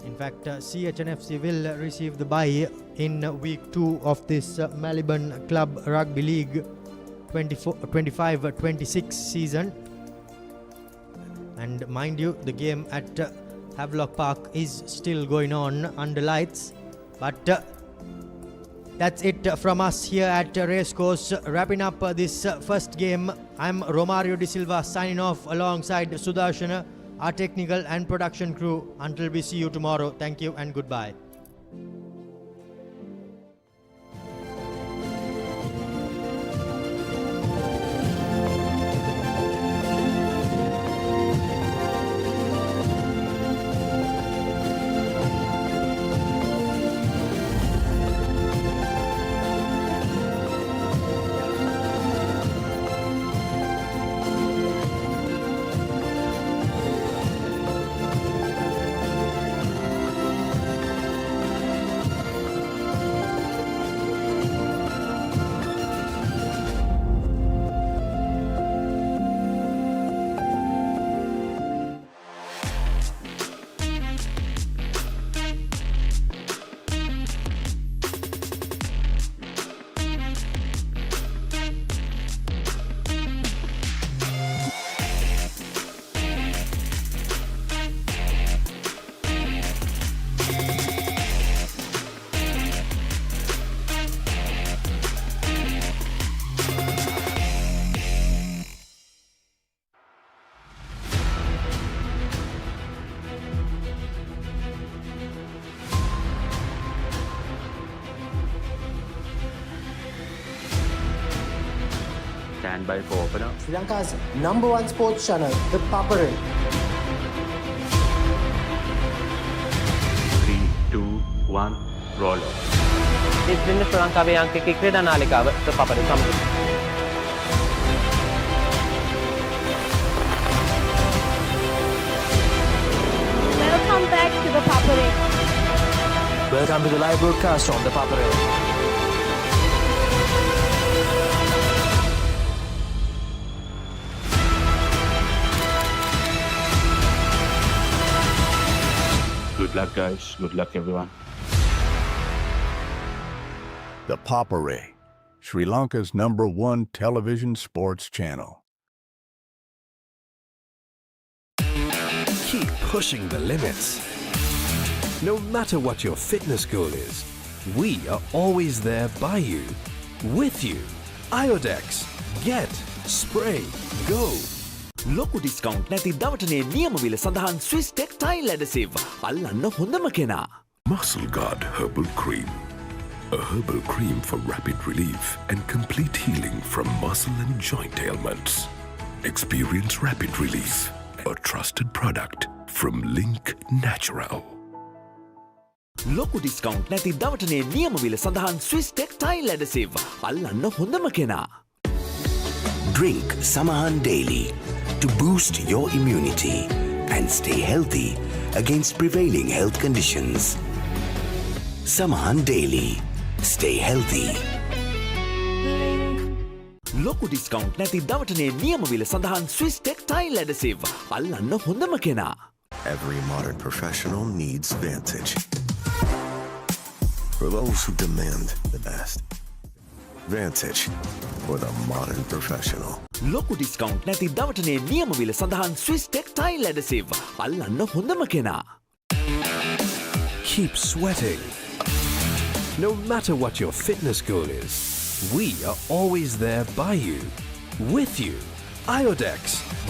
In fact, CHNFC will receive the bye in week 2 of this Maliban Club Rugby League 25-26 season. And mind you, the game at Havelock Park is still going on under lights. But that's it from us here at Racecourse. Wrapping up this first game, I'm Romario De Silva signing off alongside Sudarshana, our technical and production crew. Until we see you tomorrow, thank you and goodbye. Stand by for opener. Sri Lanka's #1 sports channel, ThePapare. 3, 2, 1, roll off. ඉතින් ශ්‍රී ලංකාවේ අංක ක්‍රීඩා නාලිකාව ThePapare සමග. Welcome back to ThePapare. Welcome to the live broadcast on ThePapare. Good luck, guys. Good luck, everyone. ThePapare, Sri Lanka's #1 television sports channel. Keep pushing the limits. No matter what your fitness goal is, we are always there by you, with you. Iodex, get, spray, go. ලොකු discount නැති දවටනේ නියමවිල සඳහන් Swiss ටෙක්ටයිල් ඇඩසිව් අල්ලන්න හොඳම කෙනා. Muscle Guard Herbal Cream. A herbal cream for rapid relief and complete healing from muscle and joint ailments. Experience rapid relief. A trusted product from Link Natural. ලොකු discount නැති දවටනේ නියමවිල සඳහන් Swiss ටෙක්ටයිල් ඇඩසිව් අල්ලන්න හොඳම කෙනා. Drink Samahan daily to boost your immunity and stay healthy against prevailing health conditions. Samahan daily. Stay healthy. ලොකු discount නැති දවටනේ නියමවිල සඳහන් Swiss ටෙක්ටයිල් ඇඩසිව් අල්ලන්න හොඳම කෙනා. Every modern professional needs Vantage. For those who demand the best. Vantage for the modern professional. ලොකු discount නැති දවටනේ නියමවිල සඳහන් Swiss ටෙක්ටයිල් ඇඩසිව් අල්ලන්න හොඳම කෙනා. Keep sweating. No matter what your fitness goal is, we are always there by you, with you. Iodex,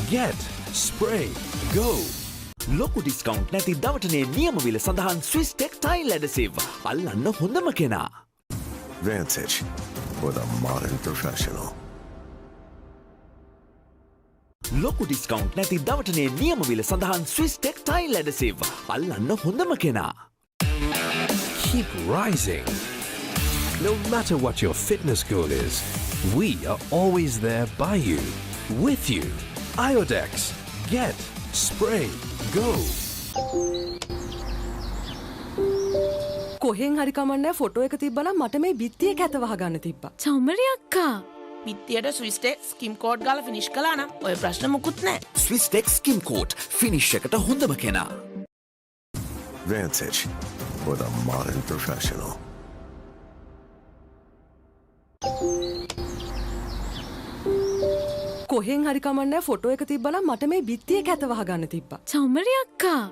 get, spray, go. ලොකු discount නැති දවටනේ නියමවිල සඳහන් Swiss ටෙක්ටයිල් ඇඩසිව් අල්ලන්න හොඳම කෙනා. Vantage for the modern professional. ලොකු ඩිස්කවුන්ට් නැති දවටනේ නියමවිල සඳහන් ස්විස් ටෙක්ටයිල් ඇඩසිව් අල්ලන්න හොඳම කෙනා. Keep rising. No matter what your fitness goal is, we are always there by you, with you. Iodex, get, spray, go. කොහෙන් හරි කමන්නේ ෆොටෝ එක තිබ්බනම් මට මේ බිත්තිය කැත වහගන්න තිබ්බා. චමරි අක්කා. පිත්තියට ස්විස්ටෙක් ස්කිම් කෝඩ් ගාලා ෆිනිෂ් කළා නම් ඔය ප්‍රශ්න මුකුත් නැහැ. ස්විස් ටෙක් ස්කිම් කෝඩ් ෆිනිෂ් එකට හොඳම කෙනා. Vantage for the modern professional. කොහෙන් හරි කමන්නේ ෆොටෝ එක තිබ්බනම් මට මේ බිත්තියේ කැත වහගන්න තිබ්බා. චමරි අක්කා.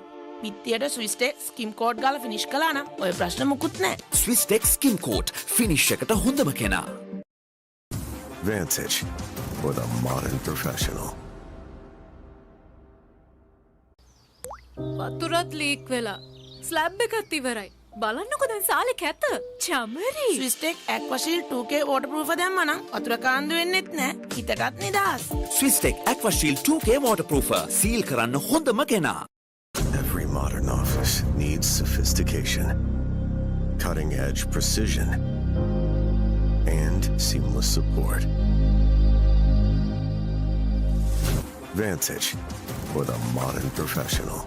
පිත්තියට ස්විස්ටෙක් ස්කිම් කෝඩ් ගාලා ෆිනිෂ් කළා නම් ඔය ප්‍රශ්න මුකුත් නැහැ. ස්විස්ටෙක් ස්කිම් කෝට් ෆිනිෂ් එකට හොඳම කෙනා. Vantage for the modern professional. වතුරත් ලීක් වෙලා. ස්ලැබ් එකත් ඉවරයි. බලන්නකො දැන් සාලේ කැත. චමරි. ස්විස්ටෙක් ඇක්වාෂීල්ඩ් 2K waterproof දැම්මා නම් වතුර කාන්දු වෙන්නෙත් නැහැ. හිතටත් නිදහස්. ස්විස්ටෙක් ඇක්වාෂීල්ඩ් 2K waterproofer සීල් කරන්න හොඳම කෙනා. Every modern office needs sophistication, cutting edge precision, and seamless support. Vantage for the modern professional.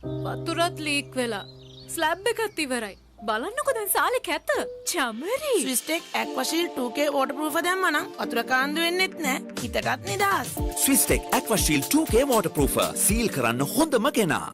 වතුරත් ලීක් වෙලා. ස්ලැබ් එකත් ඉවරයි. බලන්නකො දැන් සාලේ කැත. චමරි. ස්විස්ටෙක් ඇක්වාෂීල්ඩ් 2K waterproof දැම්මා නම් වතුර කාන්දු වෙන්නෙත් නැහැ. හිතටත් නිදහස්. ස්විස්ටෙක් ඇක්වාෂීල්ඩ් 2K waterproofer සීල් කරන්න හොඳම කෙනා.